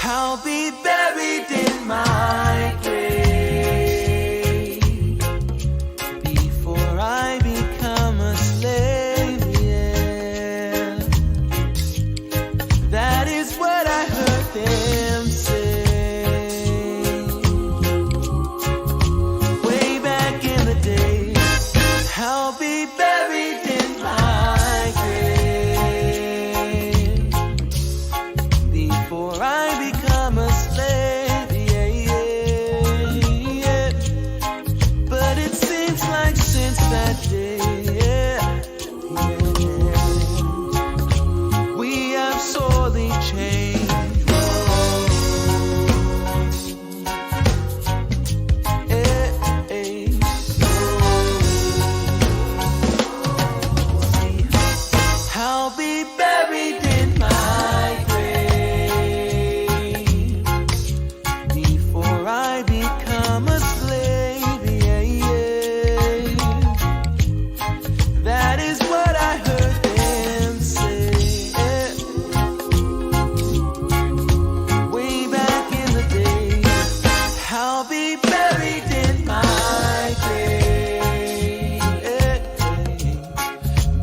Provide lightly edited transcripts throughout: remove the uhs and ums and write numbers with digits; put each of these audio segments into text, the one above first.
I'll be buried in my grave before I become a slave, yeah. That is what I heard them say way back in the day. I'll be buried in my grave before I become a slave, yeah, yeah. But it seems like since that day, yeah, we have sorely changed. I'll be buried in my grave before I become a slave, yeah, yeah. That is what I heard them say, yeah. Way back in the day. I'll be buried in my grave, yeah,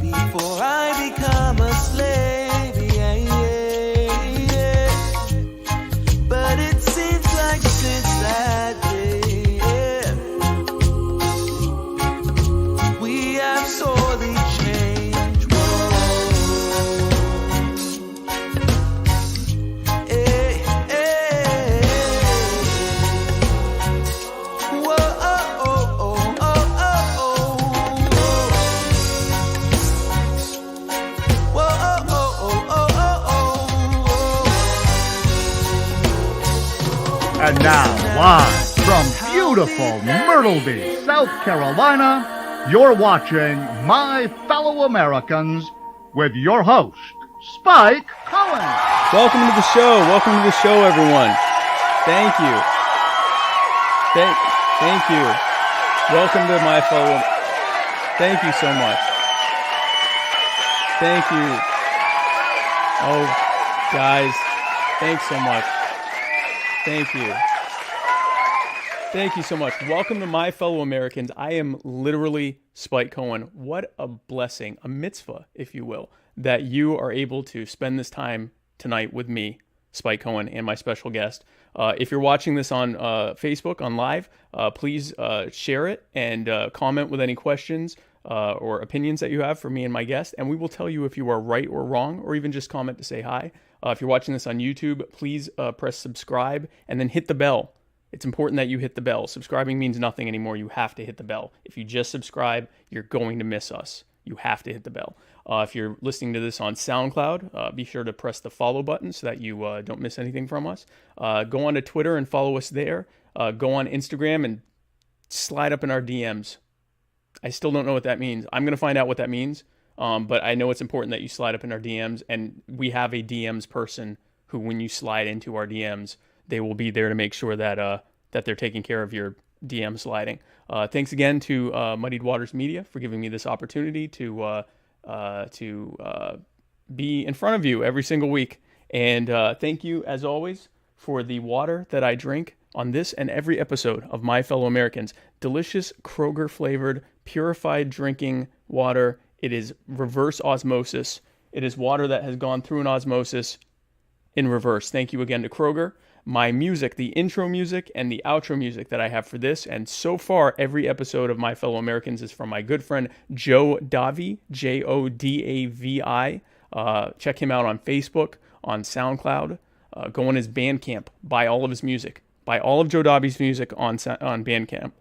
before I become a slave, yeah, yeah. But it seems like since that day, yeah, we have sorely changed. Whoa. Hey, hey. Whoa, oh, oh, oh, oh, oh, whoa, oh, oh, oh, oh, oh. And now, live from beautiful Myrtle Beach, South Carolina, you're watching My Fellow Americans with your host, Spike Cohen. Welcome to the show. Welcome to the show, everyone. Thank you. Thank you. Welcome to my fellow. Thank you so much. Thank you. Oh, guys, thanks so much. Thank you. Thank you so much. Welcome to my fellow Americans. I am literally Spike Cohen. What a blessing, a mitzvah, if you will, that you are able to spend this time tonight with me, Spike Cohen, and my special guest. If you're watching this on Facebook, on live, please share it and comment with any questions or opinions that you have for me and my guest, and we will tell you if you are right or wrong, or even just comment to say hi. If you're watching this on YouTube, please press subscribe and then hit the bell. It's important that you hit the bell. Subscribing means nothing anymore. You have to hit the bell. If you just subscribe, you're going to miss us. You have to hit the bell. If you're listening to this on SoundCloud, be sure to press the follow button so that you don't miss anything from us. Go on to Twitter and follow us there. Go on Instagram and slide up in our DMs. I still don't know what that means. I'm going to find out what that means, but I know it's important that you slide up in our DMs, and we have a DMs person who, when you slide into our DMs, they will be there to make sure that that they're taking care of your DM sliding. Thanks again to Muddied Waters Media for giving me this opportunity to be in front of you every single week. And thank you, as always, for the water that I drink on this and every episode of My Fellow Americans. Delicious Kroger-flavored, purified drinking water. It is reverse osmosis. It is water that has gone through an osmosis in reverse. Thank you again to Kroger. My music, the intro music and the outro music that I have for this, and so far every episode of My Fellow Americans, is from my good friend Joe Davi, Jodavi. Check him out on Facebook, on SoundCloud. Go on his Bandcamp, buy all of his music, buy all of Joe Davi's music on Bandcamp.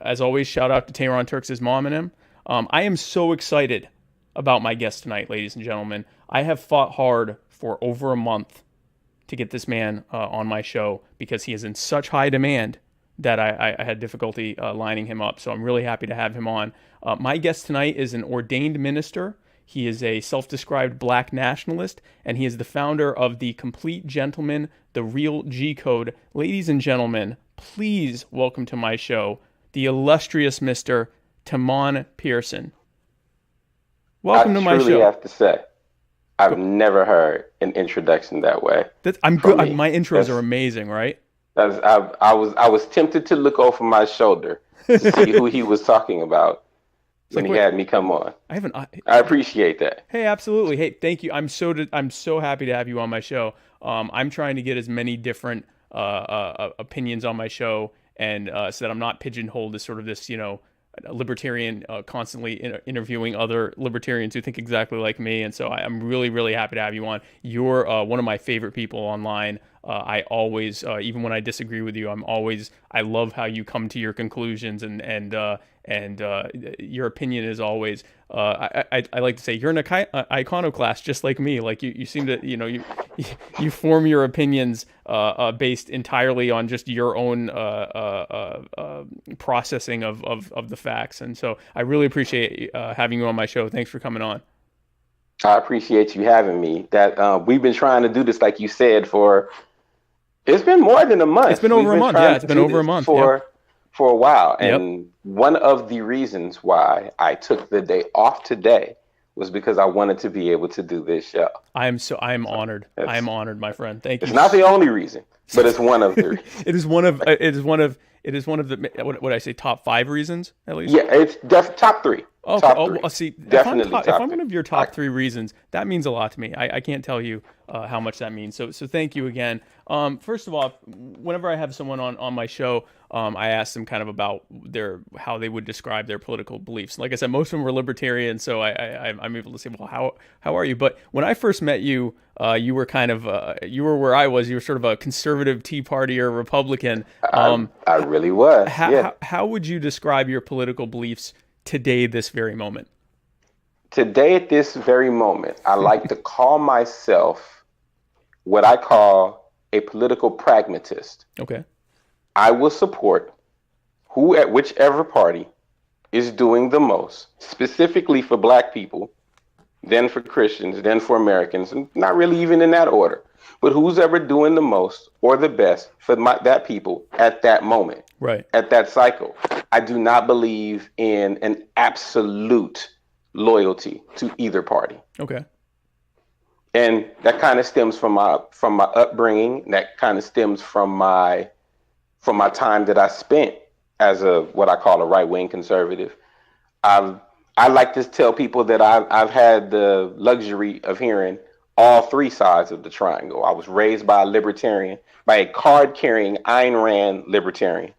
As always, shout out to Tehran Turks' mom and him. I am so excited about my guest tonight, ladies and gentlemen. I have fought hard for over a month to get this man on my show because he is in such high demand that I had difficulty lining him up. So I'm really happy to have him on. My guest tonight is an ordained minister. He is a self-described black nationalist, and he is the founder of The Complete Gentleman, The Real G-Code. Ladies and gentlemen, please welcome to my show the illustrious Mr. Tamon Pearson. Welcome to my show. I've never heard an introduction that way. I'm good. My intros are amazing, right? I was tempted to look over my shoulder to see who he was talking about when he had me come on. I appreciate that. Hey, absolutely. Hey, thank you. I'm so happy to have you on my show. I'm trying to get as many different opinions on my show, and so that I'm not pigeonholed as sort of this, a libertarian constantly interviewing other libertarians who think exactly like me. And so I'm really, really happy to have you on. You're one of my favorite people online. I always, even when I disagree with you, I love how you come to your conclusions, and your opinion is always, I like to say, you're an iconoclast just like me. Like you seem to, you form your opinions based entirely on just your own processing of the facts. And so I really appreciate having you on my show. Thanks for coming on. I appreciate you having me. That we've been trying to do this, like you said, it's been more than a month. It's been over a month. Yeah, it's been over a month for a while. And one of the reasons why I took the day off today was because I wanted to be able to do this show. I am honored. I am honored, my friend. Thank you. It's not the only reason, but it's one of the reasons. It is one of the what I say, top 5 reasons at least. Yeah, it's top 3. Okay. Top 3. Well, see, definitely if I'm one of your top 3 reasons, that means a lot to me. I can't tell you how much that means. So thank you again. First of all, whenever I have someone on my show, I ask them kind of about how they would describe their political beliefs. Like I said, most of them were libertarian, so I'm able to say, well, how are you? But when I first met you, you were kind of you were where I was. You were sort of a conservative Tea Party or Republican. I really was. How would you describe your political beliefs today, this very moment? Today, at this very moment, I like to call myself what I call a political pragmatist. Okay. I will support whichever party is doing the most, specifically for Black people, then for Christians, then for Americans, and not really even in that order, but who's ever doing the most or the best for that people at that moment, right? At that cycle. I do not believe in an absolute loyalty to either party. Okay. And that kind of stems from my upbringing. That kind of stems from my time that I spent as what I call a right-wing conservative. I like to tell people that I've had the luxury of hearing all 3 sides of the triangle. I was raised by a card-carrying Ayn Rand libertarian.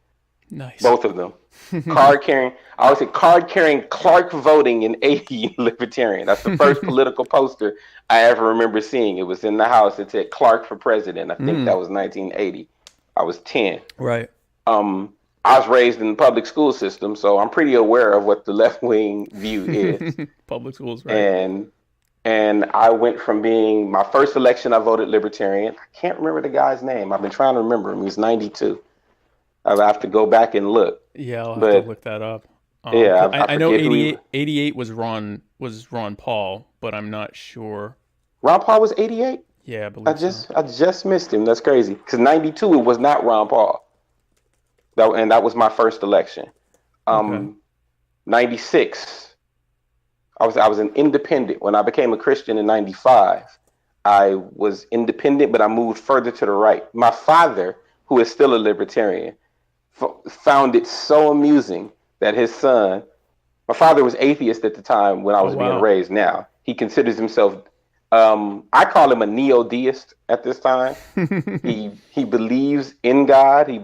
Nice. Both of them. I would say card-carrying, Clark voting in 80 libertarian. That's the first political poster I ever remember seeing. It was in the house. It said Clark for president. I think that was 1980. I was 10. Right. I was raised in the public school system, so I'm pretty aware of what the left-wing view is. Public schools, right. And I went from being, my first election, I voted libertarian. I can't remember the guy's name. I've been trying to remember him. He was 92. I'll have to go back and look. Yeah, I'll have to look that up. I know 88 was Ron Paul, but I'm not sure. Ron Paul was 88? Yeah, I believe so. I just missed him. That's crazy. Because 92, it was not Ron Paul. That was my first election. 96, I was an independent. When I became a Christian in 95, I was independent, but I moved further to the right. My father, who is still a libertarian, found it so amusing that his son, my father was atheist at the time when I was being raised. Now he considers himself, I call him a neo-deist at this time. He believes in God. He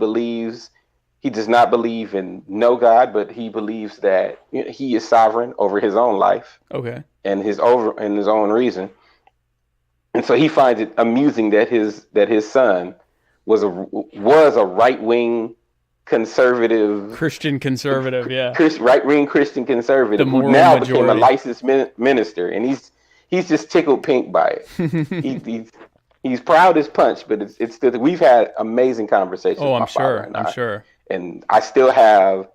does not believe in no God, but he believes that he is sovereign over his own life. Okay. And his own reason. And so he finds it amusing that his son was a right-wing conservative, Christian conservative, yeah, right-wing Christian conservative who now became a licensed minister, and he's just tickled pink by it. He's proud as punch, but it's still, we've had amazing conversations. Oh, I'm sure. And I still have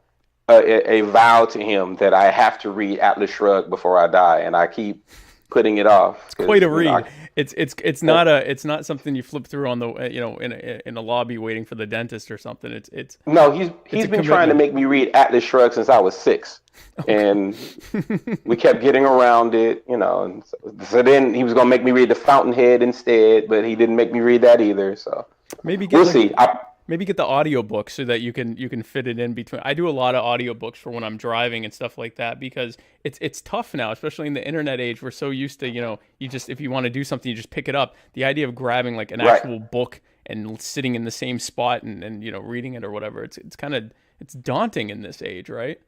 a vow to him that I have to read Atlas Shrugged before I die, and I keep putting it off. It's quite a read. It's not something you flip through on the in a lobby waiting for the dentist or something. It's no, he's been trying to make me read Atlas Shrugged since I was 6, and we kept getting around it, And so then he was gonna make me read The Fountainhead instead, but he didn't make me read that either. So maybe we'll see. Maybe get the audiobook so that you can fit it in between. I do a lot of audiobooks for when I'm driving and stuff like that, because it's tough now, especially in the internet age. We're so used to, you just, if you want to do something, you just pick it up. The idea of grabbing like an actual book and sitting in the same spot and reading it or whatever, it's daunting in this age, right?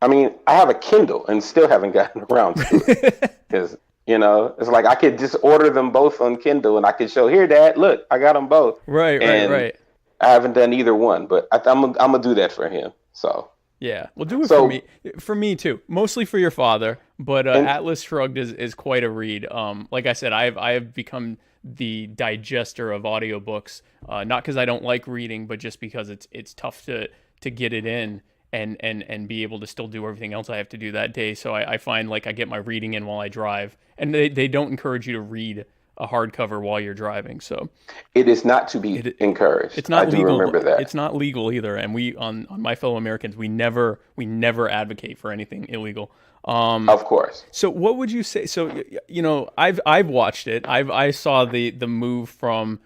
I mean, I have a Kindle and still haven't gotten around to it because it's like I could just order them both on Kindle and I could show, here, Dad, look, I got them both. Right. I haven't done either one, but I'm gonna do that for him. So yeah, well, do it for me too. Mostly for your father, but Atlas Shrugged is quite a read. Like I said, I have become the digester of audiobooks, not because I don't like reading, but just because it's tough to get it in and be able to still do everything else I have to do that day. So I find like I get my reading in while I drive, and they don't encourage you to read a hardcover while you're driving. So it is not to be encouraged. It's not I legal. do remember that. It's not legal either. And we on My Fellow Americans, we never advocate for anything illegal. Of course. So what would you say? So, I've watched it. I saw the move from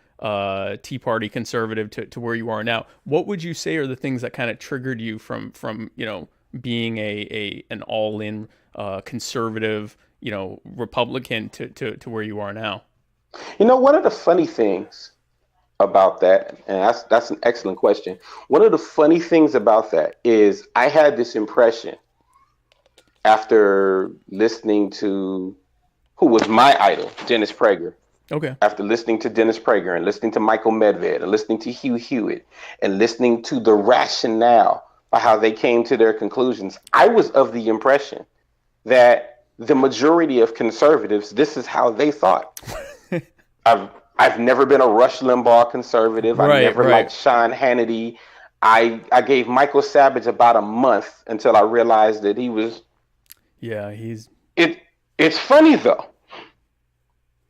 Tea Party conservative to where you are now. What would you say are the things that kind of triggered you from being an all-in conservative, Republican to where you are now? One of the funny things about that, and that's an excellent question. One of the funny things about that is I had this impression after listening to who was my idol, Dennis Prager. Okay. After listening to Dennis Prager and listening to Michael Medved and listening to Hugh Hewitt and listening to the rationale by how they came to their conclusions, I was of the impression that the majority of conservatives, this is how they thought. I've never been a Rush Limbaugh conservative. I never liked Sean Hannity. I gave Michael Savage about a month until I realized that he was. Yeah, It's funny though.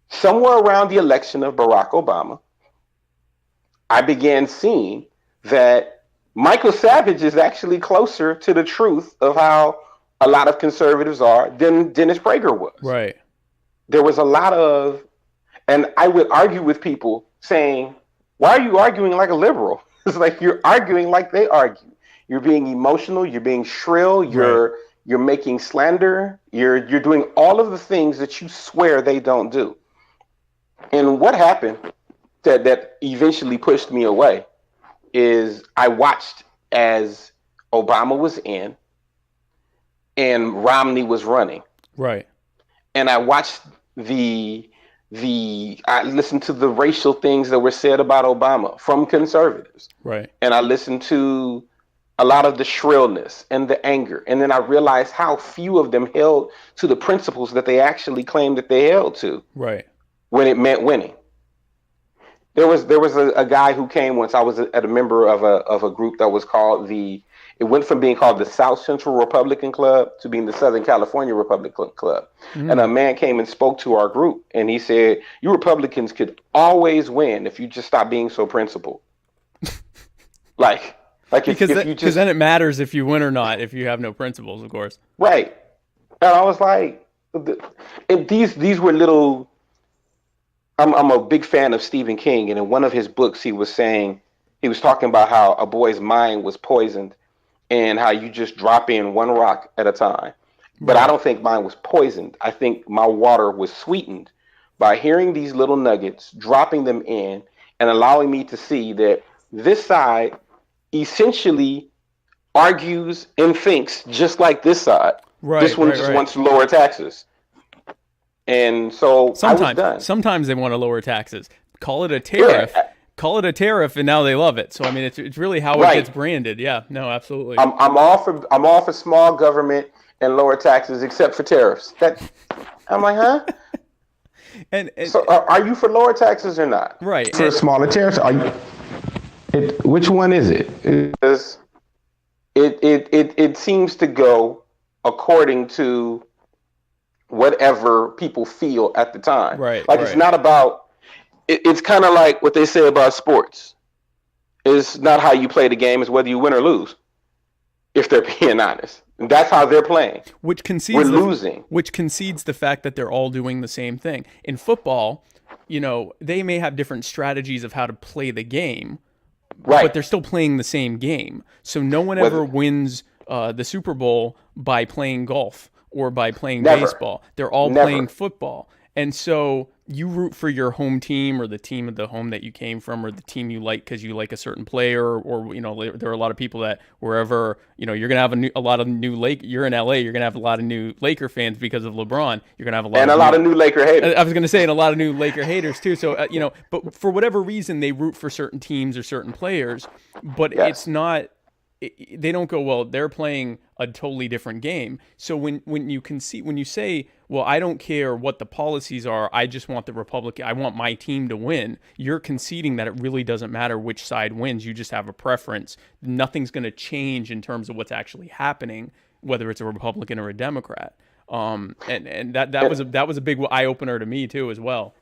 Somewhere around the election of Barack Obama, I began seeing that Michael Savage is actually closer to the truth of how a lot of conservatives are than Dennis Prager was. Right. There was a lot of, and I would argue with people saying, why are you arguing like a liberal? It's like you're arguing like they argue. You're being emotional, you're being shrill, you're making slander, you're doing all of the things that you swear they don't do. And what happened that eventually pushed me away is I watched as Obama was in and Romney was running. Right. And I watched I listened to the racial things that were said about Obama from conservatives. Right. And I listened to a lot of the shrillness and the anger. And then I realized how few of them held to the principles that they actually claimed that they held to. Right. When it meant winning. There was a guy who came once. I was a member of a group that was called it went from being called the South Central Republican Club to being the Southern California Republican Club. Mm. And a man came and spoke to our group and he said, you Republicans could always win if you just stop being so principled. Because then it matters if you win or not, if you have no principles, of course. Right. And I was like, these were little. I'm a big fan of Stephen King, and in one of his books, he was talking about how a boy's mind was poisoned and how you just drop in one rock at a time. But I don't think mine was poisoned. I think my water was sweetened by hearing these little nuggets, dropping them in, and allowing me to see that this side essentially argues and thinks just like this side. Right, this one just wants to lower taxes. And so I was done. Sometimes they want to lower taxes. Call it a tariff. Yeah. Call it a tariff, and now they love it. So I mean, it's really how it gets branded. Yeah, no, absolutely. I'm all for small government and lower taxes, except for tariffs. I'm like, huh? and so are you for lower taxes or not? Right. For smaller tariffs, are you? Which one is it? Because it seems to go according to whatever people feel at the time. Right. Like it's not about. It's kind of like what they say about sports. It's not how you play the game; it's whether you win or lose. If they're being honest, and that's how they're playing. Which concedes We're losing. Which concedes the fact that they're all doing the same thing. In football, they may have different strategies of how to play the game, Right. but they're still playing the same game. So no one ever wins the Super Bowl by playing golf or by playing baseball. They're all playing football. And so you root for your home team or the team of the home that you came from or the team you like because you like a certain player or there are a lot of people that wherever, you're going to have a lot of new you're in LA, you're going to have a lot of new Laker fans because of LeBron. You're going to have a lot of new Laker haters. I was going to say, and a lot of new Laker haters too. So, but for whatever reason, they root for certain teams or certain players, but it's not, they don't go, well, they're playing a totally different game. So when you say, well, I don't care what the policies are, I just want I want my team to win, you're conceding that it really doesn't matter which side wins. You just have a preference. Nothing's going to change in terms of what's actually happening, whether it's a Republican or a Democrat. And that was a big eye opener to me too, as well.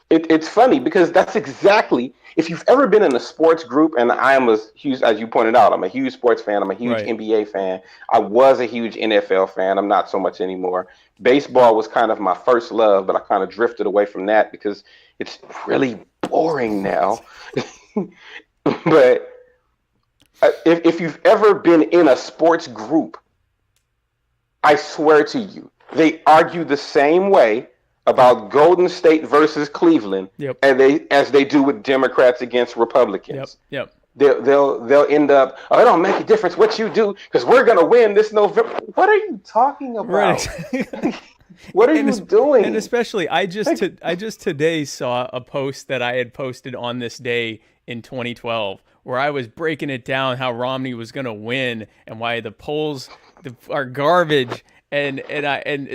It's funny because that's exactly, if you've ever been in a sports group, and I am a huge, as you pointed out, I'm a huge sports fan. I'm a huge NBA fan. I was a huge NFL fan. I'm not so much anymore. Baseball was kind of my first love, but I kind of drifted away from that because it's really boring now. But if you've ever been in a sports group, I swear to you, they argue the same way about Golden State versus Cleveland, as they do with Democrats against Republicans. Yep. They'll end up, it don't make a difference what you do because we're gonna win this November. What are you talking about? Right. What are you doing? And especially, I just today saw a post that I had posted on this day in 2012 where I was breaking it down how Romney was gonna win and why the polls are garbage. And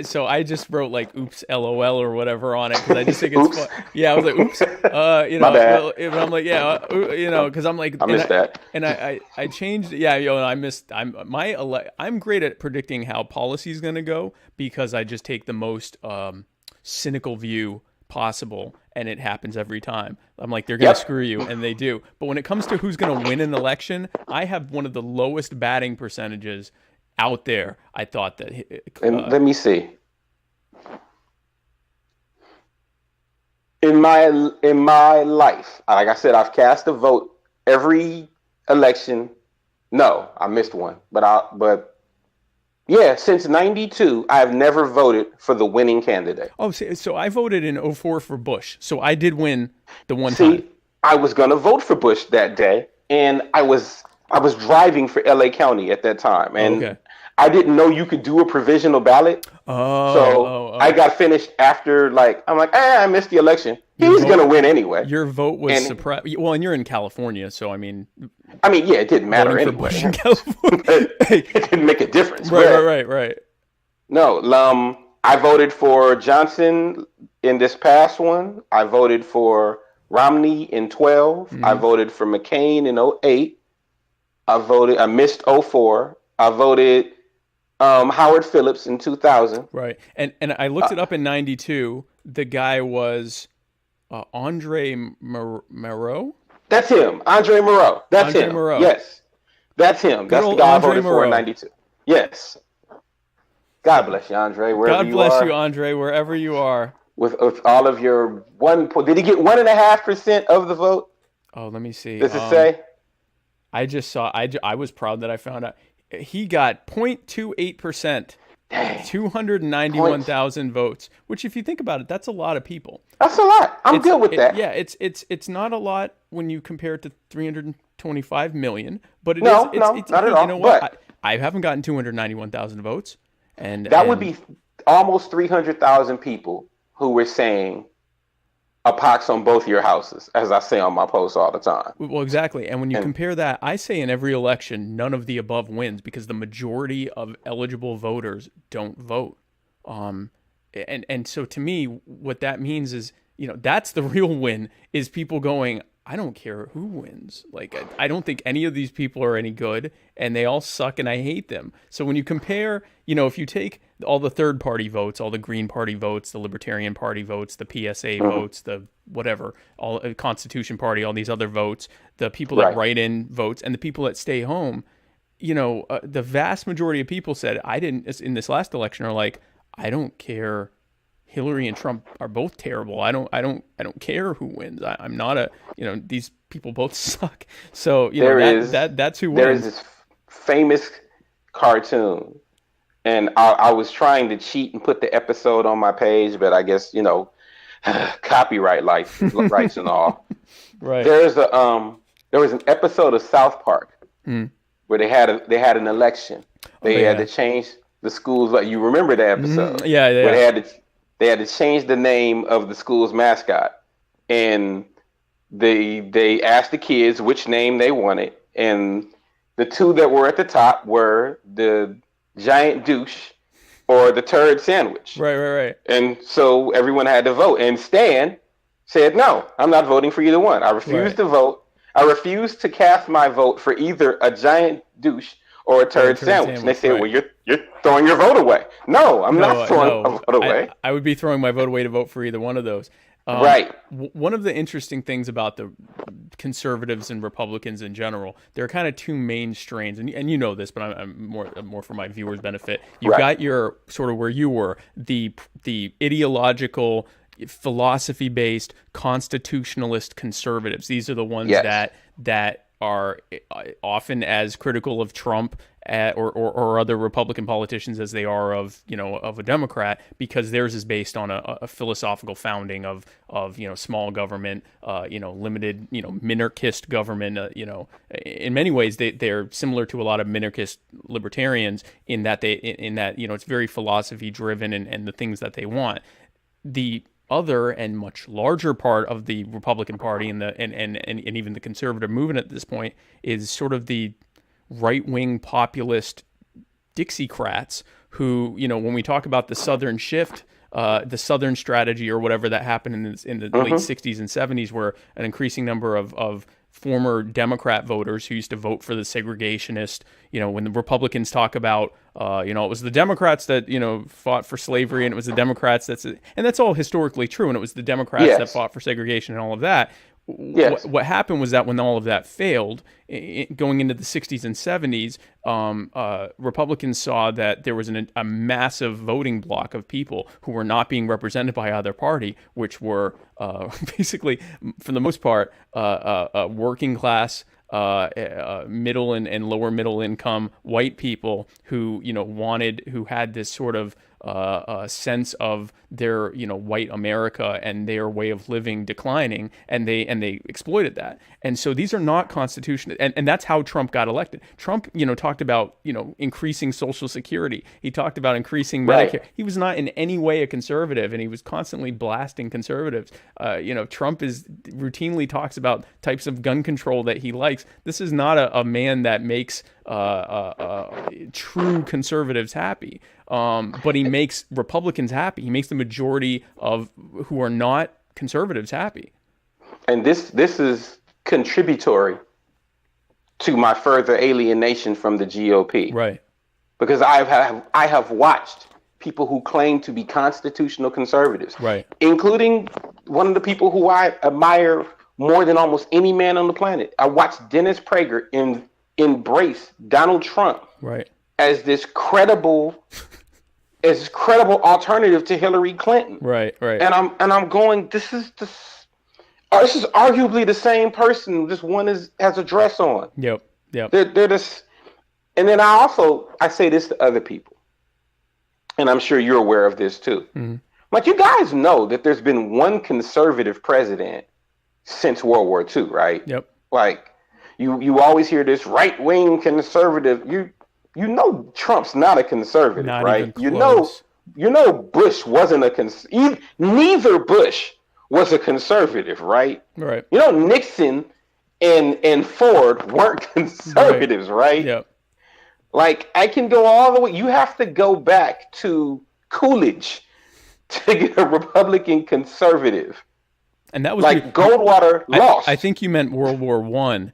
so I just wrote like "oops, LOL" or whatever on it because I just think it's fun. Yeah, I was like "oops," My bad. But I'm like, because I'm like, I missed that. And I changed. Yeah, I missed. I'm great at predicting how policy is going to go because I just take the most cynical view possible, and it happens every time. I'm like, they're going to screw you, and they do. But when it comes to who's going to win an election, I have one of the lowest batting percentages out there. I thought that let me see. In my life, like I said, I've cast a vote every election. No, I missed one, but since '92, I've never voted for the winning candidate. Oh, so I voted in '04 for Bush, so I did win the one time. I was gonna vote for Bush that day, and I was driving for LA County at that time, and I didn't know you could do a provisional ballot. I got finished after, I'm like, I missed the election. He's going to win anyway. Your vote was suppressed. Well, and you're in California, so I mean, it didn't matter anyway. Bush in California. It didn't make a difference. Right. No, I voted for Johnson in this past one. I voted for Romney in 12. Mm-hmm. I voted for McCain in 08. I missed 04. I voted Howard Phillips in 2000. Right. And I looked it up in 92. The guy was Andre Moreau. That's him. Andre Moreau. That's him. Moreau. Yes. That's him. That's the guy I voted for in 92. Yes. God bless you, Andre, wherever you are. God bless you, Andre, wherever you are. With all of your did he get 1.5% of the vote? Oh, let me see. Does it say? I just saw. I was proud that I found out he got 0.28%, 291,000 votes. Which, if you think about it, that's a lot of people. That's a lot. I'm good with that. Yeah, it's not a lot when you compare it to 325 million, but it's not at all. You know what? I haven't gotten 291,000 votes, and that would be almost 300,000 people who were saying a pox on both your houses, as I say on my posts all the time. Well, exactly. And when you compare that, I say in every election, none of the above wins because the majority of eligible voters don't vote. And so to me, what that means is, that's the real win is people going, I don't care who wins. Like, I don't think any of these people are any good, and they all suck, and I hate them. So when you compare, if you take all the third party votes, all the Green Party votes, the Libertarian Party votes, the PSA votes, the whatever, all Constitution Party, all these other votes, the people that write in votes, and the people that stay home, the vast majority of people said, in this last election, are like, I don't care. Hillary and Trump are both terrible. I don't care who wins. I'm not these people both suck. So that's who wins. There is this famous cartoon, and I was trying to cheat and put the episode on my page, but I guess copyright rights and all. Right. There was an episode of South Park where they had an election. They had to change the schools. Like, you remember that episode? Yeah. Where they had to change the name of the school's mascot, and they asked the kids which name they wanted, and the two that were at the top were the giant douche or the turd sandwich. Right. And so everyone had to vote, and Stan said, "No, I'm not voting for either one. I refuse to vote. I refuse to cast my vote for either a giant douche or a turd sandwich." And they said, "Well, you're throwing your vote away." No, I'm not throwing my vote away. I would be throwing my vote away to vote for either one of those. Right. One of the interesting things about the conservatives and Republicans in general, there are kind of two main strains, and you know this, but I'm more for my viewers' benefit. You've got your sort of where you were, the ideological, philosophy-based constitutionalist conservatives. These are the ones that are often as critical of Trump or other Republican politicians as they are of a Democrat, because theirs is based on a philosophical founding of small government, limited, minarchist government. In many ways they're similar to a lot of minarchist libertarians in that it's very philosophy driven and the things that they want. The other and much larger part of the Republican Party and even the conservative movement at this point is sort of the right-wing populist Dixiecrats who, when we talk about the Southern shift, the Southern strategy or whatever that happened in the late 60s and 70s, where an increasing number of former Democrat voters who used to vote for the segregationist, when the Republicans talk about, it was the Democrats that, fought for slavery, and it was the Democrats and that's all historically true. And it was the Democrats that fought for segregation and all of that. Yes. What happened was that when all of that failed, going into the 60s and 70s, Republicans saw that there was a massive voting block of people who were not being represented by either party, which were basically, for the most part, working class, middle and lower middle income white people who who had this sort of sense of their white America and their way of living declining, and they exploited that. And so these are not constitutional, and that's how Trump got elected. Trump talked about increasing Social Security. He talked about increasing Medicare. He was not in any way a conservative, and he was constantly blasting conservatives. Trump routinely talks about types of gun control that he likes. This is not a man that makes true conservatives happy, but he makes Republicans happy. He makes the majority of who are not conservatives happy. And this is contributory to my further alienation from the GOP, right? Because I have watched people who claim to be constitutional conservatives, right, including one of the people who I admire more than almost any man on the planet. I watched Dennis Prager embrace Donald Trump, right, as this credible alternative to Hillary Clinton, right. And I'm going, this is arguably the same person. Just one has a dress on. Yep. They're just, and then I say this to other people, and I'm sure you're aware of this too. Mm-hmm. Like, you guys know that there's been one conservative president since World War II, right? Yep. Like, you always hear this right-wing conservative. You know Trump's not a conservative, not right? Even close. You know Bush wasn't a neither Bush was a conservative, right? Right. Nixon and Ford weren't conservatives, right? Yep. Like, I can go all the way. You have to go back to Coolidge to get a Republican conservative And that was like Goldwater lost. I think you meant World War One.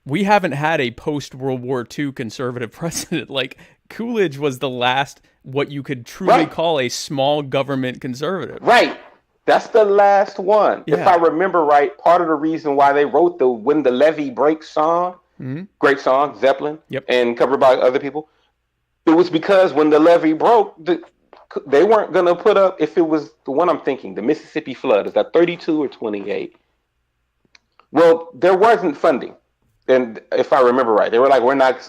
We haven't had a post-World War II conservative president. Like, Coolidge was the last, what you could truly call a small government conservative. Right. That's the last one. Yeah. If I remember right, part of the reason why they wrote the When the Levee Breaks song, great song, Zeppelin, and covered by other people, it was because when the levee broke, they weren't going to put up, if it was the one I'm thinking, the Mississippi flood, is that 32 or 28? Well, there wasn't funding. And if I remember right, they were like,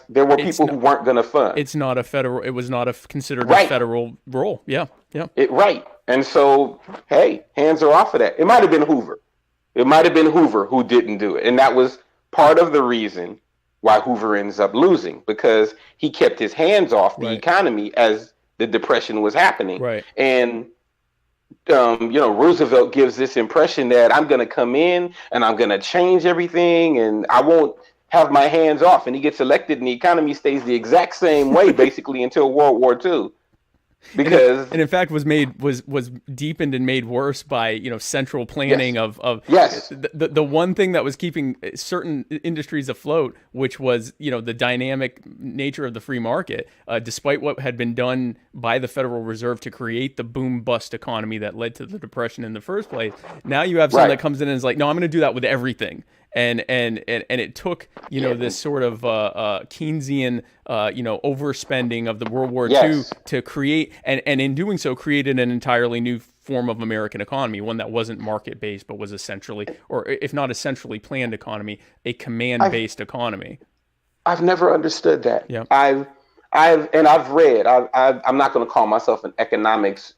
there were people who weren't going to fund. It was not considered a federal role. Yeah. Right. And so, hey, hands are off of that. It might have been Hoover. Who didn't do it. And that was part of the reason why Hoover ends up losing, because he kept his hands off the economy as the Depression was happening. Right. And Roosevelt gives this impression that I'm going to come in and I'm going to change everything and I won't have my hands off. And he gets elected and the economy stays the exact same way basically until World War II. Because and in fact was deepened and made worse by central planning of the one thing that was keeping certain industries afloat, which was the dynamic nature of the free market, despite what had been done by the Federal Reserve to create the boom bust economy that led to the Depression in the first place. Now you have someone that comes in and is like, no, I'm going to do that with everything. And it took this sort of Keynesian overspending of the World War II to create, and in doing so created an entirely new form of American economy, one that wasn't market based but was essentially, or if not a centrally planned economy, a command based economy. I've never understood that. Yeah. I've read. I'm not going to call myself an economics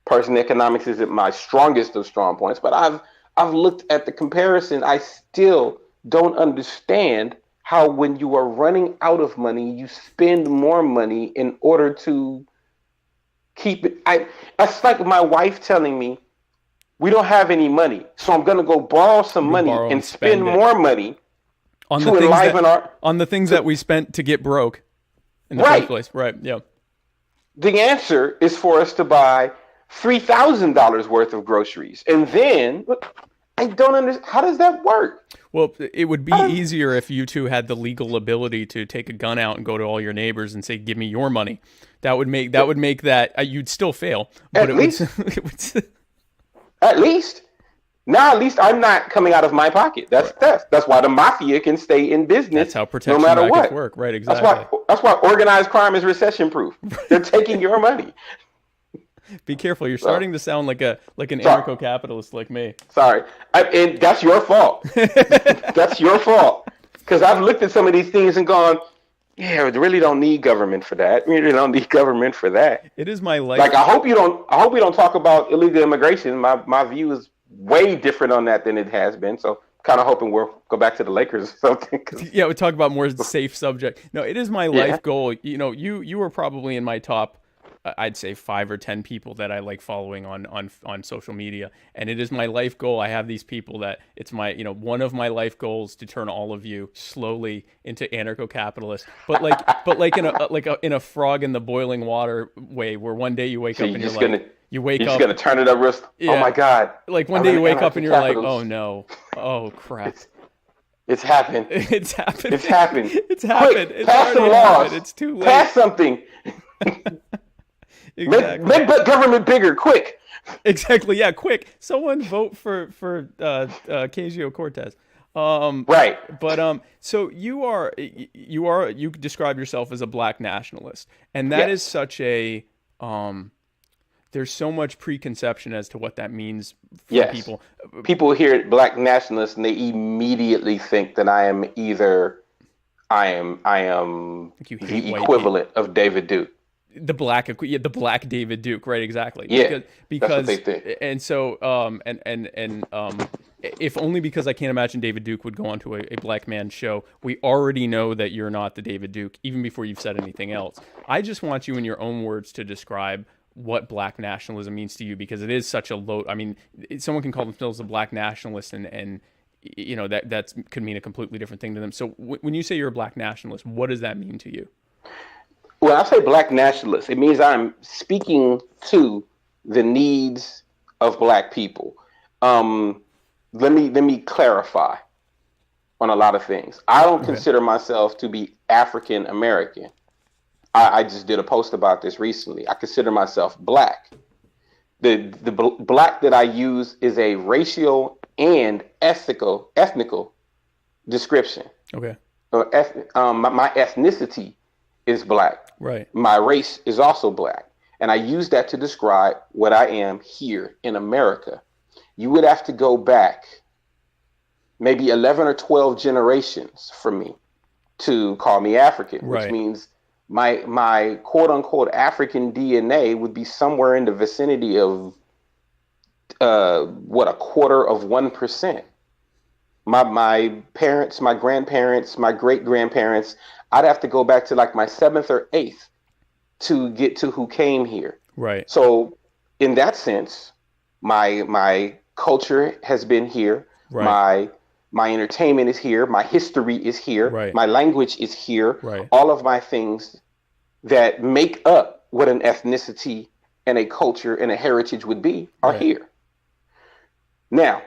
person. Economics isn't my strongest of strong points, but I've looked at the comparison. I still don't understand how when you are running out of money, you spend more money in order to keep it. That's like my wife telling me, we don't have any money, so I'm going to go borrow some money and spend more money on to enliven on the things that we spent to get broke in the first place. Right, yeah. The answer is for us to buy $3,000 worth of groceries. And then I don't understand. How does that work? Well, it would be easier if you two had the legal ability to take a gun out and go to all your neighbors and say, give me your money. That would make that you'd still fail. But At least. Now, at least I'm not coming out of my pocket. That's theft. That's why the mafia can stay in business. That's how protection no matter rackets what. work. Right, exactly. That's why organized crime is recession proof. They're taking your money. Be careful. You're starting to sound like an anarcho-capitalist like me. Sorry. And that's your fault. That's your fault. Because I've looked at some of these things and gone, yeah, we really don't need government for that. We really don't need government for that. It is my life. Like, I hope we don't talk about illegal immigration. My view is way different on that than it has been. So kind of hoping we'll go back to the Lakers or something. Yeah, we talk about more safe subject. No, it is my life goal. You were probably in my top, I'd say 5 or 10 people that I like following on social media, and it is my life goal. I have these people that it's my one of my life goals to turn all of you slowly into anarcho-capitalists, but in a frog in the boiling water way, where one day you wake up and you're like. You're just gonna turn it up real. Yeah. Oh my God! Like one day you wake up and you're like, "Oh no! Oh crap! It's happened! It's happened! It's happened! It's happened! Quick, pass some laws! It's too late! Pass something! Exactly. Make government bigger, quick! Exactly. Yeah, quick! Someone vote for Ocasio-Cortez. Right. But so you describe yourself as a black nationalist, and that is such a there's so much preconception as to what that means for people. People hear black nationalist and they immediately think that I am the equivalent of David Duke. The black David Duke, right? Exactly. Yeah, because that's what they think. And so if only because I can't imagine David Duke would go onto a black man's show. We already know that you're not the David Duke, even before you've said anything else. I just want you in your own words to describe what black nationalism means to you, because it is such a low. I mean, someone can call themselves a black nationalist, and that could mean a completely different thing to them. So when you say you're a black nationalist, what does that mean to you? When I say black nationalist, it means I'm speaking to the needs of black people. Let me clarify on a lot of things. I don't consider myself to be African American. I just did a post about this recently. I consider myself black. The black that I use is a racial and ethnical description. Okay. My ethnicity is black. Right. My race is also black. And I use that to describe what I am here in America. You would have to go back maybe 11 or 12 generations for me to call me African, which means my quote unquote African DNA would be somewhere in the vicinity of a quarter of 1%. My parents, my grandparents, my great grandparents, I'd have to go back to like my 7th or 8th to get to who came here. Right. So in that sense, my culture has been here. Right. My entertainment is here. My history is here. Right. My language is here. Right. All of my things that make up what an ethnicity and a culture and a heritage would be are here. Now,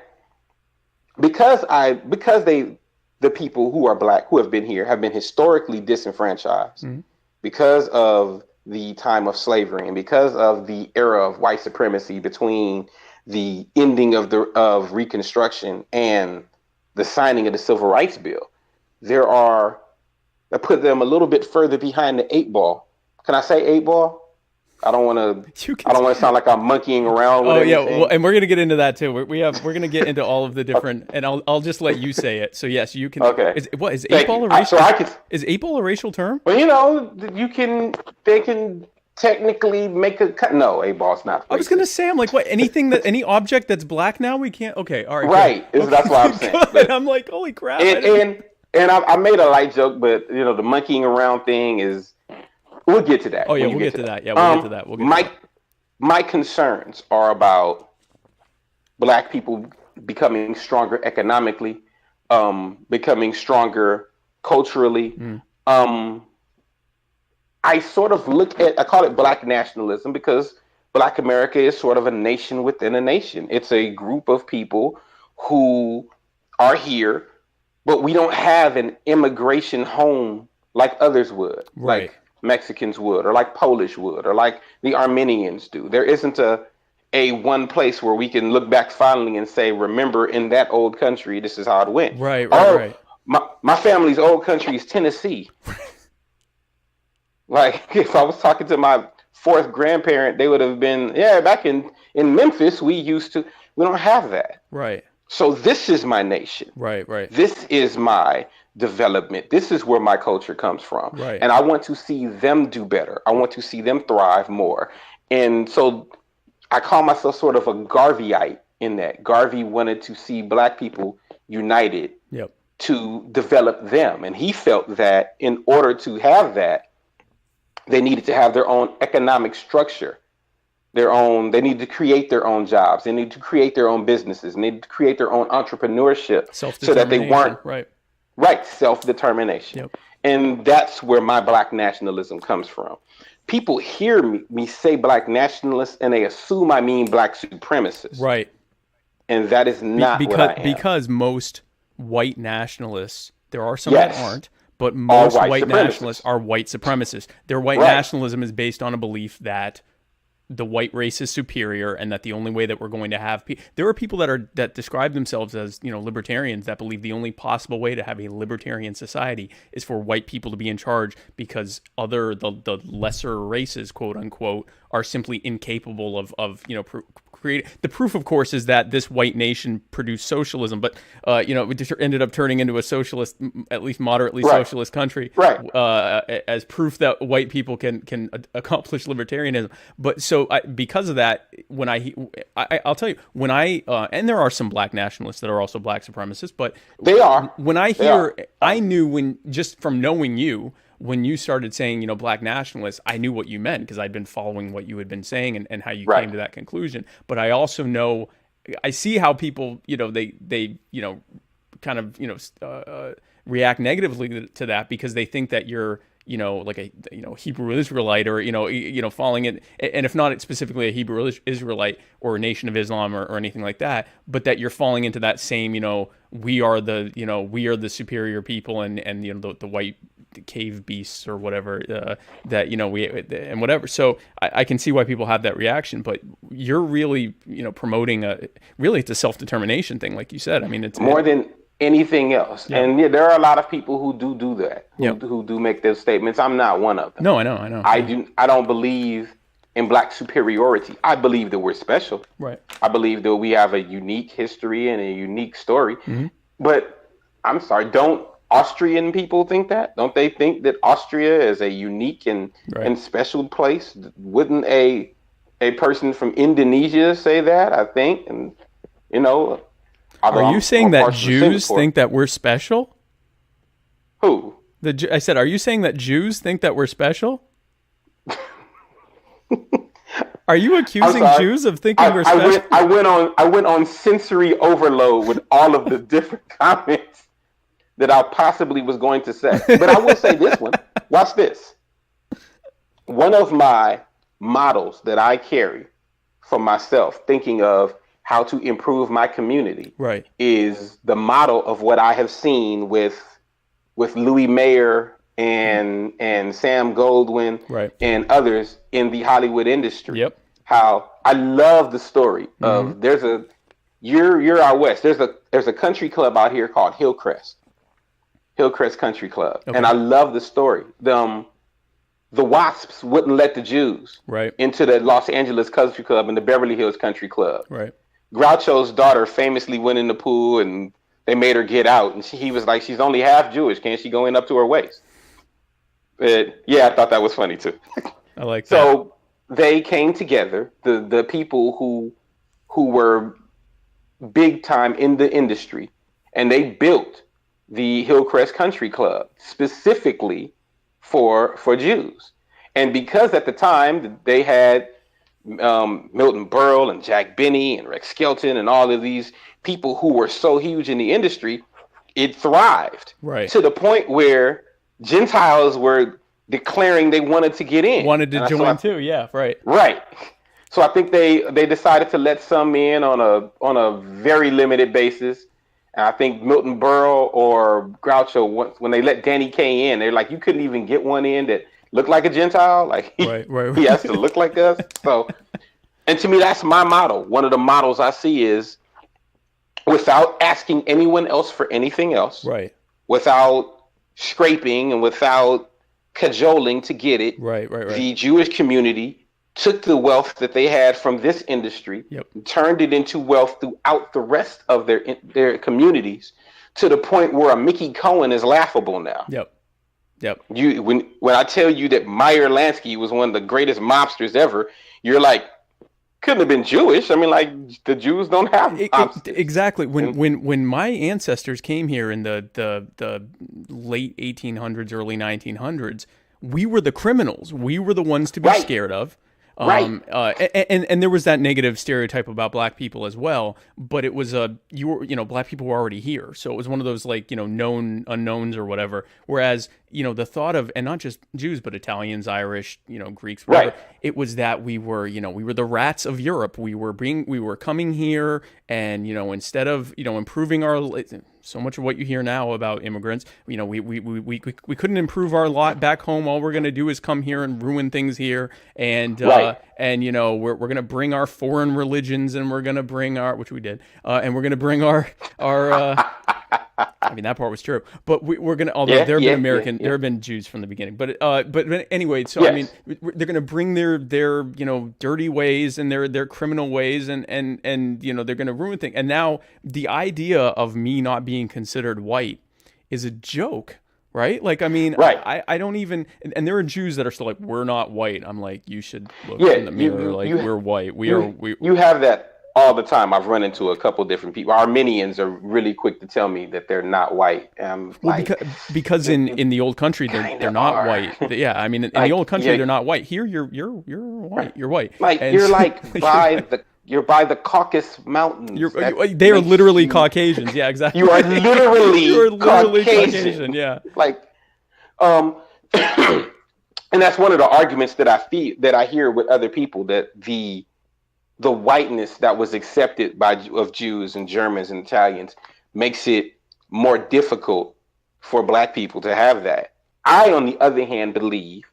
because the people who are black who have been here have been historically disenfranchised because of the time of slavery and because of the era of white supremacy between the ending of Reconstruction and the signing of the Civil Rights Bill, I put them a little bit further behind the 8 ball. Can I say 8 ball? I don't want to sound like I'm monkeying around with anything. Well, and we're going to get into that too. We're going to get into all of the different, and I'll just let you say it. So yes, you can. Okay. Is 8 ball a racial? Is 8 ball a racial term? Well, they can technically make a cut. No, 8 ball's not racist. I was going to say, I'm like, what? Any object that's black now we can't. Okay, all right. Right. That's what I'm saying. But I'm like, holy crap. And I made a light joke, but the monkeying around thing is. We'll get to that. Oh yeah, we'll get to that. Yeah, we'll get to that. My concerns are about black people becoming stronger economically, becoming stronger culturally. I sort of I call it black nationalism because Black America is sort of a nation within a nation. It's a group of people who are here, but we don't have an immigration home like others would. Right. Like Mexicans would, or like Polish would, or like the Armenians do. There isn't a one place where we can look back fondly and say, remember in that old country, this is how it went. Right. My family's old country is Tennessee. Like if I was talking to my 4th grandparent, they would have been, back in Memphis, we don't have that. Right. So this is my nation. Right. This is my development. This is where my culture comes from. Right. And I want to see them do better. I want to see them thrive more. And so I call myself sort of a Garveyite in that. Garvey wanted to see black people united to develop them. And he felt that in order to have that, they needed to have their own economic structure. They need to create their own jobs. They need to create their own businesses. They need to create their own entrepreneurship so that they weren't self-determination. Yep. And that's where my black nationalism comes from. People hear me say black nationalist and they assume I mean black supremacist. Right. And that is not what I am. Because most white nationalists, there are some that aren't, but most white nationalists are white supremacists. Their white nationalism is based on a belief that the white race is superior and that the only way that we're going to have there are people that describe themselves as libertarians that believe the only possible way to have a libertarian society is for white people to be in charge because the lesser races, quote unquote, are simply incapable of create. The proof, of course, is that this white nation produced socialism, but it ended up turning into a socialist, at least moderately socialist country, as proof that white people can accomplish libertarianism. But because of that, when I'll tell you, when and there are some black nationalists that are also black supremacists, but they are. When I knew just from knowing you. When you started saying, black nationalists, I knew what you meant because I'd been following what you had been saying and how you came to that conclusion. But I also know, I see how people, they kind of, react negatively to that because they think that you're like a Hebrew Israelite, or falling in, and if not specifically a Hebrew Israelite or a Nation of Islam or anything like that, but that you're falling into that same we are the superior people, and the white cave beasts or whatever, that we and whatever. So I can see why people have that reaction, but you're really promoting it's a self-determination thing, like you said. I mean, it's more than anything else. Yeah. And there are a lot of people who do that, who do make those statements. I'm not one of them. No, I know. I don't believe in black superiority. I believe that we're special. Right. I believe that we have a unique history and a unique story. Mm-hmm. But I'm sorry, don't Austrian people think that? Don't they think that Austria is a unique and special place? Wouldn't a person from Indonesia say that? I think, and Are you saying that Jews think that we're special? Who? I said, are you saying that Jews think that we're special? Are you accusing Jews of thinking we're special? I went on sensory overload with all of the different comments that I possibly was going to say. But I will say this one. Watch this. One of my models that I carry for myself, thinking of how to improve my community, is the model of what I have seen with Louis Mayer and Sam Goldwyn and others in the Hollywood industry. Yep. How I love the story of you're out west. There's a country club out here called Hillcrest Country Club, and I love the story. The Wasps wouldn't let the Jews into the Los Angeles Country Club and the Beverly Hills Country Club. Right. Groucho's daughter famously went in the pool and they made her get out, and he was like, "She's only half Jewish. Can't she go in up to her waist?" But yeah, I thought that was funny too. I like that. So they came together, the people who were big time in the industry, and they built the Hillcrest Country Club specifically for Jews. And because at the time they had Milton Berle and Jack Benny and Rex Skelton and all of these people who were so huge in the industry, it thrived to the point where Gentiles were declaring they wanted to get in. Wanted to join too, yeah, right. Right. So I think they decided to let some in on a very limited basis. And I think Milton Berle or Groucho, when they let Danny Kaye in, they're like, you couldn't even get one in that looked like a Gentile. Like he has to look like us. So, and to me, that's my model. One of the models I see is without asking anyone else for anything else, without scraping and without cajoling to get it, the Jewish community took the wealth that they had from this industry, turned it into wealth throughout the rest of their communities, to the point where a Mickey Cohen is laughable now. When I tell you that Meyer Lansky was one of the greatest mobsters ever, you're like, couldn't have been Jewish. I mean, like, the Jews don't have mobsters. Exactly. When my ancestors came here in the late 1800s, early 1900s, we were the criminals. We were the ones to be scared of. And there was that negative stereotype about black people as well, but it was black people were already here, so it was one of those known unknowns or whatever. Whereas the thought of, and not just Jews but Italians, Irish, Greeks, whatever, it was that we were the rats of Europe. We were coming here, and instead of improving our, so much of what you hear now about immigrants, we couldn't improve our lot back home. All we're going to do is come here and ruin things here, and we're going to bring our foreign religions, and we're going to bring our, which we did, and we're going to bring our I mean, that part was true, but we're going to, although there have been American, there have been Jews from the beginning, but anyway, so I mean, they're going to bring their dirty ways and their criminal ways, and they're going to ruin things. And now the idea of me not being considered white is a joke, right? Like, I mean, I don't even, and there are Jews that are still like, we're not white. I'm like, you should look in the mirror, we're white. You have that all the time. I've run into a couple different people. Armenians are really quick to tell me that they're not white. Because in the old country they're not white. Yeah, I mean, in the old country they're not white. Here you're white. You're white. Like, and you're like you're by the Caucasus Mountains. They are literally Caucasians. Yeah, exactly. You are literally Caucasian. Yeah. Like, And that's one of the arguments that I hear with other people, that the whiteness that was accepted of Jews and Germans and Italians makes it more difficult for black people to have that. I, on the other hand, believe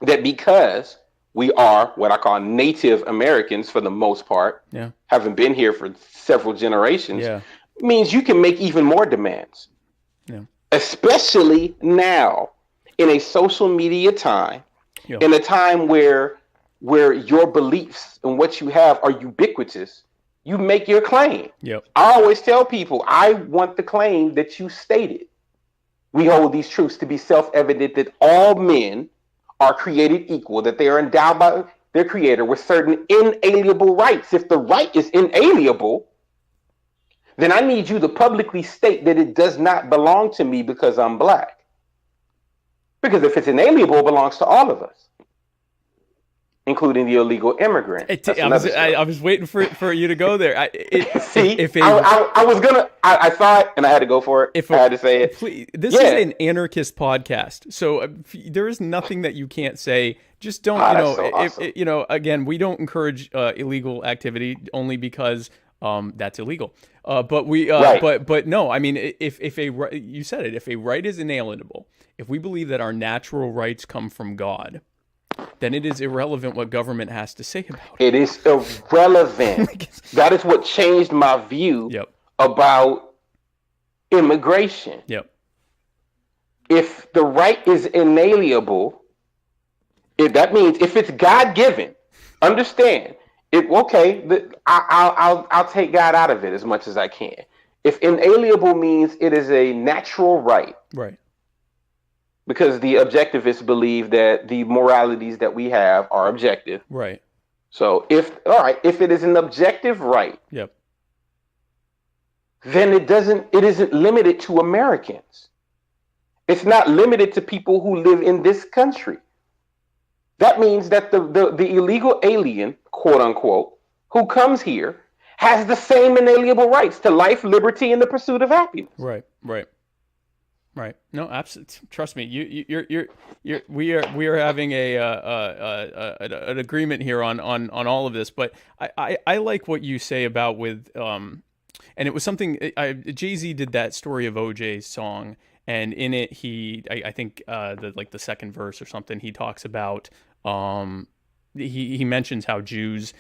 that because we are what I call Native Americans for the most part, having been here for several generations, means you can make even more demands, especially now in a social media time, in a time where your beliefs and what you have are ubiquitous. You make your claim. I always tell people, I want the claim that you stated. We hold these truths to be self-evident, that all men are created equal, that they are endowed by their creator with certain inalienable rights. If the right is inalienable, then I need you to publicly state that it does not belong to me because I'm black. Because if it's inalienable, it belongs to all of us, including the illegal immigrant. I was waiting for you to go there. I saw it and I had to go for it. I had to say it. This is an anarchist podcast, so there is nothing that you can't say. Just don't, awesome. Again, we don't encourage illegal activity only because that's illegal. But no, I mean, if you said it, if a right is inalienable, if we believe that our natural rights come from God, then it is irrelevant what government has to say about it. It is irrelevant. That is what changed my view about immigration. If the right is inalienable, that means if it's God-given, understand it. Okay, I'll take God out of it as much as I can. If inalienable means it is a natural right, because the objectivists believe that the moralities that we have are objective. So if it is an objective right, then it isn't limited to Americans. It's not limited to people who live in this country. That means that the illegal alien, quote unquote, who comes here has the same inalienable rights to life, liberty, and the pursuit of happiness. Right. No, absolutely. Trust me. We are having an agreement here on all of this. But I like what you say about with and it was something Jay-Z did that Story of OJ's song, and in it I think the second verse or something, he talks about he mentions how Jews,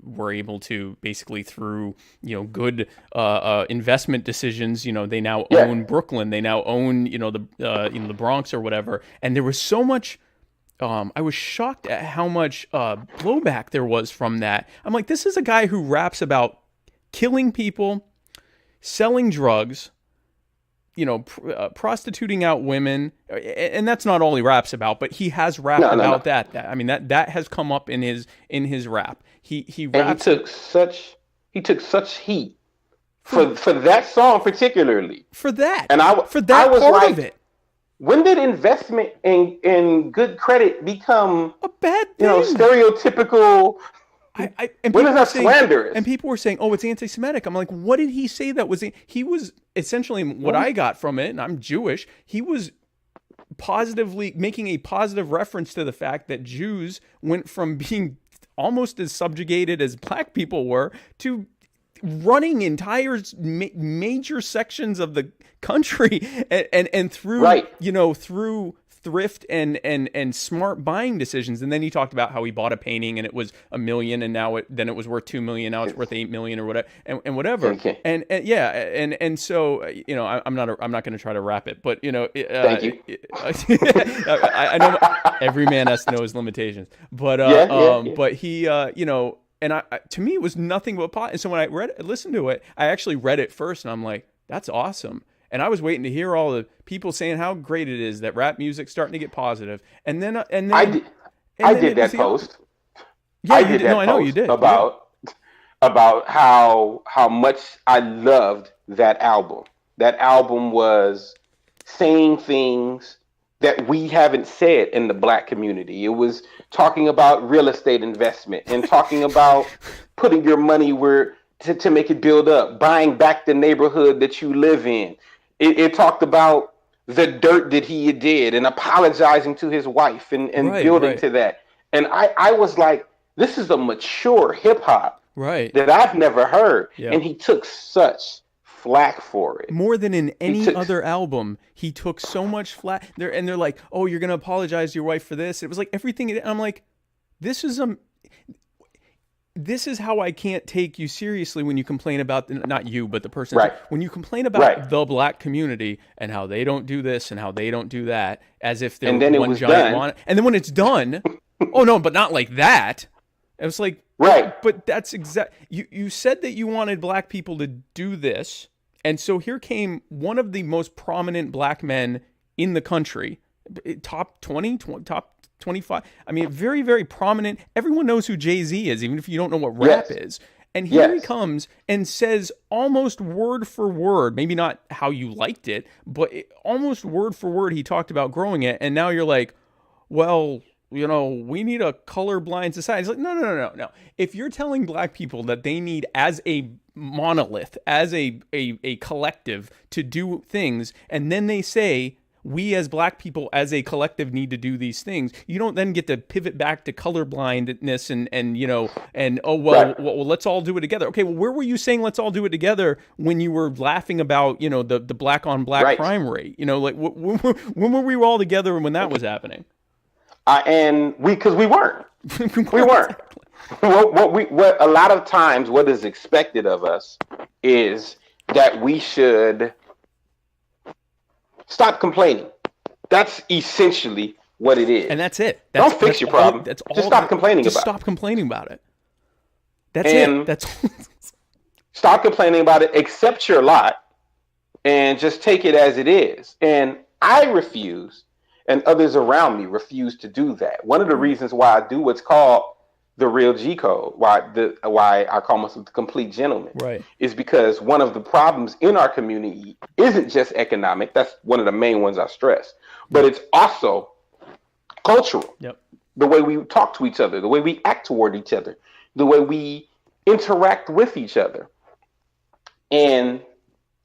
were able to basically through, good investment decisions, they now own Brooklyn, they now own, the Bronx or whatever. And there was so much, I was shocked at how much blowback there was from that. I'm like, this is a guy who raps about killing people, selling drugs, prostituting out women, and that's not all he raps about, but he has rapped about that. I mean, that has come up in his rap. He raps. And he took such heat for that song particularly. For that, and I was part like, of it. When did investment in good credit become a bad thing? Stereotypical. And when is that slanderous? And people were saying, "Oh, it's anti-Semitic." I'm like, "What did he say that was?" He was essentially what I got from it, and I'm Jewish. He was positively making a positive reference to the fact that Jews went from being almost as subjugated as black people were to running entire major sections of the country, and through through thrift and smart buying decisions. And then he talked about how he bought a painting and it was $1 million, and now it was worth $2 million. Now it's worth $8 million or whatever, and whatever. Okay. And so I'm not going to try to wrap it, but thank you. I know every man has to know his limitations, but but he and to me it was nothing but pot. And so when I listened to it, I actually read it first, and I'm like, that's awesome. And I was waiting to hear all the people saying how great it is that rap music's starting to get positive. And then I did that post. Yeah, I did that post. I know you did. About how much I loved that album. That album was saying things that we haven't said in the black community. It was talking about real estate investment and talking about putting your money where to make it build up, buying back the neighborhood that you live in. It talked about the dirt that he did and apologizing to his wife and building to that. And I was like, this is a mature hip hop that I've never heard. Yeah. And he took such flack for it. More than in any other album, he took so much flack. They're like, oh, you're going to apologize to your wife for this. It was like everything. I'm like, this is how I can't take you seriously when you complain about, not you, but the person. Right. When you complain about the black community and how they don't do this and how they don't do that, as if they're one giant mon. And then when it's done, oh no, but not like that. It was like, but that's you said that you wanted black people to do this. And so here came one of the most prominent black men in the country, top 20, top 25. I mean, very, very prominent. Everyone knows who Jay-Z is, even if you don't know what rap is. And here he comes and says almost word for word, maybe not how you liked it, but almost word for word, he talked about growing it. And now you're like, well, you know, we need a colorblind society. It's like, no. If you're telling black people that they need, as a monolith, as a collective, to do things, and then they say, we as black people as a collective need to do these things, you don't then get to pivot back to colorblindness and you know, and well, let's all do it together. Okay, well, where were you saying let's all do it together when you were laughing about, you know, the black on black crime rate? You know, like when were we all together when that was happening? Because we weren't. We weren't. What a lot of times what is expected of us is that we should stop complaining. That's essentially what it is. And that's it. Don't fix your problem. Just stop complaining about it. Stop complaining about it. That's it. That's stop complaining about it, accept your lot, and just take it as it is. And I refuse, and others around me refuse to do that. One of the reasons why I do what's called the real G code, why I call myself the complete gentleman, is because one of the problems in our community isn't just economic. That's one of the main ones I stress, but it's also cultural. The way we talk to each other, the way we act toward each other, the way we interact with each other, and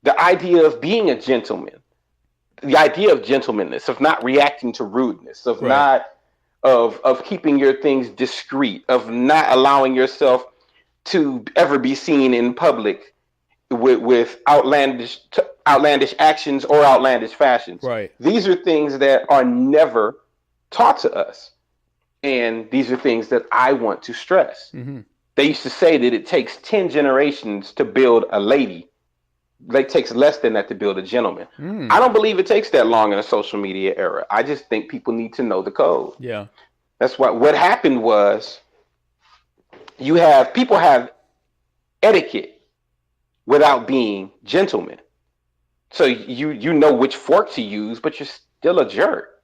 the idea of being a gentleman, the idea of gentlemanness, of not reacting to rudeness, of not of keeping your things discreet, of not allowing yourself to ever be seen in public with outlandish actions or outlandish fashions. These are things that are never taught to us. And these are things that I want to stress. They used to say that it takes 10 generations to build a lady. It takes less than that to build a gentleman. I don't believe it takes that long in a social media era. I just think people need to know the code. That's what happened was people have etiquette without being gentlemen. So you know which fork to use, but you're still a jerk.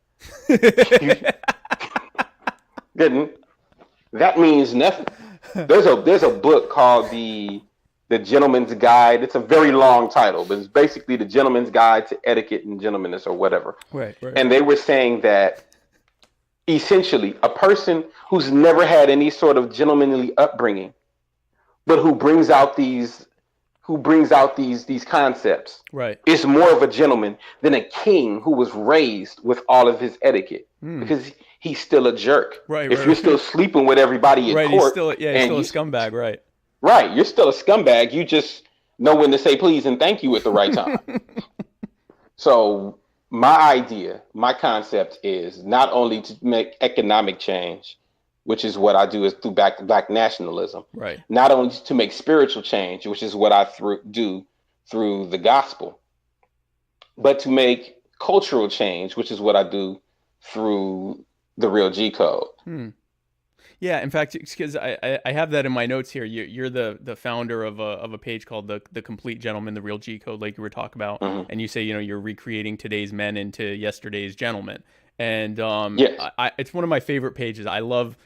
That means nothing. There's a book called the Gentleman's Guide. It's a very long title, but it's basically the Gentleman's Guide to Etiquette and Gentlemanness or whatever. And they were saying that essentially a person who's never had any sort of gentlemanly upbringing, but who brings out these concepts, is more of a gentleman than a king who was raised with all of his etiquette, because he's still a jerk. If you're still sleeping with everybody in court, he's still a scumbag, you're still a scumbag. You just know when to say please and thank you at the right time. So my concept is not only to make economic change, which is what I do is through black nationalism. Not only to make spiritual change, which is what I do through the gospel, but to make cultural change, which is what I do through the real G code. Yeah, in fact, because I have that in my notes here. You're the founder of a page called the Complete Gentleman, the Real G Code, like you were talking about, and you say, you know, you're recreating today's men into yesterday's gentlemen, and it's one of my favorite pages. I love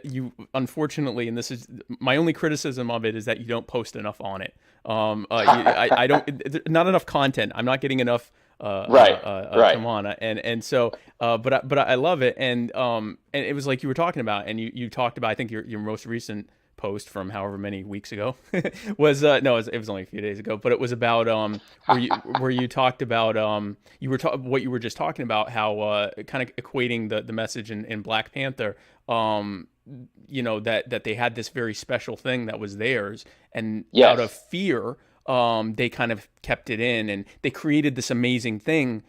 you. Unfortunately, and this is my only criticism of it, is that you don't post enough on it. I don't, not enough content. I'm not getting enough. Come on, and so but I love it, and it was like you were talking about, and you talked about, I think your most recent post from however many weeks ago was no, it was only a few days ago, but it was about where you talked about what you were just talking about, how kind of equating the message in Black Panther, that they had this very special thing that was theirs, and out of fear, they kind of kept it in, and they created this amazing thing,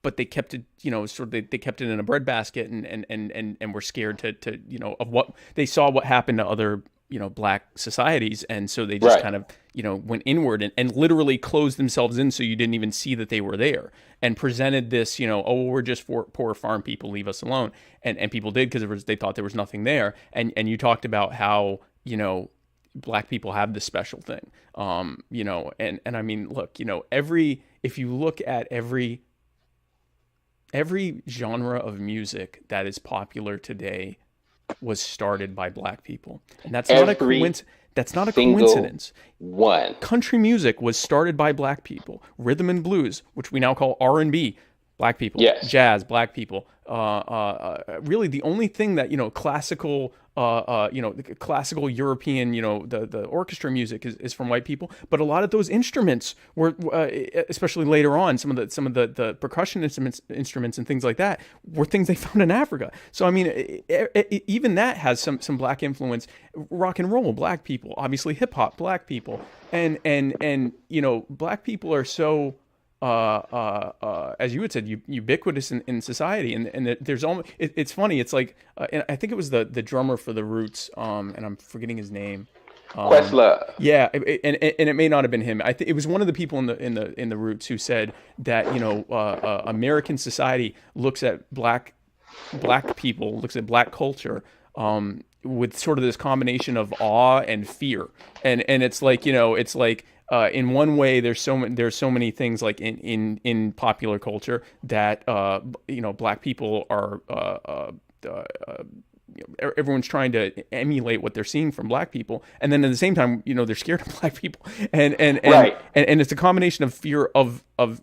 but they kept it, they kept it in a breadbasket, and were scared to of what they saw, what happened to other Black societies, and so they just kind of went inward and literally closed themselves in, so you didn't even see that they were there, and presented this we're just poor farm people, leave us alone, and people did, because they thought there was nothing there, and you talked about how Black people have this special thing, and I mean, look, if you look at every genre of music that is popular today was started by Black people, and that's not a coincidence. That's not a coincidence. One. Country music was started by Black people. Rhythm and blues, which we now call R&B, Black people. Yes. Jazz, Black people. Really, the only thing that classical, classical European, the orchestra music is from white people. But a lot of those instruments were, especially later on, some of the percussion instruments and things like that were things they found in Africa. So I mean, even that has some Black influence. Rock and roll, Black people. Obviously, hip hop, Black people. And Black people are so, as you had said, ubiquitous in society, and there's almost, it's funny. It's like, and I think it was the drummer for the Roots, and I'm forgetting his name. Questlove. Yeah, and it may not have been him. It was one of the people in the Roots who said that American society looks at black people, looks at Black culture, with sort of this combination of awe and fear, and it's like it's like. In one way, there's so many things like in popular culture that Black people are everyone's trying to emulate what they're seeing from Black people, and then at the same time, they're scared of Black people, and right. and it's a combination of fear of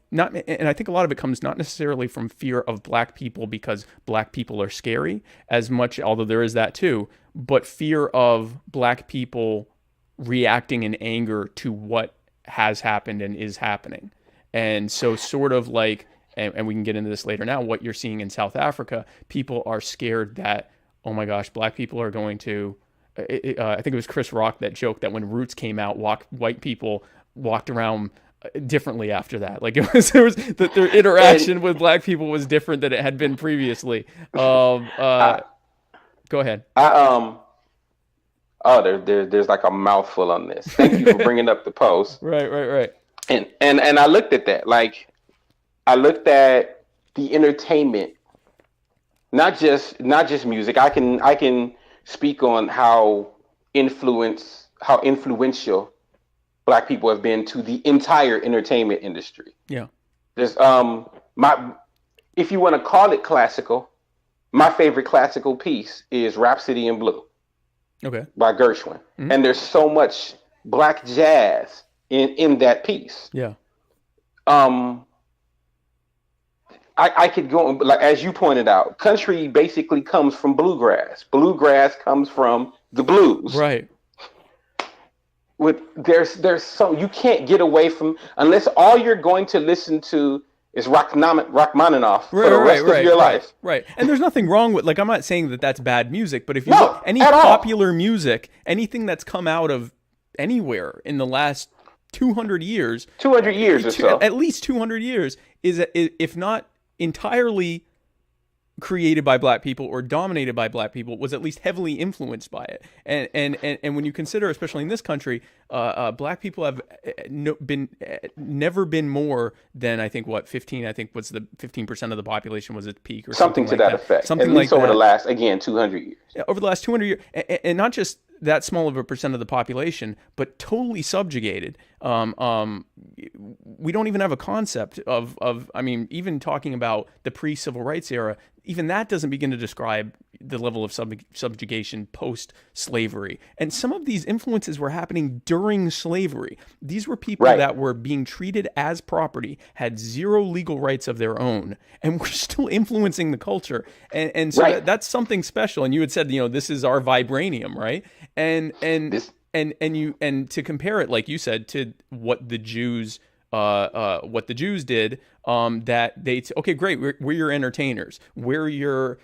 not, and I think a lot of it comes not necessarily from fear of Black people because Black people are scary as much, although there is that too, but fear of Black people reacting in anger to what has happened and is happening. And so sort of like, and we can get into this later now, what you're seeing in South Africa, people are scared that, oh my gosh, Black people are going to, I think it was Chris Rock that joked that when Roots came out, white people walked around differently after that. Like their interaction with Black people was different than it had been previously. Go ahead. There's like a mouthful on this. Thank you for bringing up the post. Right. And I looked at that. Like, I looked at the entertainment, not just music. I can speak on how influential Black people have been to the entire entertainment industry. Yeah. There's if you want to call it classical, my favorite classical piece is Rhapsody in Blue. Okay. By Gershwin. Mm-hmm. And there's so much Black jazz in that piece. Yeah. I could go, like, as you pointed out, country basically comes from bluegrass. Bluegrass comes from the blues. Right. There's so, you can't get away from, unless all you're going to listen to is Rachmaninoff for the rest of your life. Right. And there's nothing wrong with, like, I'm not saying that that's bad music, but if you look, any popular music, anything that's come out of anywhere in the last 200 years. 200 years or so. At least 200 years is, if not entirely created by Black people or dominated by Black people, was at least heavily influenced by it. And when you consider, especially in this country, Black people have never been more than, I think, 15. I think what's the 15% of the population was at peak or something to like that effect. Something at least like over that. The last, again, 200 years. Yeah, over the last 200 years, and not just that small of a percent of the population, but totally subjugated. We don't even have a concept of I mean, even talking about the pre-civil rights era, even that doesn't begin to describe the level of subjugation post-slavery. And some of these influences were happening during slavery. These were people that were being treated as property, had zero legal rights of their own, and were still influencing the culture. And so that's something special. And you had said, this is our vibranium, right? And This and to compare it, like you said, to what the Jews did, that okay, great, we're your entertainers, we're your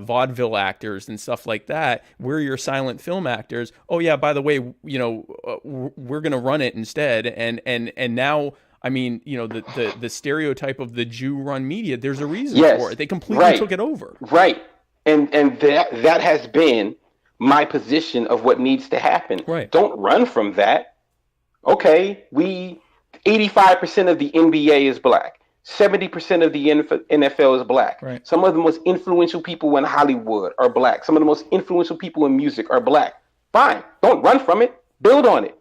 vaudeville actors and stuff like that, we're your silent film actors. Oh yeah, by the way, we're gonna run it instead. And now, I mean, the stereotype of the Jew-run media, there's a reason for it. They completely took it over. Right. And that has been my position of what needs to happen. Right. Don't run from that. Okay, 85% of the NBA is black. 70% of the NFL is black. Right. Some of the most influential people in Hollywood are black. Some of the most influential people in music are black. Fine. Don't run from it. Build on it.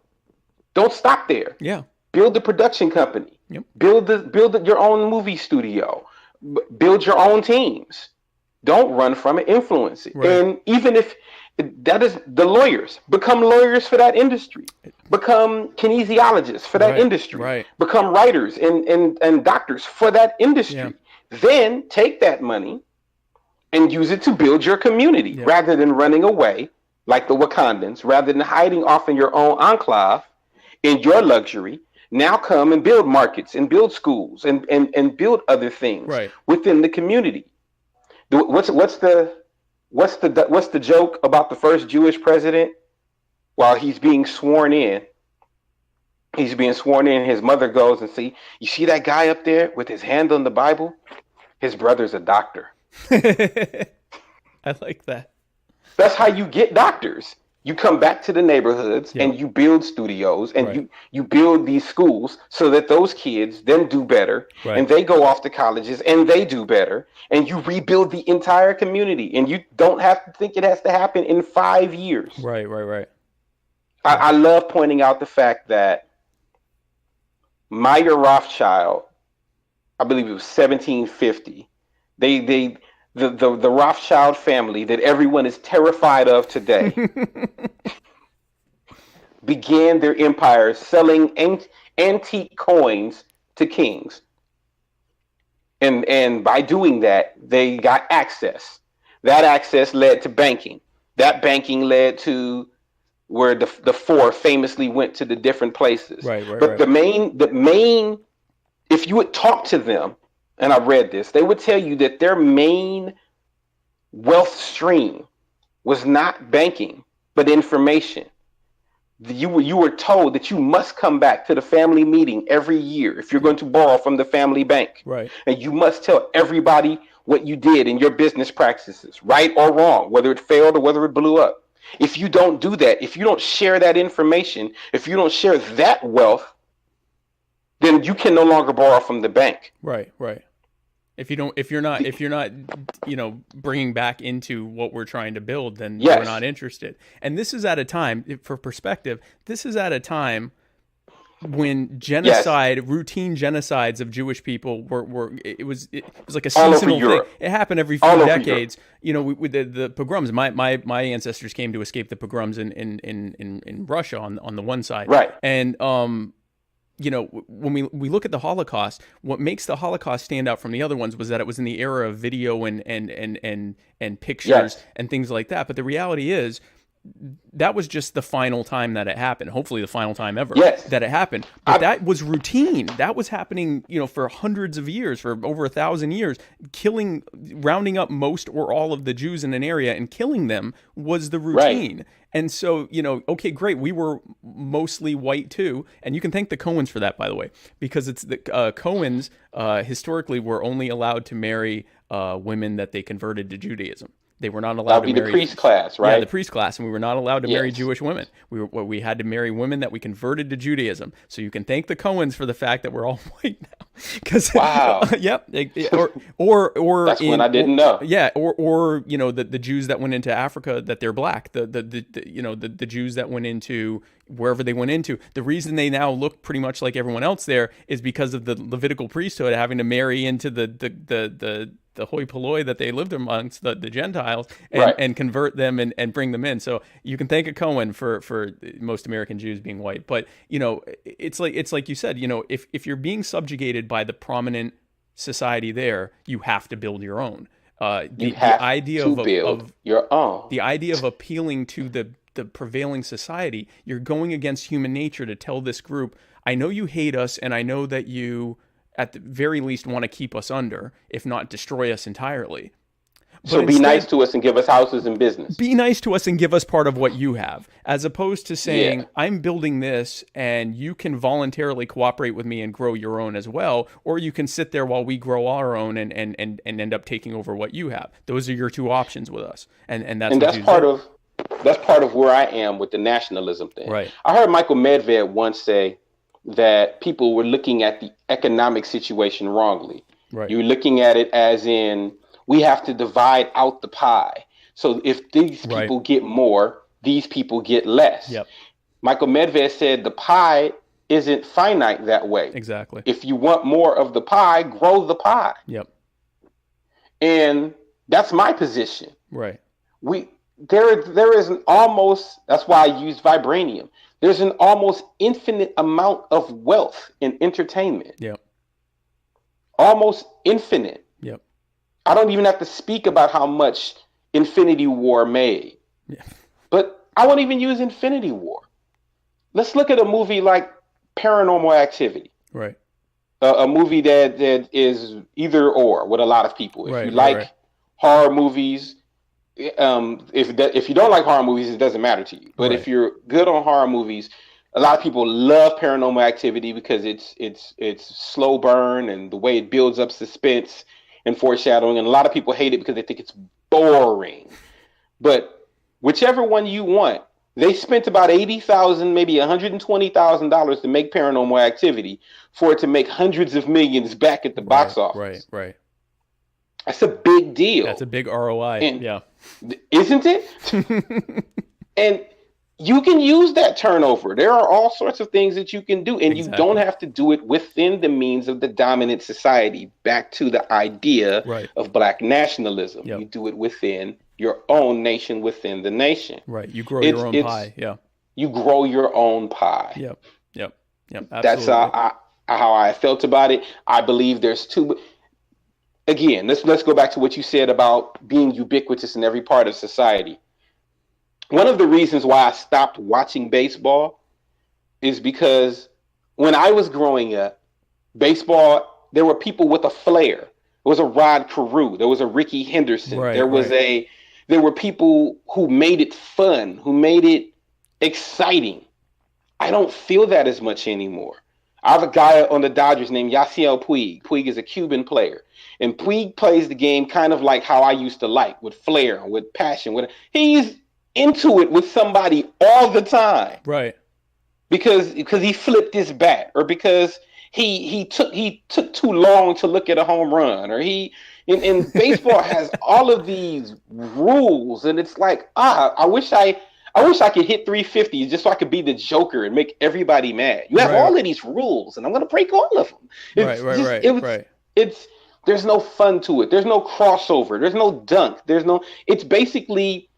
Don't stop there. Yeah. Build the production company. Yep. Build your own movie studio. Build your own teams. Don't run from it. Influence it. Right. And even if that is the lawyers, become lawyers for that industry. Become kinesiologists for that industry. Right. Become writers and doctors for that industry. Yeah. Then take that money and use it to build your community rather than running away like the Wakandans, rather than hiding off in your own enclave in your luxury. Now come and build markets and build schools and build other things within the community. What's the joke about the first Jewish president? While he's being sworn in, his mother goes and you see that guy up there with his hand on the Bible? His brother's a doctor. I like that. That's how you get doctors. You come back to the neighborhoods and you build studios and you build these schools so that those kids then do better and they go off to colleges and they do better, and you rebuild the entire community, and you don't have to think it has to happen in 5 years. Right. I love pointing out the fact that Meyer Rothschild, I believe it was 1750, the Rothschild family that everyone is terrified of today began their empire selling antique coins to kings. And by doing that, they got access. That access led to banking. That banking led to where the four famously went to the different places. But the main, if you would talk to them, and I read this, they would tell you that their main wealth stream was not banking, but information. You were told that you must come back to the family meeting every year if you're going to borrow from the family bank. Right. And you must tell everybody what you did in your business practices, right or wrong, whether it failed or whether it blew up. If you don't do that, if you don't share that information, if you don't share that wealth, then you can no longer borrow from the bank. Right. If you're not, bringing back into what we're trying to build, then we're not interested. And this is at a time, for perspective, when genocide, routine genocides of Jewish people were it was like a seasonal thing. It happened every few decades. With the pogroms, my ancestors came to escape the pogroms in Russia on the one side. Right. And when we look at the Holocaust, what makes the Holocaust stand out from the other ones was that it was in the era of video and pictures and things like that. But the reality is, that was just the final time that it happened. Hopefully the final time ever that it happened. But that was routine. That was happening, for hundreds of years, for over 1,000 years. Rounding up most or all of the Jews in an area and killing them was the routine. Right. And so, okay, great. We were mostly white too. And you can thank the Cohens for that, by the way, because it's the Cohens historically were only allowed to marry women that they converted to Judaism. They were not allowed to marry the priest class, right? Yeah, the priest class, and we were not allowed to marry Jewish women. We had to marry women that we converted to Judaism. So you can thank the Cohens for the fact that we're all white now. Wow. Yep. Or that's when I didn't know. Yeah. Or the Jews that went into Africa, that they're black. The Jews that went into wherever they went into. The reason they now look pretty much like everyone else there is because of the Levitical priesthood having to marry into the hoi polloi that they lived amongst, the Gentiles, and convert them and bring them in. So you can thank a Cohen for most American Jews being white. But it's like you said, if you're being subjugated by the prominent society there, you have to build your own. You The have idea to build your own. the idea of appealing to the prevailing society, you're going against human nature to tell this group, I know you hate us, and I know that you, at the very least, want to keep us under, if not destroy us entirely. So be nice to us and give us houses and business. Be nice to us and give us part of what you have, as opposed to saying, Yeah. I'm building this and you can voluntarily cooperate with me and grow your own as well, or you can sit there while we grow our own and end up taking over what you have. Those are your two options with us. And that's part of where I am with the nationalism thing. Right. I heard Michael Medved once say that people were looking at the economic situation wrongly. Right. You're looking at it as in, we have to divide out the pie. So if these people get more, these people get less. Yep. Michael Medved said the pie isn't finite that way. Exactly. If you want more of the pie, grow the pie. Yep. And that's my position. Right. There is an almost, that's why I use vibranium. There's an almost infinite amount of wealth in entertainment. Yep. Almost infinite. Yep. I don't even have to speak about how much Infinity War made. Yeah. But I won't even use Infinity War. Let's look at a movie like Paranormal Activity. Right. A movie that is either or with a lot of people. If you like horror movies, if you don't like horror movies, it doesn't matter to you. But if you're good on horror movies, a lot of people love Paranormal Activity because it's slow burn and the way it builds up suspense and foreshadowing, and a lot of people hate it because they think it's boring. But whichever one you want, they spent about $80,000, maybe $120,000 to make Paranormal Activity for it to make hundreds of millions back at the box office. Right. That's a big deal. That's a big ROI. Yeah. Isn't it? And you can use that turnover. There are all sorts of things that you can do, and you don't have to do it within the means of the dominant society. Back to the idea of Black nationalism. Yep. You do it within your own nation, within the nation. Right. You grow your own pie. Yeah. You grow your own pie. Yep. Absolutely. That's how I felt about it. I believe there's two. Again, let's go back to what you said about being ubiquitous in every part of society. One of the reasons why I stopped watching baseball is because when I was growing up, baseball, there were people with a flair. There was a Rod Carew. There was a Ricky Henderson. There were people who made it fun, who made it exciting. I don't feel that as much anymore. I have a guy on the Dodgers named Yasiel Puig. Puig is a Cuban player. And Puig plays the game kind of like how I used to like, with flair, with passion. He's into it with somebody all the time. Right. Because he flipped his bat, or because he took too long to look at a home run, or and baseball has all of these rules, and it's like, I wish I could hit 350 just so I could be the Joker and make everybody mad. You have all of these rules, and I'm going to break all of them. There's no fun to it. There's no crossover. There's no dunk. It's basically,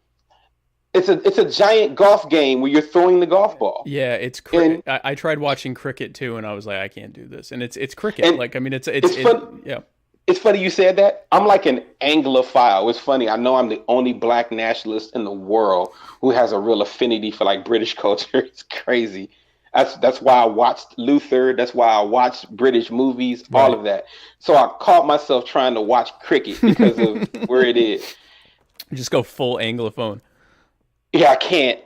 it's a giant golf game where you're throwing the golf ball. Yeah, it's cricket. I tried watching cricket too, and I was like, I can't do this. And it's cricket. It's fun. Yeah. It's funny you said that. I'm like an Anglophile. It's funny. I know I'm the only Black nationalist in the world who has a real affinity for like British culture. It's crazy. That's why I watched Luther. That's why I watched British movies, all of that. So I caught myself trying to watch cricket because of where it is. Just go full Anglophone. Yeah, I can't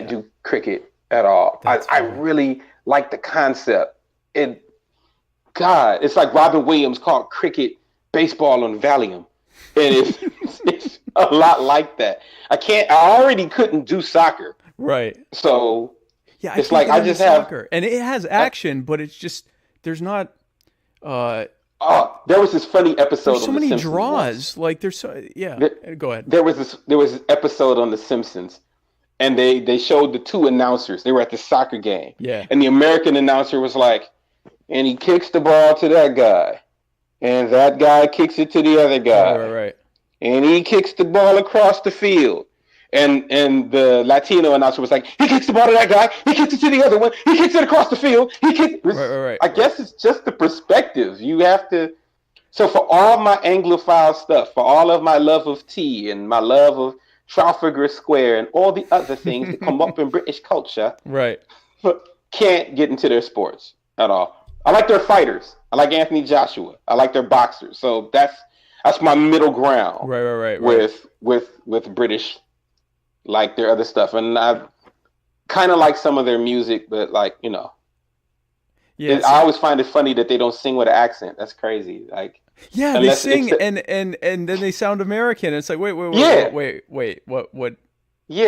do cricket at all. I really like the concept. It's like Robin Williams called cricket baseball on Valium. And it's a lot like that. I already couldn't do soccer. Right. So yeah, it's like I just soccer. And it has action, but it's just, there's not there was this funny episode. There's so many draws. Like there's go ahead. There was this episode on The Simpsons, and they showed the two announcers. They were at the soccer game. Yeah. And the American announcer was like, and he kicks the ball to that guy, and that guy kicks it to the other guy. Right. And he kicks the ball across the field. And the Latino announcer was like, he kicks the ball to that guy, he kicks it to the other one, he kicks it across the field, he kicks. Right. I guess it's just the perspective. You have to. So for all my Anglophile stuff, for all of my love of tea and my love of Trafalgar Square and all the other things that come up in British culture, Right. can't get into their sports at all. I like their fighters. I like Anthony Joshua. I like their boxers. So that's my middle ground. Right. With British, like their other stuff, and I kind of like some of their music, but like Yeah. I always find it funny that they don't sing with an accent. That's crazy. Like. Yeah, they sing and then they sound American. It's like wait, what? Yeah,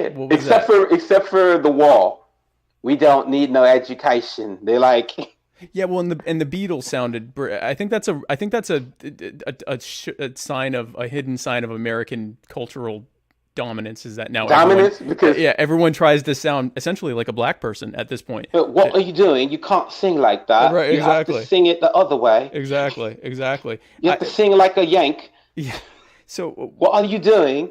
what was except for The Wall, we don't need no education. They like. Yeah, well, and the Beatles sounded. I think that's a sign of a hidden sign of American cultural dominance. Is that now dominance because everyone tries to sound essentially like a black person at this point. But what are you doing? You can't sing like that. Right, exactly. You have to sing it the other way. Exactly. You have to sing like a Yank. Yeah. So what are you doing?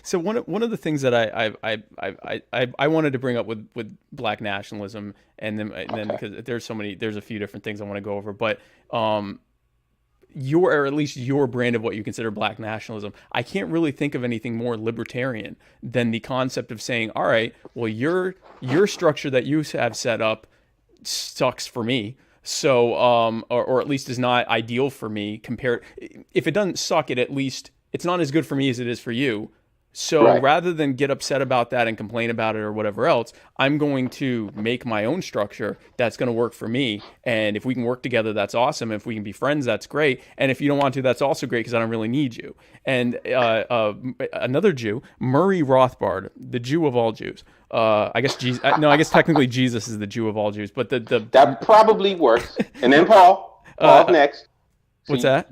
So one of the things that I wanted to bring up with black nationalism and then because there's a few different things I want to go over, but or at least your brand of what you consider black nationalism, I can't really think of anything more libertarian than the concept of saying, all right, well, your structure that you have set up sucks for me. So, or at least is not ideal for me compared. If it doesn't suck, at least it's not as good for me as it is for you. So rather than get upset about that and complain about it or whatever else, I'm going to make my own structure that's going to work for me. And if we can work together, that's awesome. If we can be friends, that's great. And if you don't want to, that's also great because I don't really need you. And another Jew, Murray Rothbard, the Jew of all Jews. I guess technically Jesus is the Jew of all Jews, but that probably works. And then Paul's next. So what's that?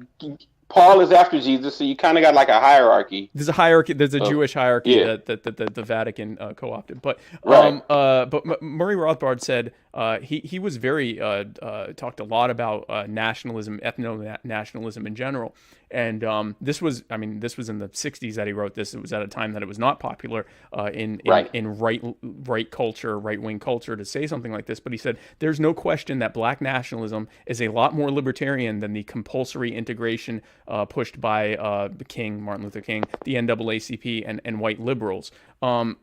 Paul is after Jesus, so you kind of got like a hierarchy. There's a hierarchy. There's a Jewish hierarchy that the Vatican co-opted. But but Murray Rothbard said he was very talked a lot about nationalism, ethno-nationalism in general. And this was in the 60s that he wrote this. It was at a time that it was not popular in right culture, right-wing culture to say something like this. But he said, there's no question that black nationalism is a lot more libertarian than the compulsory integration pushed by Martin Luther King, the NAACP, and white liberals. One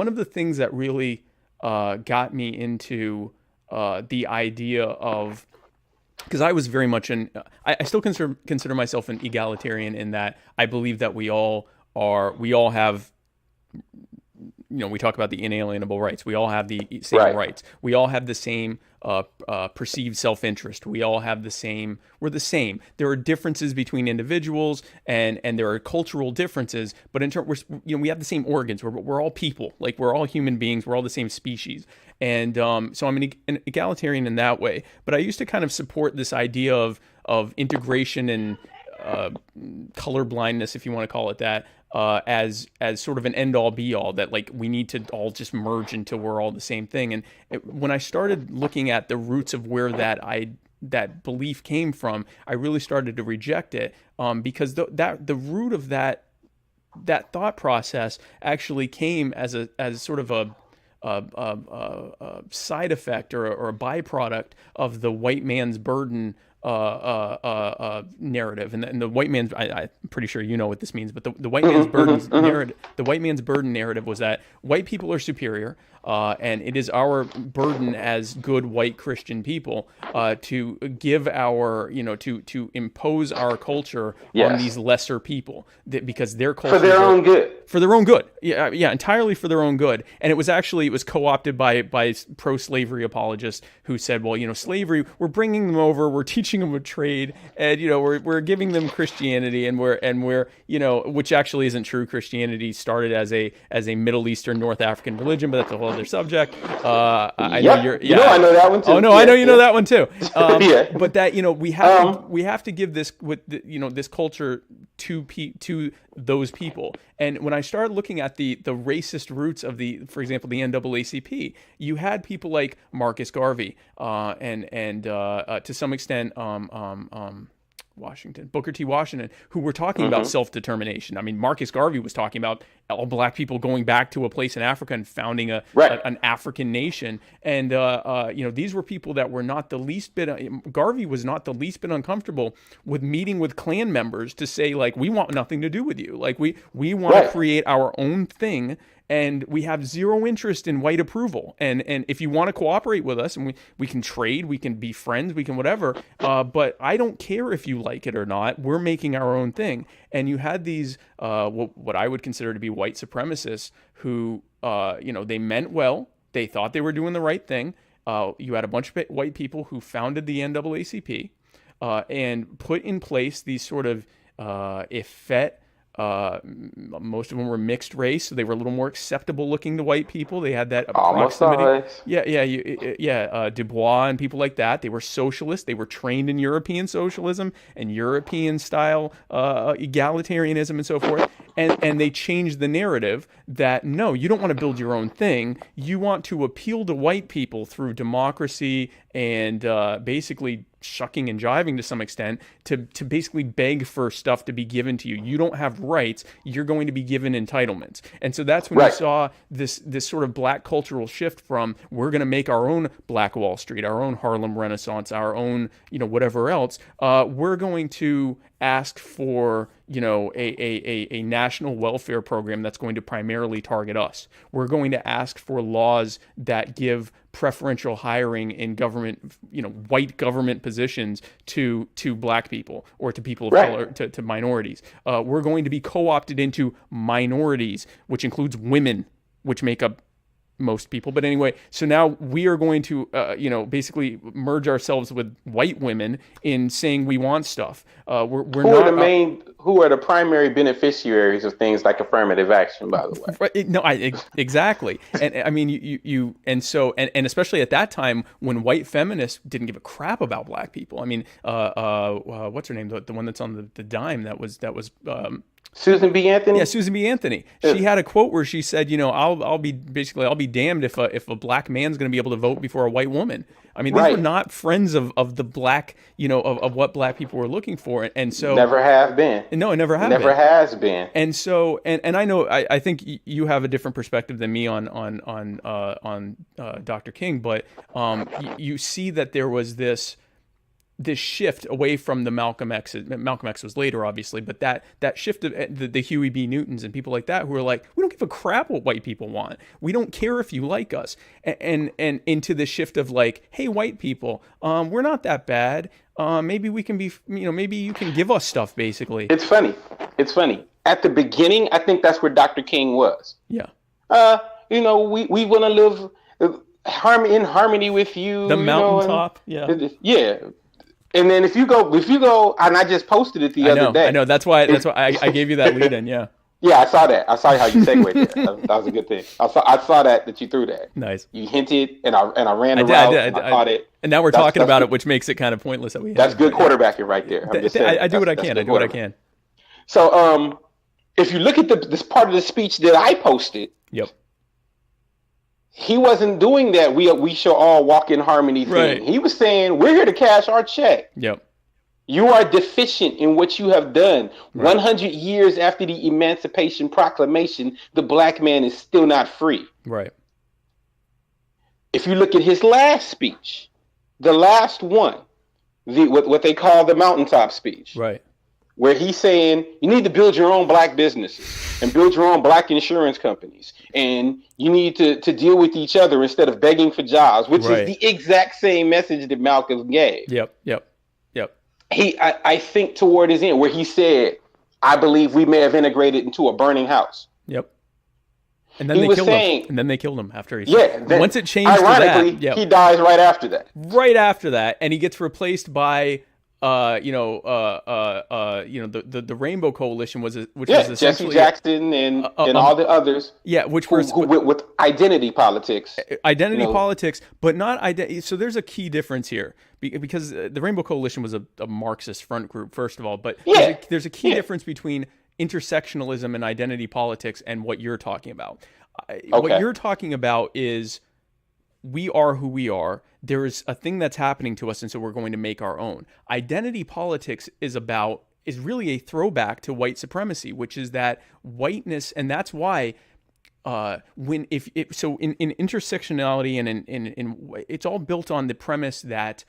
of the things that really got me into the idea of, because I was very much I still consider myself an egalitarian in that I believe that we all have, we talk about the inalienable rights. We all have the same rights. We all have the same perceived self-interest. We all have we're the same. There are differences between individuals and there are cultural differences, but in terms, we have the same organs. We're all people. Like, we're all human beings. We're all the same species. And so I'm an egalitarian in that way. But I used to kind of support this idea of integration and color blindness, if you want to call it that, as sort of an end-all be-all, that like we need to all just merge until we're all the same thing. And when I started looking at the roots of where that belief came from, I really started to reject it, because the root of that thought process actually came as sort of a side effect or a byproduct of the white man's burden narrative, and the white man's, I'm pretty sure you know what this means, but the white man's burden narrative, the white man's burden narrative was that white people are superior, and it is our burden as good white Christian people to give our, to impose our culture on these lesser people, because their culture for their own good. For their own good, entirely for their own good. And it was co-opted by pro-slavery apologists who said, well, slavery, we're bringing them over, we're teaching them a trade, and we're giving them Christianity, and we're which actually isn't true. Christianity started as a Middle Eastern North African religion, but that's a whole other subject. I know I know that one too. Oh no, I know you know that one too. Yeah. But that we have to give this with this culture to those people. And when I started looking at the racist roots of for example, the NAACP, you had people like Marcus Garvey, and to some extent, Booker T. Washington, who were talking about self-determination. I mean, Marcus Garvey was talking about all black people going back to a place in Africa and founding an African nation. And, these were people that were not the least bit, Garvey was not the least bit uncomfortable with meeting with Klan members to say, like, we want nothing to do with you. Like, we want to create our own thing. And we have zero interest in white approval. And if you want to cooperate with us, and we can trade, we can be friends, we can whatever. But I don't care if you like it or not. We're making our own thing. And you had these what I would consider to be white supremacists who they meant well. They thought they were doing the right thing. You had a bunch of white people who founded the NAACP and put in place these sort of effete. Most of them were mixed race, so they were a little more acceptable looking to white people. They had that proximity. Du Bois and people like that. They were socialists. They were trained in European socialism and European style egalitarianism and so forth. And they changed the narrative that, no, you don't want to build your own thing. You want to appeal to white people through democracy and basically shucking and jiving to some extent to basically beg for stuff to be given to you. You don't have rights. You're going to be given entitlements. And so that's when you saw this sort of black cultural shift from, we're going to make our own Black Wall Street, our own Harlem Renaissance, our own, whatever else. We're going to ask for, a national welfare program that's going to primarily target us. We're going to ask for laws that give preferential hiring in government, white government positions to black people or to people of color, to minorities. We're going to be co-opted into minorities, which includes women, which make up most people. But anyway, so now we are going to, basically merge ourselves with white women in saying we want stuff. Who are the primary beneficiaries of things like affirmative action, by the way? Right, no, exactly. And I mean, you especially at that time when white feminists didn't give a crap about black people. I mean, what's her name? The one that's on the dime that was Susan B. Anthony? Yeah, Susan B. Anthony. She had a quote where she said, I'll be damned if a black man's going to be able to vote before a white woman. I mean, these were not friends of the black, of what black people were looking for. And so never have been. No, it never have never been. has been. And so, and I know, I think you have a different perspective than me on Dr. King, but you see that there was this shift away from the Malcolm X. Malcolm X was later, obviously, but that shift of the Huey B. Newtons and people like that who are like, we don't give a crap what white people want. We don't care if you like us. And into the shift of like, hey, white people, we're not that bad. Maybe we can be, maybe you can give us stuff, basically. It's funny. At the beginning, I think that's where Dr. King was. Yeah. We want to live in harmony with you. The mountaintop. Yeah. And then if you go, and I just posted it the other day. I know. That's why I gave you that lead in. Yeah. Yeah, I saw that. I saw how you segued there. That was a good thing. I saw that you threw that. Nice. You hinted, and I ran the route. I caught it. And now we're talking about it, which makes it kind of pointless that we. That's good quarterbacking right there. I'm just saying. I do what I can. I do what I can. So, if you look at this part of the speech that I posted. Yep. He wasn't doing that. We shall all walk in harmony thing. Right. He was saying, we're here to cash our check. Yep. You are deficient in what you have done. Right. 100 years after the Emancipation Proclamation, the black man is still not free. Right. If you look at his last speech, the last one, what they call the mountaintop speech. Right. Where he's saying you need to build your own black businesses and build your own black insurance companies. And you need to deal with each other instead of begging for jobs, which is the exact same message that Malcolm gave. Yep. I think toward his end where he said, I believe we may have integrated into a burning house. Yep. And then they killed him. And then they killed him after he. Once it changed ironically, to that. He dies right after that. Right after that. And he gets replaced by the Rainbow Coalition was essentially Jesse Jackson and all the others. Yeah, which were with identity politics. Politics, but not identity. So there's a key difference here because the Rainbow Coalition was a Marxist front group, first of all. But there's a key difference between intersectionalism and identity politics and what you're talking about. What you're talking about is we are who we are. There is a thing that's happening to us, and so we're going to make our own. Identity politics is really a throwback to white supremacy, which is that whiteness, and that's why in intersectionality and in it's all built on the premise that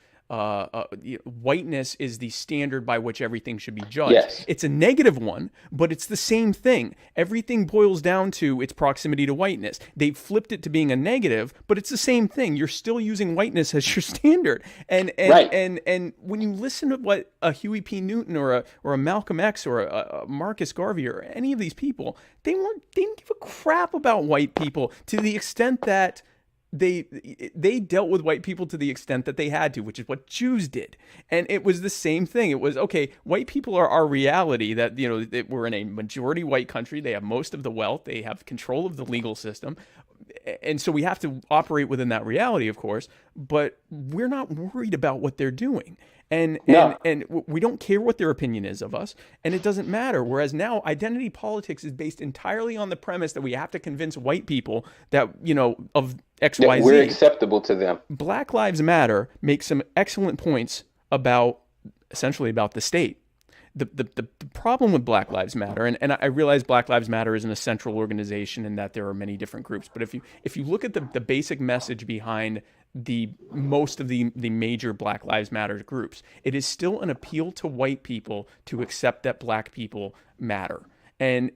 whiteness is the standard by which everything should be judged. Yes. It's a negative one, but it's the same thing. Everything boils down to its proximity to whiteness. They've flipped it to being a negative, but it's the same thing. You're still using whiteness as your standard. And when you listen to what a Huey P. Newton or a Malcolm X or a Marcus Garvey or any of these people, they didn't give a crap about white people to the extent that they dealt with white people to the extent that they had to, which is what Jews did. And it was the same thing. It was, okay, white people are our reality, that, that we're in a majority white country. They have most of the wealth. They have control of the legal system. And so we have to operate within that reality, of course, but we're not worried about what they're doing. And we don't care what their opinion is of us, and it doesn't matter. Whereas now identity politics is based entirely on the premise that we have to convince white people that, of X, Y, Z. We're acceptable to them. Black Lives Matter makes some excellent points essentially about the state. The problem with Black Lives Matter, and I realize Black Lives Matter isn't a central organization and that there are many different groups, but if you look at the basic message behind most of the major Black Lives Matter groups, it is still an appeal to white people to accept that black people matter. And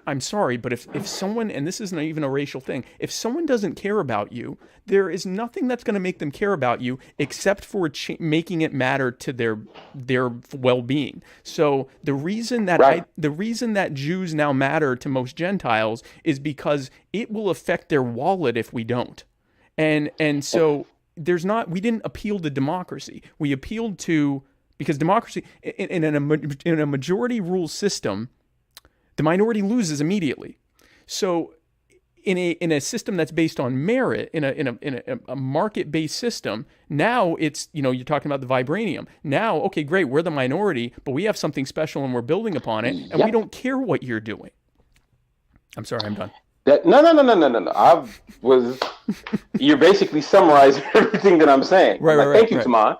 I'm sorry, but if someone, and this isn't even a racial thing, if someone doesn't care about you, there is nothing that's going to make them care about you except for making it matter to their well-being. So the reason that Jews now matter to most Gentiles is because it will affect their wallet if we don't. And so we didn't appeal to democracy. We appealed to, because democracy in a majority rule system, the minority loses immediately. So in a system that's based on merit, in a market-based system, now it's, you're talking about the vibranium. Now, okay, great, we're the minority, but we have something special and we're building upon it, and we don't care what you're doing. I'm sorry, I'm done. No. You're basically summarizing everything that I'm saying. Right. Thank you, Tamon.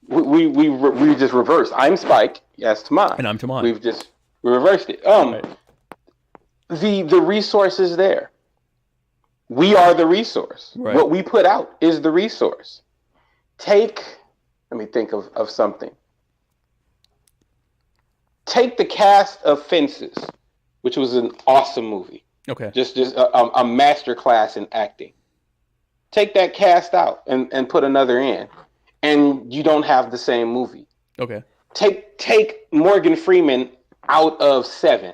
We just reversed. I'm Spike. Yes, Tamon. And I'm Tamon. We reversed it. Right. The resource is there. We are the resource. Right. What we put out is the resource. Let me think of something. Take the cast of Fences, which was an awesome movie. Okay. Just a master class in acting. Take that cast out and put another in, and you don't have the same movie. Okay. Take Morgan Freeman out of Seven.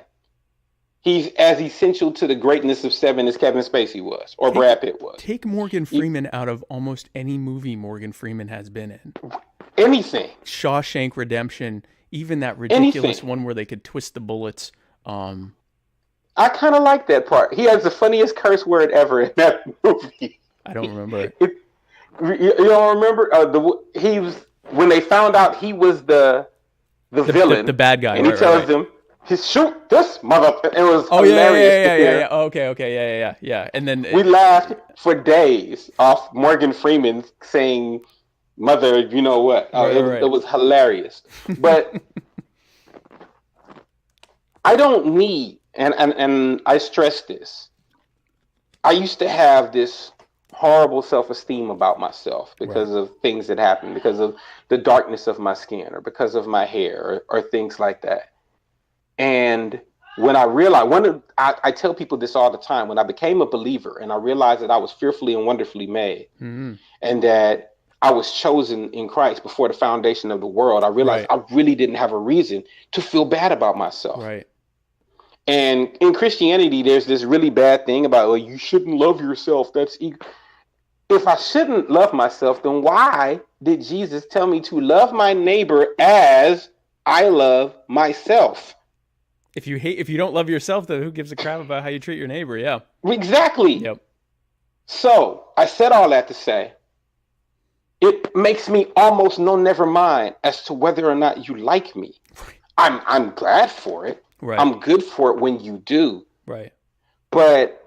He's as essential to the greatness of Seven as Kevin Spacey was, or Brad Pitt was. Take Morgan Freeman out of almost any movie Morgan Freeman has been in. Anything. Shawshank Redemption, even that ridiculous one where they could twist the bullets. I kind of like that part. He has the funniest curse word ever in that movie. I don't remember. You don't remember? He was, when they found out he was the villain, the bad guy, and he tells them, "Shoot this motherfucker!" It was hilarious. Yeah. Okay, yeah. And then we laughed for days off Morgan Freeman saying, "Mother, you know what?" It was hilarious. But I don't need, and I stress this, I used to have this horrible self-esteem about myself because of things that happened, because of the darkness of my skin, or because of my hair, or things like that. And when I realized, I tell people this all the time, when I became a believer and I realized that I was fearfully and wonderfully made, and that I was chosen in Christ before the foundation of the world, I realized I really didn't have a reason to feel bad about myself. Right. And in Christianity, there's this really bad thing about, well, you shouldn't love yourself. That's if I shouldn't love myself, then why did Jesus tell me to love my neighbor as I love myself? If you don't love yourself, then who gives a crap about how you treat your neighbor? Yeah. Exactly. Yep. So I said all that to say, it makes me almost never mind as to whether or not you like me. I'm glad for it. Right. I'm good for it when you do. Right. But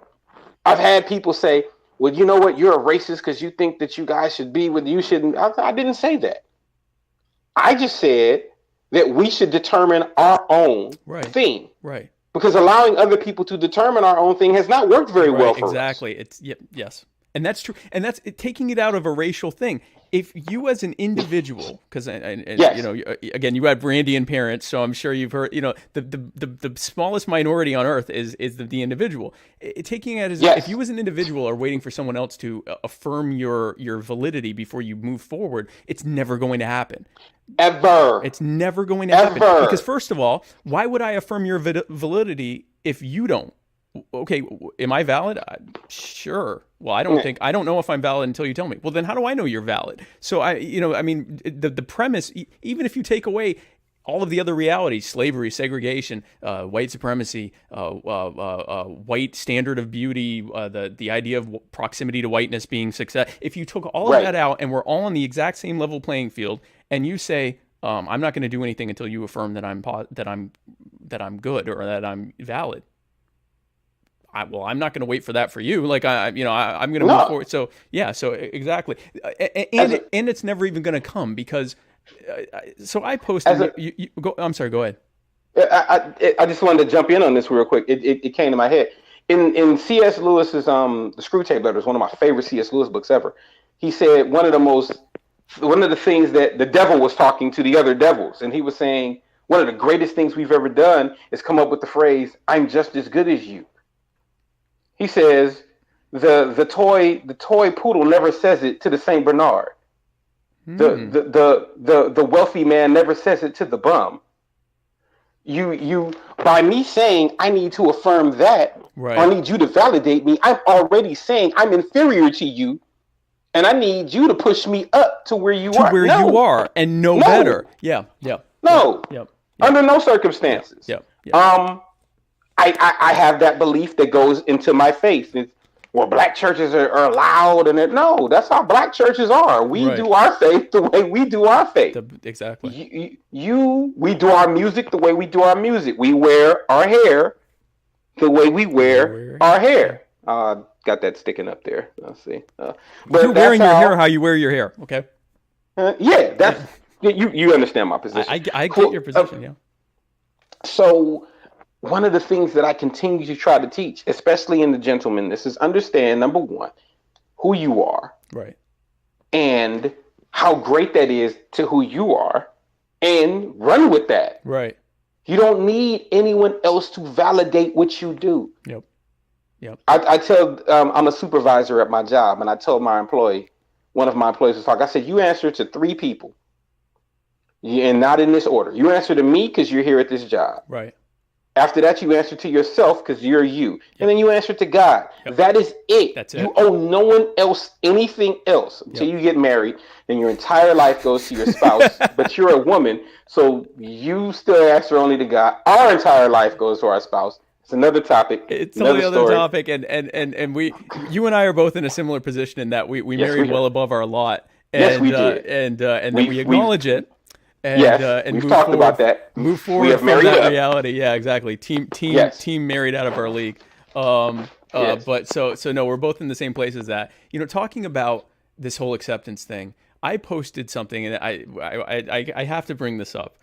I've had people say, well, you know what? You're a racist because you think that you guys should be with you shouldn't. I didn't say that. I just said that we should determine our own thing. Right. Because allowing other people to determine our own thing has not worked very well for us. Exactly. It's yes. And that's true. And that's taking it out of a racial thing. If you as an individual, because yes. you know, again, you have Randian parents, so I'm sure you've heard, you know, the smallest minority on earth is the individual. Taking it as if you as an individual are waiting for someone else to affirm your validity before you move forward, it's never going to happen. Ever. It's never going to happen. Because first of all, why would I affirm your validity if you don't? Okay, am I valid? Sure. Well, I don't know if I'm valid until you tell me. Well, then how do I know you're valid? So the premise, even if you take away all of the other realities, slavery, segregation, white supremacy, white standard of beauty, the idea of proximity to whiteness being success. If you took all of that out and we're all on the exact same level playing field, and you say, I'm not going to do anything until you affirm that I'm good or that I'm valid. I'm not going to wait for that for you. Like I'm going to move forward. So yeah, so exactly, and it's never even going to come because. So I posted. I'm sorry. Go ahead. I just wanted to jump in on this real quick. It came to my head in C.S. Lewis's The Screwtape Letters, one of my favorite C.S. Lewis books ever. He said one of the things that the devil was talking to the other devils, and he was saying one of the greatest things we've ever done is come up with the phrase "I'm just as good as you." He says the toy poodle never says it to the Saint Bernard. The wealthy man never says it to the bum. You by me saying I need to affirm that, or I need you to validate me, I'm already saying I'm inferior to you, and I need you to push me up to where you are. You are, and know better. Yeah. No. Yep. Under no circumstances. Yep. I have that belief that goes into my faith. Well, black churches are allowed, and no, that's how black churches are. We do our faith the way we do our faith. Exactly. We do our music the way we do our music. We wear our hair the way we wear our hair. Got that sticking up there. Let's see. But you're wearing your hair how you wear your hair. Okay. Yeah, that's you understand my position. I get your position. Yeah. So. One of the things that I continue to try to teach, especially in the gentleman, this is understand, number one, who you are. Right. And how great that is to who you are, and run with that. Right. You don't need anyone else to validate what you do. Yep. I tell, I'm a supervisor at my job, and I told one of my employees was talking, I said, you answer to 3 people, and not in this order. You answer to me because you're here at this job. Right. After that, you answer to yourself because you're you. Yep. And then you answer to God. Yep. That is it. That's it. You owe no one else anything else until you get married. Then your entire life goes to your spouse. But you're a woman, so you still answer only to God. Our entire life goes to our spouse. It's another topic. It's another topic. And you and I are both in a similar position in that we married well above our lot. And, yes, we did. And then we acknowledge it. And we've talked about that. Move forward from that reality. Yeah, exactly. Team married out of our league. But so no, we're both in the same place as that. Talking about this whole acceptance thing, I posted something, and I have to bring this up.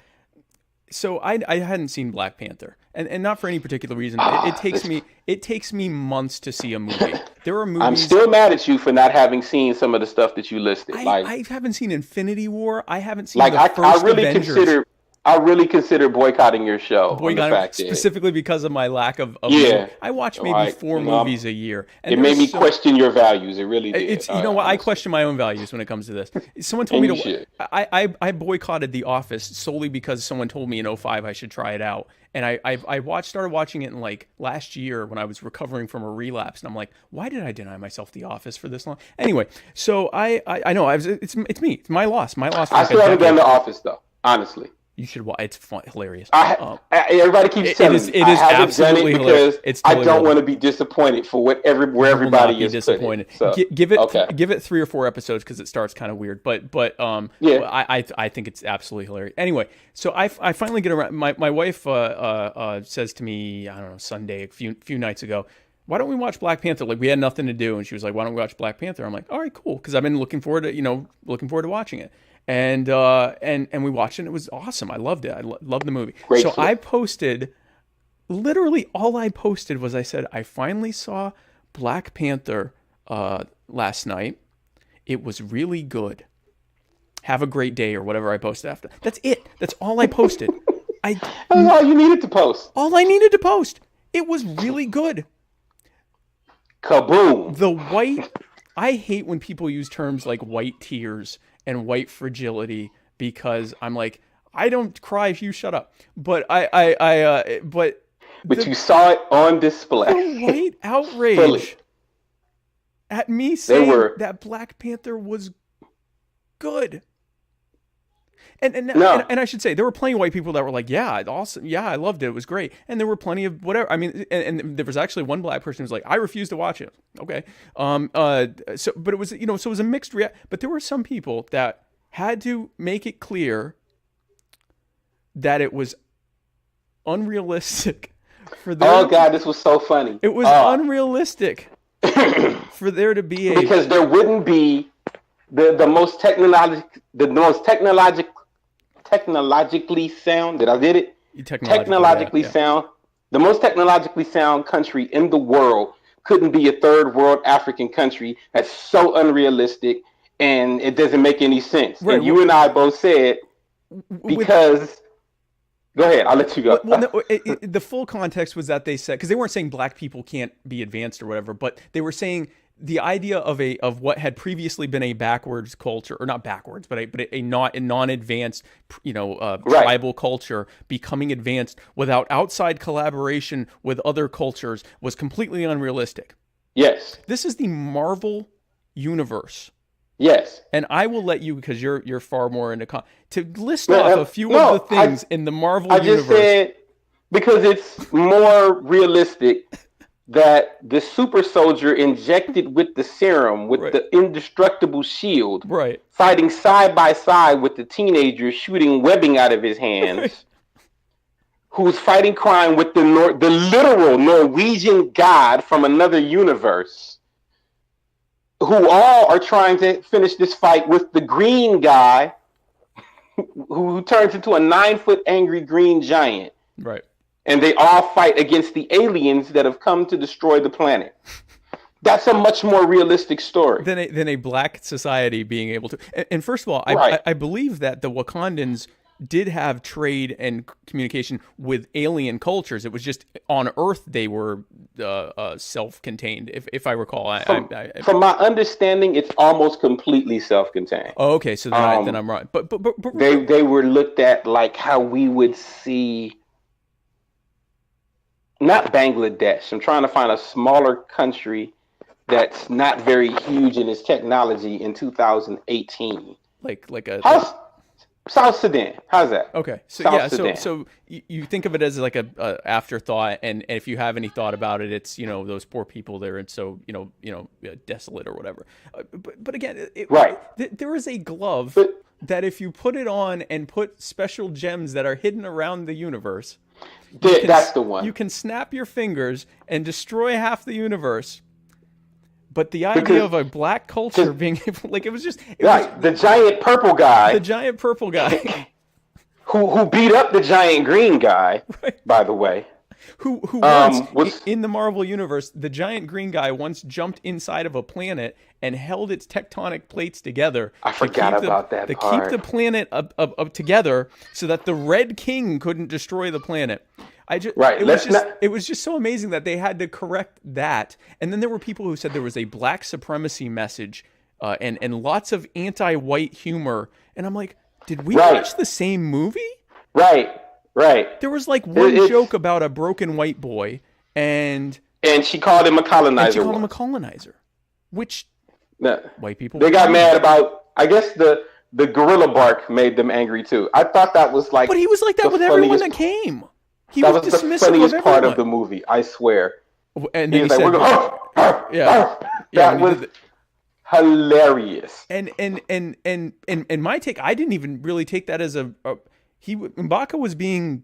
So I hadn't seen Black Panther, and not for any particular reason. It takes me months to see a movie. There are movies. I'm still mad at you for not having seen some of the stuff that you listed. I haven't seen Infinity War. I haven't seen the first Avengers. I really consider boycotting your show. Specifically because of my lack of I watch maybe 4 movies a year. And it made me question your values. It really did. You know what? I question my own values when it comes to this. Someone told me to. I boycotted The Office solely because someone told me in 2005 I should try it out. And I started watching it in last year when I was recovering from a relapse. And I'm like, why did I deny myself The Office for this long? Anyway, so I know it's me. It's my loss. I still haven't done The Office though, honestly. You should watch. It's fun, hilarious. Everybody keeps telling me. It is absolutely hilarious. Because I don't want to be disappointed for where everybody is disappointed. So, give it 3 or 4 episodes because it starts kind of weird. But I think it's absolutely hilarious. Anyway, so I finally get around. My wife says to me, I don't know, Sunday a few nights ago, why don't we watch Black Panther? Like, we had nothing to do, and she was like, why don't we watch Black Panther? I'm like, all right, cool, because I've been looking forward to watching it. And we watched it, and it was awesome. I loved it. I loved the movie. Great so flick. I posted, literally all I posted was, I said, I finally saw Black Panther last night. It was really good. Have a great day, or whatever I posted after. That's it. That's all I posted. That's all you needed to post. All I needed to post. It was really good. Kaboom. I hate when people use terms like white tears and white fragility, because I'm like, I don't cry if you shut up. But but you saw it on display. The white outrage Fully. at me saying that Black Panther was good. And I should say, there were plenty of white people that were like, yeah, awesome, yeah, I loved it, it was great. And there were plenty of whatever. I mean, and there was actually one black person who was like, I refuse to watch it. Okay. So, but it was, so it was a mixed reaction. But there were some people that had to make it clear that it was unrealistic for them. Oh God, this was so funny. It was unrealistic for there to be because there wouldn't be the most technologically sound. Did I get it? Technologically sound. The most technologically sound country in the world couldn't be a third world African country. That's so unrealistic, and it doesn't make any sense. Right. And you and I both said, because. Go ahead. I'll let you go. Well, no, the full context was that they said, because they weren't saying black people can't be advanced or whatever, but they were saying the idea of what had previously been a backwards culture, or not backwards, but a non-advanced, tribal culture becoming advanced without outside collaboration with other cultures was completely unrealistic. Yes. This is the Marvel universe. Yes. And I will let you, because you're far more into to list off a few of the things in the Marvel universe. I just said, because it's more realistic that the super soldier injected with the serum, with the indestructible shield, fighting side by side with the teenager shooting webbing out of his hands, who's fighting crime with the literal Norwegian god from another universe, who all are trying to finish this fight with the green guy who turns into a 9-foot angry green giant. Right. And they all fight against the aliens that have come to destroy the planet. That's a much more realistic story than a black society being able to. And first of all, I believe that the Wakandans did have trade and communication with alien cultures. It was just on Earth they were self-contained, if I recall. From my understanding, it's almost completely self-contained. Oh, okay, so then I'm right. But they were looked at like how we would see. Not Bangladesh. I'm trying to find a smaller country that's not very huge in its technology in 2018. Like a South Sudan. How's that? Okay. So South Sudan. So you think of it as like a afterthought, and if you have any thought about it, it's those poor people there, and so desolate or whatever. But again, there is a glove that if you put it on and put special gems that are hidden around the universe. That's the one. You can snap your fingers and destroy half the universe. But the idea of a black culture being able, like, it was the giant purple guy. The giant purple guy. who beat up the giant green guy, by the way. Who once, in the Marvel universe, the giant green guy once jumped inside of a planet and held its tectonic plates together. I forgot about that part. To keep the planet up together so that the Red King couldn't destroy the planet. It was just so amazing that they had to correct that. And then there were people who said there was a black supremacy message and lots of anti-white humor. And I'm like, did we watch the same movie? Right. There was like one joke about a broken white boy, and she called him a colonizer. Which white people they got mad about. I guess the gorilla bark made them angry too. I thought that was like, but he was like that with everyone that came. That was the funniest part of the movie. I swear. And then he said, that was hilarious. And my take, I didn't even really take that as M'Baka was being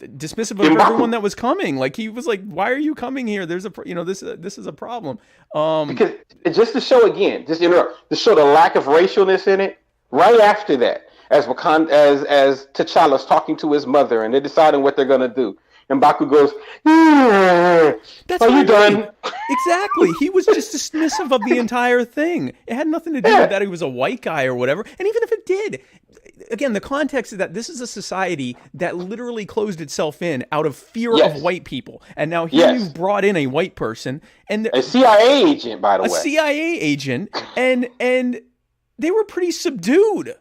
dismissive of everyone that was coming. Like he was like, "Why are you coming here? There's a this is a problem." Because just to show again, just to show the lack of racialness in it. Right after that, as T'Challa's talking to his mother and they're deciding what they're gonna do, and Baku goes, "That's are you done?" Exactly. He was just dismissive of the entire thing. It had nothing to do with that he was a white guy or whatever. And even if it did, again, the context is that this is a society that literally closed itself in out of fear of white people. And now here you've brought in a white person and a CIA agent, by the way. A CIA agent, and they were pretty subdued.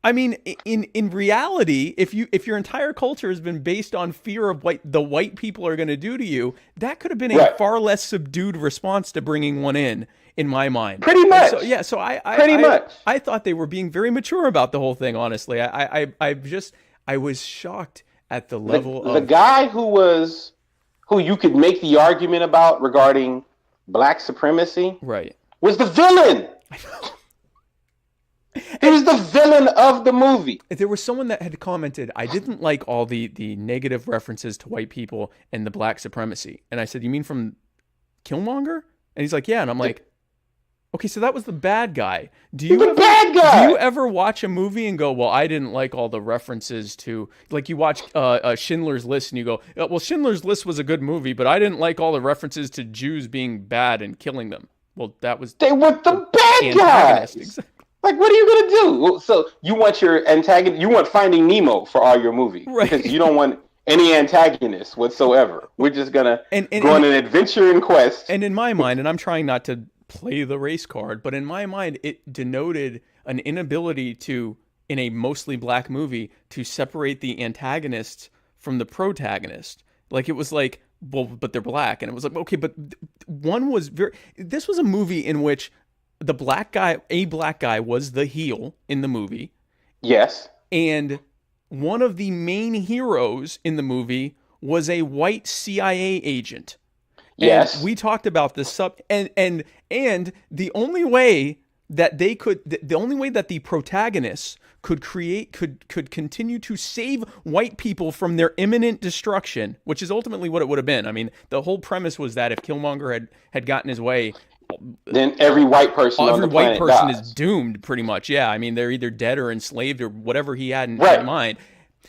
I mean, in reality, if your entire culture has been based on fear of what the white people are going to do to you, that could have been a far less subdued response to bringing one in my mind. Pretty much. So I thought they were being very mature about the whole thing. Honestly, I was shocked at the level of the guy who you could make the argument about regarding black supremacy. Right. Was the villain. He was the villain of the movie. There was someone that had commented, I didn't like all the negative references to white people and the black supremacy. And I said, you mean from Killmonger? And he's like, yeah. And I'm like, okay, so that was the bad guy. Do you ever watch a movie and go, well, I didn't like all the references to, like you watch Schindler's List and you go, well, Schindler's List was a good movie, but I didn't like all the references to Jews being bad and killing them. Well, they were the bad guys. Exactly. Like, what are you going to do? So you want your antagonist, you want Finding Nemo for all your movies. Right. Because you don't want any antagonists whatsoever. We're just going to go on an adventuring quest. And in my mind, and I'm trying not to play the race card, but in my mind, it denoted an inability to, in a mostly black movie, to separate the antagonist from the protagonist. Like, it was like, well, but they're black. And it was like, okay, but one was this was a movie in which a black guy was the heel in the movie. Yes. And one of the main heroes in the movie was a white CIA agent. Yes. And we talked about this and the only way that the protagonists could continue to save white people from their imminent destruction, which is ultimately what it would have been. I mean, the whole premise was that if Killmonger had gotten his way, then every white person dies. Is doomed, pretty much. Yeah, I mean, they're either dead or enslaved or whatever he had in mind.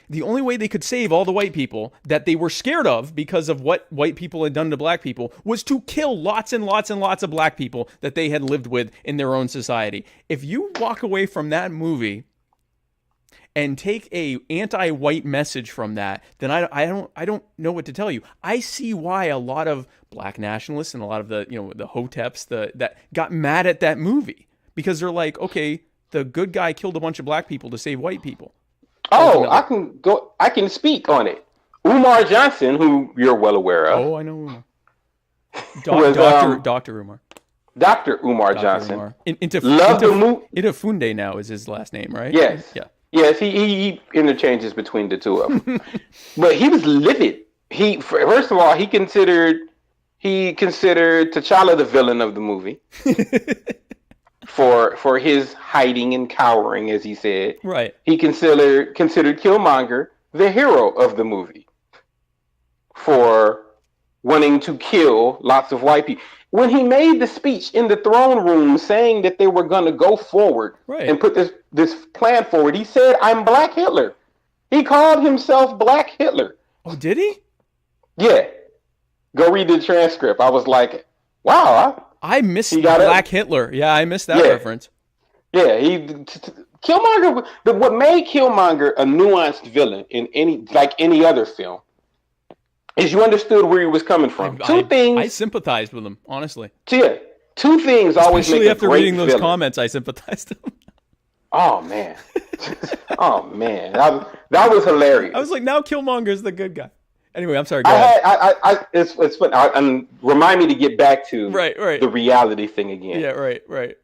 The only way they could save all the white people that they were scared of because of what white people had done to black people was to kill lots and lots and lots of black people that they had lived with in their own society. If you walk away from that movie and take a anti-white message from that, then I don't know what to tell you. I see why a lot of black nationalists and a lot of the hoteps that got mad at that movie, because they're like, okay, the good guy killed a bunch of black people to save white people. Oh, I can speak on it. Umar Johnson, who you're well aware of. Oh, I know Umar. Dr. Umar. Dr. Umar Johnson. Umar. Itafunde now is his last name, right? Yes. Yeah. Yes, he interchanges between the two of them. But he was livid. First of all, he considered T'Challa the villain of the movie. for his hiding and cowering, as he said. Right. He considered Killmonger the hero of the movie for wanting to kill lots of white people. When he made the speech in the throne room saying that they were going to go forward and put this plan forward, he said, "I'm Black Hitler." He called himself Black Hitler. Oh, did he? Yeah. Go read the transcript. I was like, wow. I missed Black Hitler. Yeah, I missed that reference. Yeah, Killmonger. What made Killmonger a nuanced villain in any other film is you understood where he was coming from. Two things. I sympathized with him, honestly. So yeah, two things always make a great villain. Especially after reading those comments, I sympathized with him. Oh man, oh man, that was hilarious. I was like, now Killmonger's the good guy. Anyway, I'm sorry. Go ahead. It's fun. And remind me to get back to the reality thing again. Yeah, right.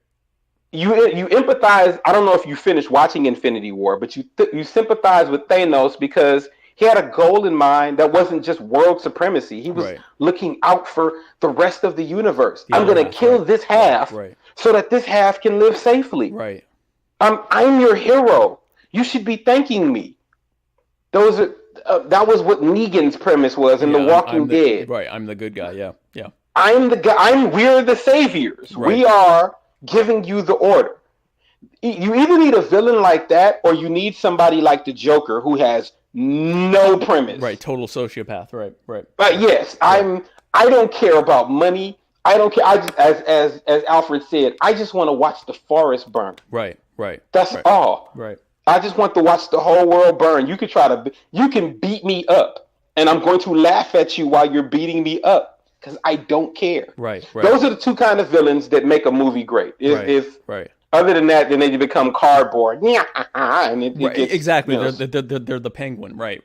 You empathize. I don't know if you finished watching Infinity War, but you sympathize with Thanos because he had a goal in mind that wasn't just world supremacy. He was looking out for the rest of the universe. I'm going to kill this half so that this half can live safely. Right. I'm your hero. You should be thanking me. That was what Negan's premise was in The Walking Dead. Right, I'm the good guy. Yeah, yeah. I'm the guy. We're the saviors. Right. We are giving you the order. You either need a villain like that, or you need somebody like the Joker who has no premise. Right, total sociopath. Right, right. But yes, I don't care about money. I don't care. I just, as Alfred said, I just want to watch the forest burn. Right, right. That's right, all. Right. I just want to watch the whole world burn. You can beat me up, and I'm going to laugh at you while you're beating me up because I don't care. Right, right. Those are the two kind of villains that make a movie great. Right. Other than that, then they become cardboard. And it right. gets, exactly. You know, they're the penguin. Right.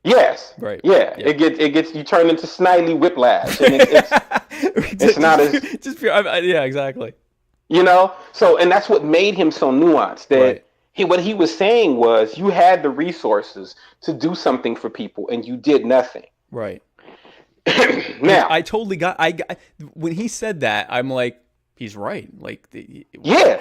Yes. Right. Yeah. It gets you turn into Snidely Whiplash, and it's not as just yeah, exactly. You know. So, and that's what made him so nuanced. That what he was saying was, you had the resources to do something for people, and you did nothing. Right. Now, I totally got. When he said that, I'm like, he's right. Like,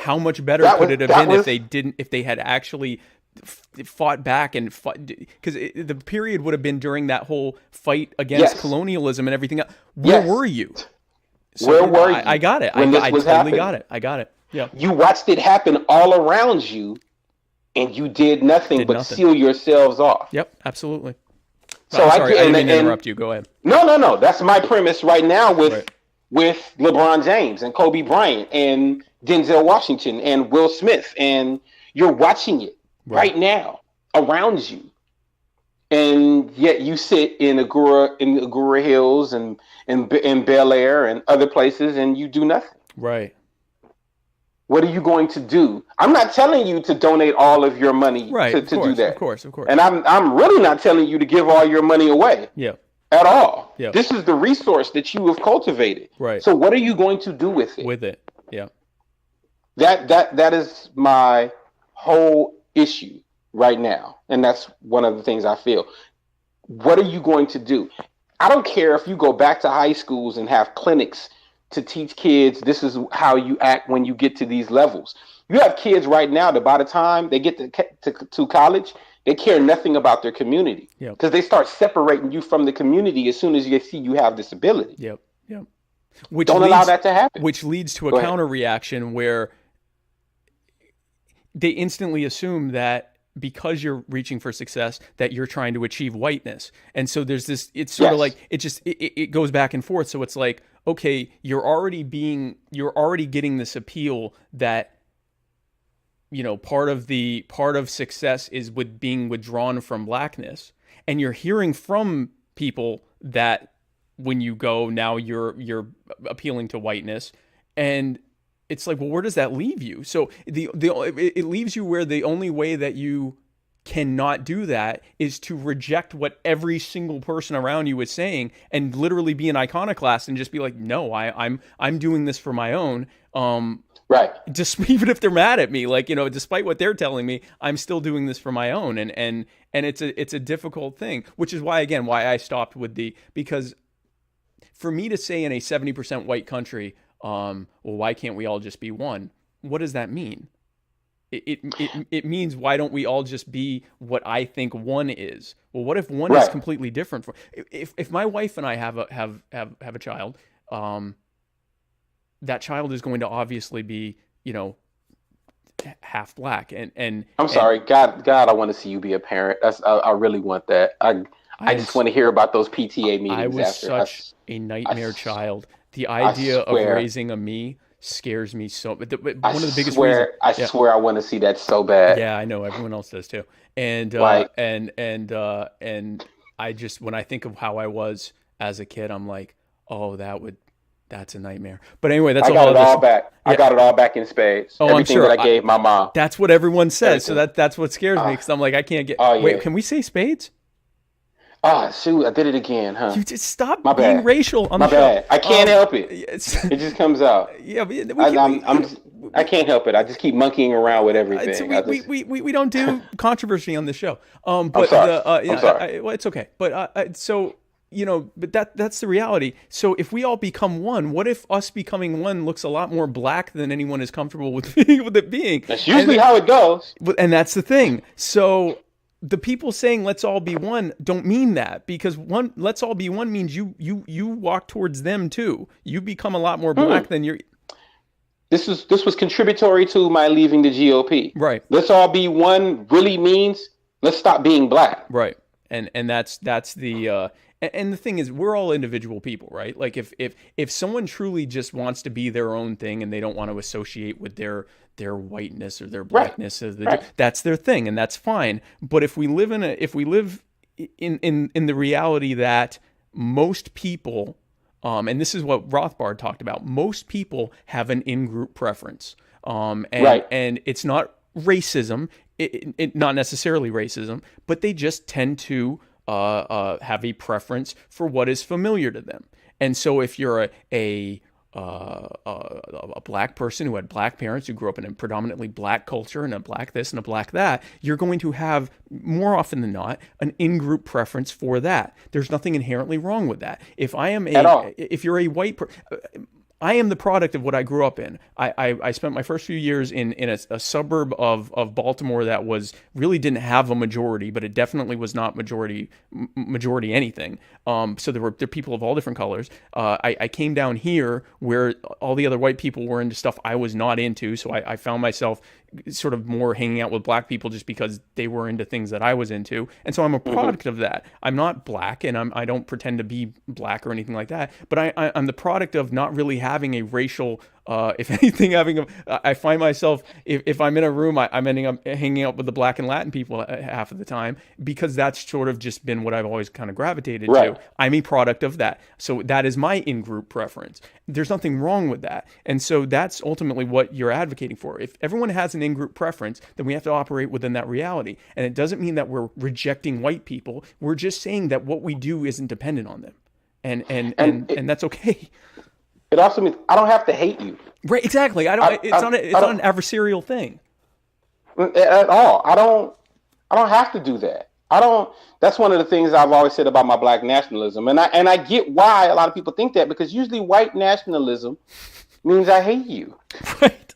how much better could it have been if they had actually fought back and fought? Because the period would have been during that whole fight against colonialism and everything else. Where were you? So, where were you? I got it. I totally got it. I got it. Yeah. You watched it happen all around you, and you did nothing but seal yourselves off. Yep, absolutely. So I'm sorry, I didn't mean to interrupt you. Go ahead. No. That's my premise right now with LeBron James and Kobe Bryant and Denzel Washington and Will Smith, and you're watching it right now around you, and yet you sit in Agura Hills and in Bel Air and other places, and you do nothing. Right. What are you going to do? I'm not telling you to donate all of your money to do that. Of course. And I'm really not telling you to give all your money away. Yeah. At all. Yeah. This is the resource that you have cultivated. Right. So what are you going to do with it? Yeah. That is my whole issue right now. And that's one of the things I feel. What are you going to do? I don't care if you go back to high schools and have clinics to teach kids this is how you act when you get to these levels. You have kids right now that by the time they get to college, they care nothing about their community because they start separating you from the community as soon as they see you have this ability. Yep. Don't allow that to happen. Which leads to a counter reaction where they instantly assume that because you're reaching for success, that you're trying to achieve whiteness. And so there's this, it's sort of like, it goes back and forth. So it's like, okay, you're already getting this appeal that, you know, part of success is with being withdrawn from blackness. And you're hearing from people that when you go, now you're appealing to whiteness. And it's like, well, where does that leave you? So it leaves you where the only way that you cannot do that is to reject what every single person around you is saying and literally be an iconoclast and just be like, no, I'm doing this for my own. Right. Just even if they're mad at me, like, you know, despite what they're telling me, I'm still doing this for my own. And it's a difficult thing, which is why I stopped with because for me to say in a 70% white country, well, why can't we all just be one? What does that mean? It means, why don't we all just be what I think one is? Well, what if one is completely different? If my wife and I have a child, that child is going to obviously be, you know, half black. And I'm sorry, God, I want to see you be a parent. I really want that. I just want to hear about those PTA meetings. I was such a nightmare child. The idea of raising a me scares me so. But one of the biggest reasons. I swear, I want to see that so bad. Yeah, I know everyone else does too. And and I just, when I think of how I was as a kid, I'm like, oh, that's a nightmare. But anyway, that's I got it all back. Yeah. I got it all back in spades. Oh, everything I'm sure. that I gave my mom. That's what everyone says. So that's what scares me, because I'm like, I can't get. Wait, can we say spades? Shoot, I did it again, huh? You just stop being racial on the show. My bad. I can't help it. It just comes out. Yeah, I can't help it. I just keep monkeying around with everything. So we don't do controversy on this show. But I'm sorry. I'm sorry. Well, it's okay. But so, you know, but that's the reality. So if we all become one, what if us becoming one looks a lot more black than anyone is comfortable with it being? That's usually how it goes. And that's the thing. So the people saying let's all be one don't mean that, because let's all be one means you walk towards them too. You become a lot more black than you're. This was contributory to my leaving the GOP. Right. Let's all be one really means let's stop being black. Right. And that's the and the thing is, we're all individual people, right? Like if someone truly just wants to be their own thing and they don't want to associate with their whiteness or their blackness, that's their thing, and that's fine. But if we live in the reality that most people, and this is what Rothbard talked about, most people have an in-group preference, and it's not racism, it not necessarily racism, but they just tend to have a preference for what is familiar to them. And so if you're a black person who had black parents, who grew up in a predominantly black culture and a black this and a black that, you're going to have, more often than not, an in-group preference for that. There's nothing inherently wrong with that. If you're a white I am the product of what I grew up in. I spent my first few years in a suburb of Baltimore that really didn't have a majority, but it definitely was not majority anything. So there were people of all different colors. I came down here where all the other white people were into stuff I was not into, so I found myself sort of more hanging out with black people just because they were into things that I was into. And so I'm a product of that. I'm not black, and I don't pretend to be black or anything like that, but I'm the product of not really having a racial, if anything, I find myself, if I'm in a room, I'm ending up hanging out with the black and Latin people half of the time, because that's sort of just been what I've always kind of gravitated to. I'm a product of that. So that is my in-group preference. There's nothing wrong with that. And so that's ultimately what you're advocating for. If everyone has an in-group preference, then we have to operate within that reality. And it doesn't mean that we're rejecting white people. We're just saying that what we do isn't dependent on them. And that's okay. It also means I don't have to hate you. Right, exactly. It's not an adversarial thing. At all. I don't have to do that. That's one of the things I've always said about my black nationalism. And I get why a lot of people think that, because usually white nationalism means I hate you. Right.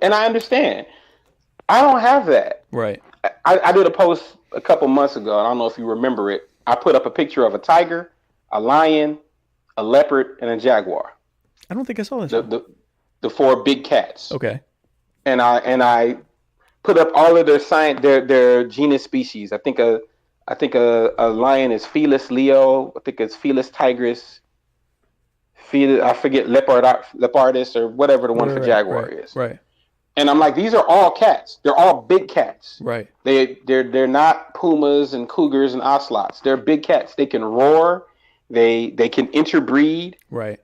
And I understand. I don't have that. Right. I did a post a couple months ago. I don't know if you remember it. I put up a picture of a tiger, a lion, a leopard, and a jaguar. I don't think I saw this. The four big cats. Okay. And I put up all of their genus species. I think a lion is Felis leo. I think it's Felis tigris. I forget leopardus or whatever the one for jaguar is. Right. And I'm like, these are all cats. They're all big cats. Right. They're not pumas and cougars and ocelots. They're big cats. They can roar. They can interbreed. Right.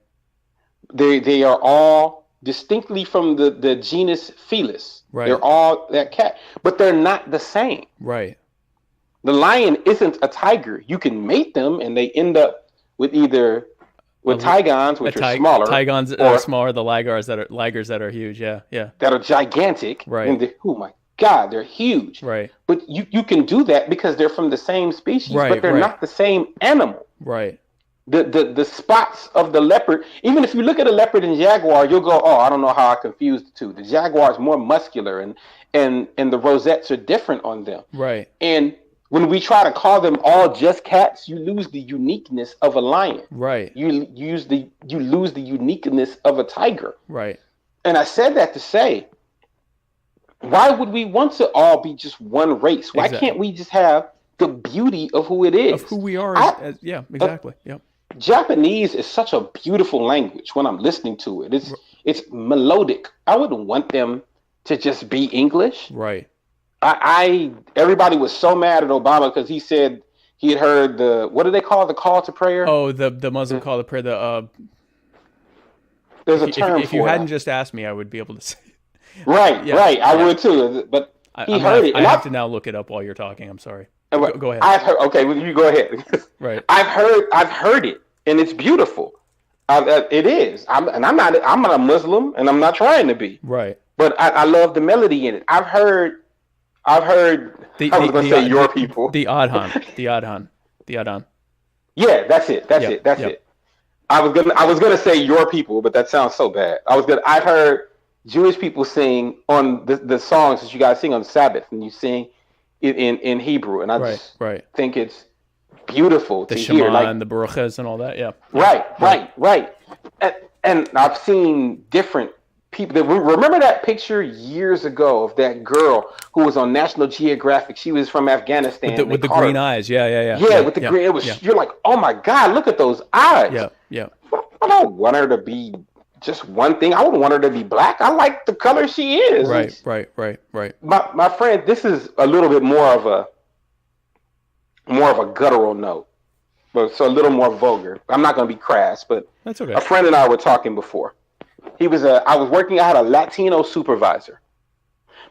They are all distinctly from the genus Felis. Right. They're all that cat, but they're not the same. Right. The lion isn't a tiger. You can mate them, and they end up with tigons, which are smaller. Tigons are smaller. The lagars that are huge. Yeah. That are gigantic. Right. And oh my God, they're huge. Right. But you can do that because they're from the same species, but they're not the same animal. Right. The spots of the leopard, even if you look at a leopard and jaguar, you'll go, oh, I don't know how I confused the two. The jaguar is more muscular, and the rosettes are different on them. Right. And when we try to call them all just cats, you lose the uniqueness of a lion. Right. You lose the uniqueness of a tiger. Right. And I said that to say, why would we want to all be just one race? Why can't we just have the beauty of who it is? Of who we are. Yeah, exactly. Yep. Japanese is such a beautiful language when I'm listening to it. It's melodic. I wouldn't want them to just be English. Right. Everybody was so mad at Obama because he said he had heard what do they call the call to prayer? Oh, the Muslim call to prayer. There's a term for it. If you hadn't just asked me, I would be able to say. Right, yeah, right. I would too. But he heard it. I have to now look it up while you're talking. I'm sorry. Go ahead. I've heard. Okay, well, you go ahead. Right. I've heard it, and it's beautiful. It is. I'm not a Muslim, and I'm not trying to be. Right. But I love the melody in it. I've heard. I was going to say your people. The Adhan. Yeah, that's it. That's it. I was gonna say your people, but that sounds so bad. I've heard Jewish people sing on the songs that you guys sing on Sabbath, and you sing, in Hebrew, and I Right, just right. think it's beautiful The to Shema hear. Like, and the Baruchas and all that. Yeah. right. And I've seen different people. Remember that picture years ago of that girl who was on National Geographic? She was from Afghanistan. With the green eyes. Yeah. Yeah, with the green. It was. You're like, oh my God, look at those eyes. Yeah. I don't want her to be just one thing. I wouldn't want her to be black. I like the color she is. Right. My friend, this is a little bit more of a guttural note, but so a little more vulgar. I'm not going to be crass, but that's okay. A friend and I were talking before. I had a Latino supervisor.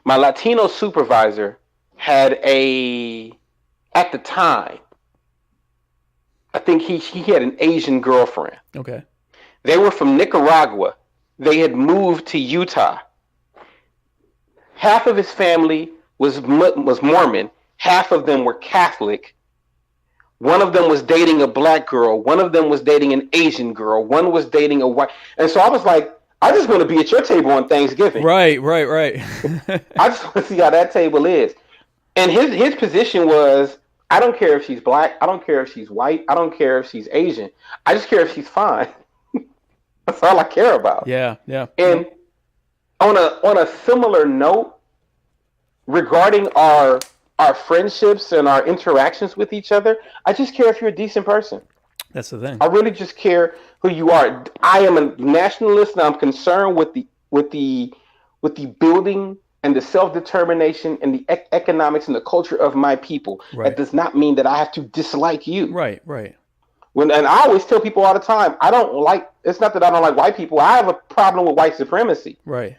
My Latino supervisor had at the time, I think he had an Asian girlfriend. Okay. They were from Nicaragua. They had moved to Utah. Half of his family was Mormon. Half of them were Catholic. One of them was dating a black girl. One of them was dating an Asian girl. One was dating a white. And so I was like, I just want to be at your table on Thanksgiving. Right. I just want to see how that table is. And his position was, I don't care if she's black. I don't care if she's white. I don't care if she's Asian. I just care if she's fine. That's all I care about. Yeah. And on a similar note, regarding our friendships and our interactions with each other, I just care if you're a decent person. That's the thing. I really just care who you are. I am a nationalist, and I'm concerned with the building and the self-determination and the economics and the culture of my people. Right. That does not mean that I have to dislike you. Right. And I always tell people all the time, it's not that I don't like white people. I have a problem with white supremacy. Right.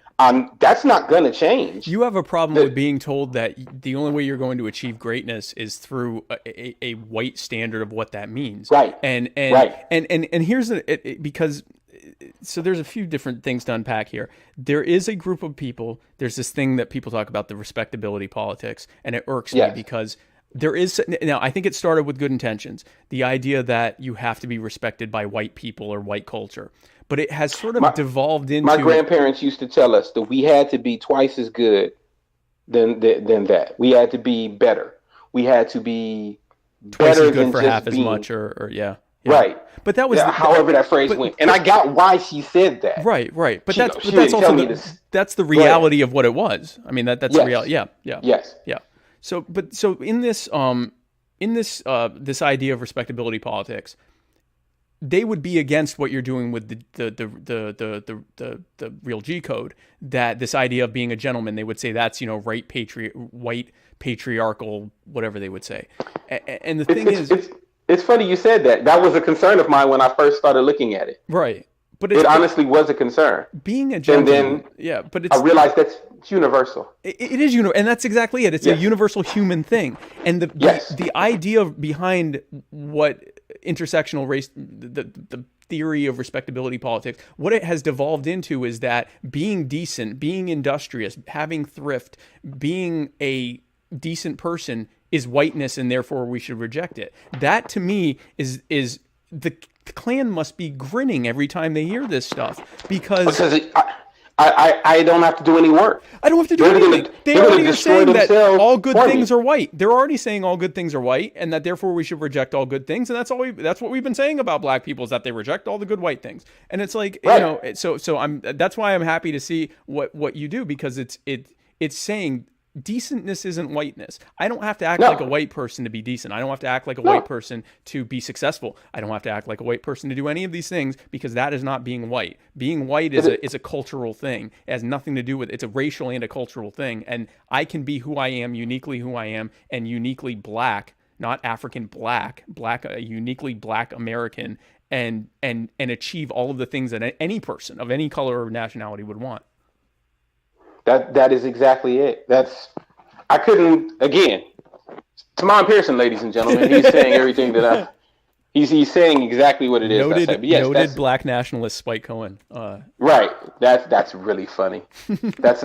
That's not going to change. You have a problem with being told that the only way you're going to achieve greatness is through a white standard of what that means. Right. And here's because so there's a few different things to unpack here. There is a group of people. There's this thing that people talk about, the respectability politics, and it irks me because there is now. I think it started with good intentions. The idea that you have to be respected by white people or white culture. But it has sort of devolved into... My grandparents used to tell us that we had to be twice as good than that. We had to be better. We had to be twice better as good than for just half being... as much, or yeah. Right. But that was however that phrase went, and I got why she said that. Right. But that's also that's the reality of what it was. I mean that's the reality. Yeah. Yes. Yeah. So in this this idea of respectability politics, they would be against what you're doing with the real G code. That this idea of being a gentleman, they would say that's white patriarchal, whatever they would say. And the thing is, it's funny you said that. That was a concern of mine when I first started looking at it. Right, but it honestly was a concern. Being a gentleman, but I realized that's universal. It is universal, and that's exactly it. It's a universal human thing, and the idea behind what intersectional race, the theory of respectability politics, what it has devolved into is that being decent, being industrious, having thrift, being a decent person is whiteness, and therefore we should reject it. That to me is the Klan must be grinning every time they hear this stuff because I don't have to do any work. I don't have to do anything. They already are saying that all good things are white. They're already saying all good things are white, and that therefore we should reject all good things. And that's what we've been saying about black people, is that they reject all the good white things. And it's like that's why I'm happy to see what you do, because it's saying decentness isn't whiteness. I don't have to act like a white person to be decent. I don't have to act like a white person to be successful. I don't have to act like a white person to do any of these things, because that is not being white. Being white is a cultural thing. It has nothing to do with, it's a racial and a cultural thing. And I can be who I am, uniquely who I am, and uniquely black, not African black, a uniquely black American, and achieve all of the things that any person of any color or nationality would want. That is exactly it. I couldn't, again, Tamon Pearson, ladies and gentlemen, he's saying everything that he's saying exactly what it is. Noted black nationalist Spike Cohen. Right. That's really funny. that's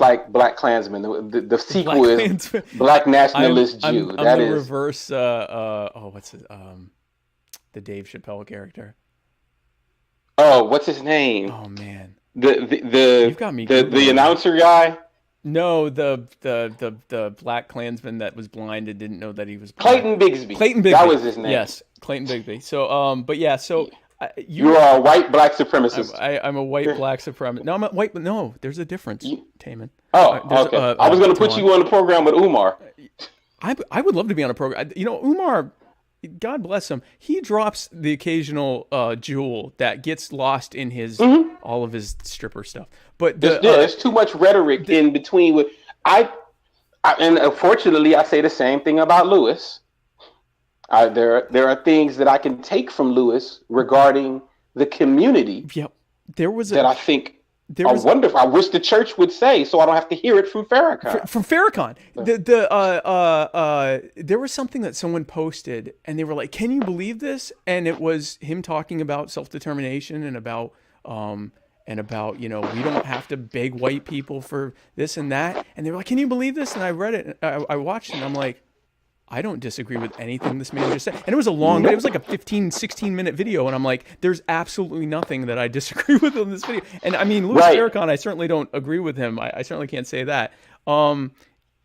like Black Klansman. The sequel is Black Nationalist Jew. I'm the reverse, what's it, the Dave Chappelle character. Oh, what's his name? Oh man. The You've got me the announcer guy. No, the black Klansman that was blind and didn't know that he was blind. Clayton Bigsby. Clayton Bigsby. That was his name. Yes, Clayton Bigsby. So, but yeah, so you are a white black supremacist. I'm a white black supremacist. No, I'm a white. No, there's a difference, Tamon. Okay. I was going to put you on the program with Umar. I would love to be on a program. You know, Umar, God bless him. He drops the occasional jewel that gets lost in his all of his stripper stuff. But there's too much rhetoric in between. With and unfortunately, I say the same thing about Lewis. There are things that I can take from Lewis regarding the community. Yep. There was I think are wonderful. I wish the church would say, so I don't have to hear it from Farrakhan. From Farrakhan, there was something that someone posted, and they were like, "Can you believe this?" And it was him talking about self-determination and about we don't have to beg white people for this and that. And they were like, "Can you believe this?" And I read it, I watched it, and I'm like, I don't disagree with anything this man just said. And it was it was like a 15, 16-minute video. And I'm like, there's absolutely nothing that I disagree with in this video. And I mean, Louis Farrakhan, I certainly don't agree with him. I certainly can't say that. I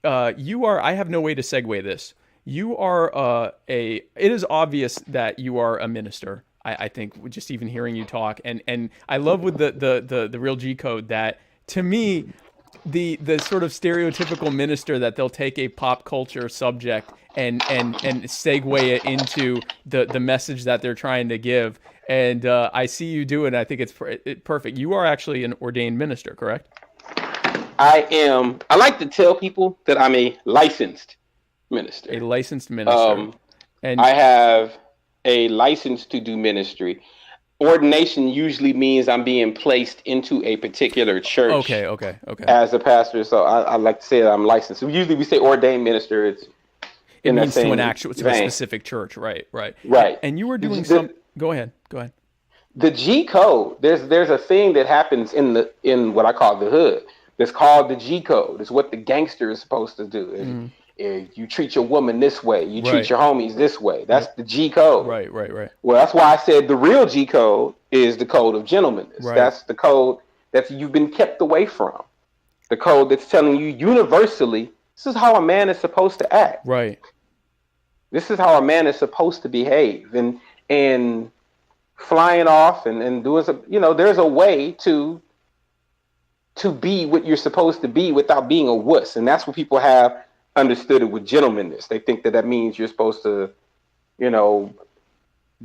have no way to segue this. You are it is obvious that you are a minister. I think just even hearing you talk. And I love with the real G code that, to me, the sort of stereotypical minister that they'll take a pop culture subject and segue it into the message that they're trying to give. And I see you do it, and I think it's perfect. You are actually an ordained minister, correct? I am. I like to tell people that I'm a licensed minister. A licensed minister. And I have a license to do ministry. Ordination usually means I'm being placed into a particular church. Okay. As a pastor, so I like to say that I'm licensed. So usually we say ordained minister. It means to a specific church, right? Right. And you were doing Go ahead. The G code. There's a thing that happens in what I call the hood. It's called the G code. It's what the gangster is supposed to do. You treat your woman this way. You treat your homies this way. That's the G code. Right. Well, that's why I said the real G code is the code of gentleness. Right. That's the code that you've been kept away from. The code that's telling you universally, this is how a man is supposed to act. Right. This is how a man is supposed to behave. And flying off and doing some, there's a way to be what you're supposed to be without being a wuss. And that's what people have understood it with gentlemanness. They think that means you're supposed to,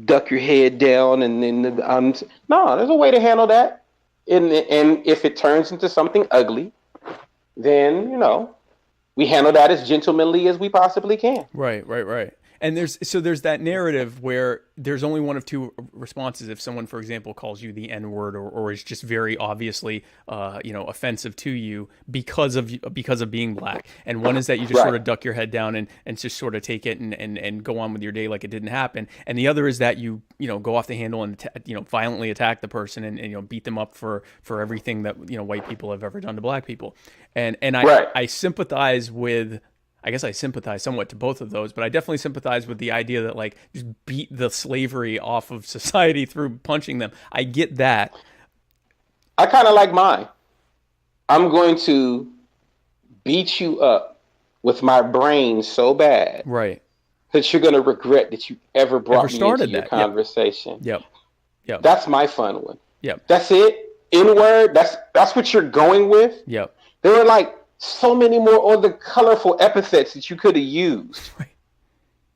duck your head down and then no, there's a way to handle that. And if it turns into something ugly, then we handle that as gentlemanly as we possibly can. Right. And there's that narrative where there's only one of two responses. If someone, for example, calls you the N-word or is just very obviously, offensive to you because of being black. And one is that you just sort of duck your head down and just sort of take it and go on with your day like it didn't happen. And the other is that you go off the handle and violently attack the person and beat them up for everything that white people have ever done to black people. And I sympathize with. I guess I sympathize somewhat to both of those, but I definitely sympathize with the idea that just beat the slavery off of society through punching them. I get that. I kind of like mine. I'm going to beat you up with my brain so bad, right, that you're going to regret that you ever brought me into your conversation. Yep. That's my fun one. Yep. That's it. N-word. That's what you're going with. Yep. There were so many more other colorful epithets that you could have used. Right.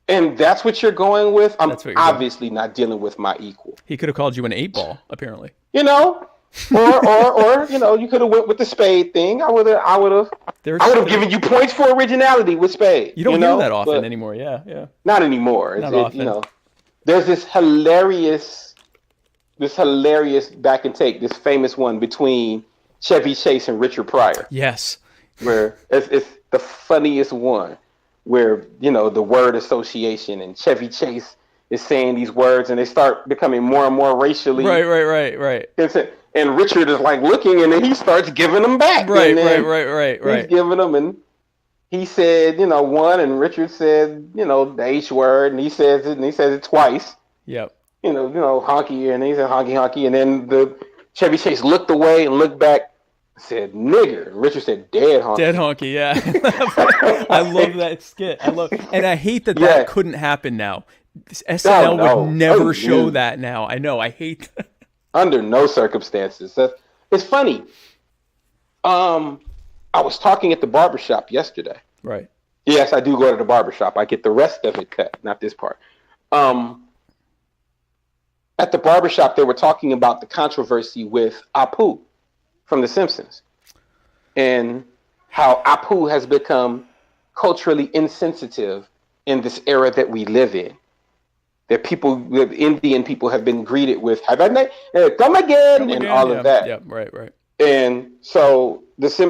And that's what you're going with. I'm obviously not dealing with my equal. He could have called you an 8-ball, apparently. Or you could have went with the spade thing. I would have given you points for originality with spade. You don't hear that often anymore. Yeah. Not anymore. Not often. There's this hilarious back and take, this famous one between Chevy Chase and Richard Pryor. Yes. Where it's the funniest one, where the word association and Chevy Chase is saying these words and they start becoming more and more racially right. And Richard is looking and then he starts giving them back. Right. He's giving them, and he said one, and Richard said the H word, and he says it twice. Yep. Honky, and he said honky, and then the Chevy Chase looked away and looked back. said nigger. Richard said dead honky. Dead honky, yeah. I love that skit. And I hate that Yeah. couldn't happen now. SNL No. would never Oh, show dude. that now. I know. I hate that. Under no circumstances. It's funny. I was talking at the barbershop yesterday. Right. Yes, I do go to the barbershop. I get the rest of it cut, not this part. At the barbershop, they were talking about the controversy with Apu from The Simpsons and how Apu has become culturally insensitive in this era that we live in. That Indian people have been greeted with "Come again," and all of that. Yeah, right. And so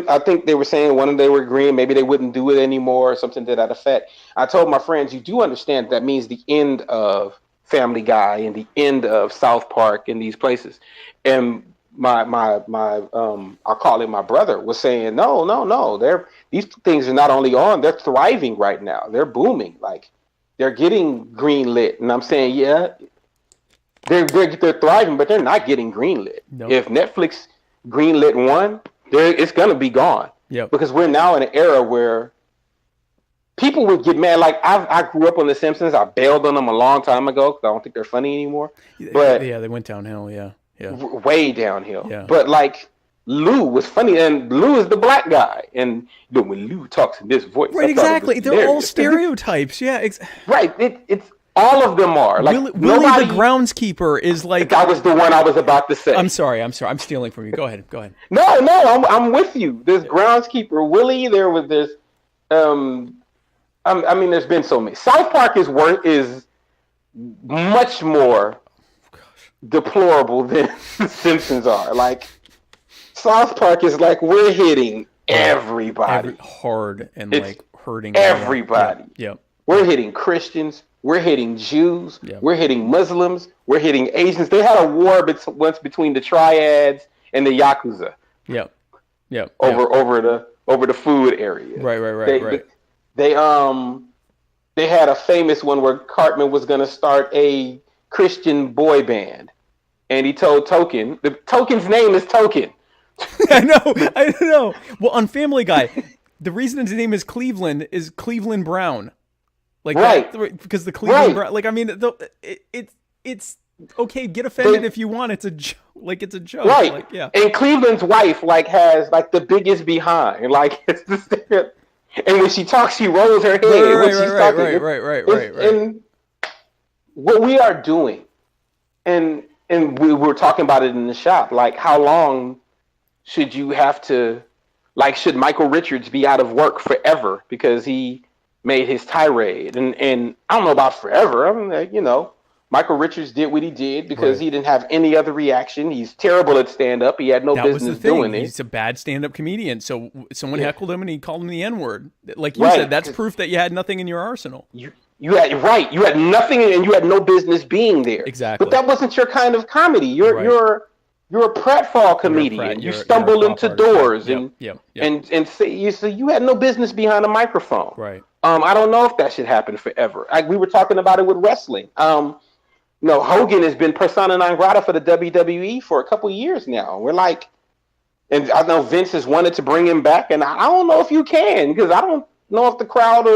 I think they were saying one of them they were agreeing maybe they wouldn't do it anymore or something to that effect. I told my friends, you do understand that means the end of Family Guy and the end of South Park and these places. And my I'll call it my brother was saying, no, these things are not only on, they're thriving right now. They're booming. Like they're getting greenlit. And I'm saying, yeah, they're thriving, but they're not getting greenlit. Nope. If Netflix greenlit one, it's gonna be gone. Yep. Because we're now in an era where people would get mad. Like I grew up on The Simpsons. I bailed on them a long time ago because I don't think they're funny anymore. But yeah, they went downhill. Yeah. Way downhill. Yeah. But like Lou was funny, and Lou is the black guy, and when Lou talks in this voice, Right, exactly. They're all stereotypes. Yeah, right. It's all of them are like Willie nobody. the groundskeeper is like. That was the one I was about to say. I'm sorry. I'm stealing from you. Go ahead. No, I'm with you. There's groundskeeper Willie. There's I mean, there's been so many. South Park is much more deplorable than The Simpsons are. Like South Park is like we're hitting everybody hard and it's like hurting everybody. Yeah. We're hitting Christians. We're hitting Jews. Yeah. We're hitting Muslims. We're hitting Asians. They had a war once between the Triads and the Yakuza. Yep. Over the food area. Right. They had a famous one where Cartman was going to start a Christian boy band, and he told Token. Token's name is Token. I know. Well, on Family Guy, the reason his name is Cleveland is Cleveland Brown. Like right. Because the Cleveland Brown. Like I mean, it's okay. Get offended if you want. It's a joke. Right. Like, yeah. And Cleveland's wife has the biggest behind. Like it's the. And when she talks, she rolls her head. Right. And what we are doing, and we were talking about it in the shop, like how long should you have to, should Michael Richards be out of work forever because he made his tirade? And I don't know about forever. I mean, Michael Richards did what he did because he didn't have any other reaction. He's terrible at stand-up. He had no business doing it. He's a bad stand-up comedian. So someone heckled him and he called him the N-word. Like you said, that's proof that you had nothing in your arsenal. You had nothing and you had no business being there. Exactly. But that wasn't your kind of comedy. You're a pratfall comedian. You stumble into doors and you had no business behind a microphone. Right. I don't know if that should happen forever. We were talking about it with wrestling. Hogan has been persona non grata for the WWE for a couple of years now. We're like, and I know Vince has wanted to bring him back, and I don't know if you can, because I don't know if the crowd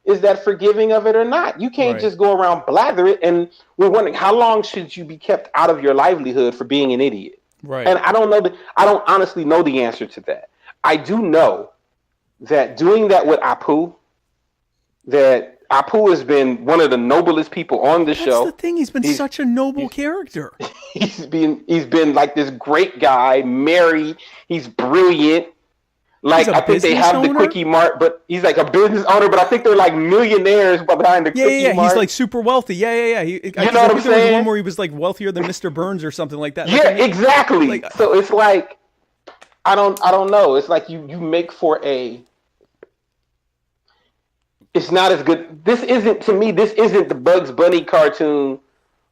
is that forgiving of it or not. You can't just go around blather it, and we're wondering how long should you be kept out of your livelihood for being an idiot? Right. And I don't honestly know the answer to that. I do know that doing that with Apu, that Apu has been one of the noblest people on the show. That's the thing. He's been such a noble character. He's been like this great guy, married. He's brilliant. Like I think they have the Quickie Mart, but he's like a business owner. But I think they're like millionaires behind the Quickie Mart. He's like super wealthy. Yeah. You know what I'm saying? There was one where he was like wealthier than Mr. Burns or something like that. Yeah, exactly. So it's like I don't know. It's like you make for a. It's not as good. This isn't the Bugs Bunny cartoon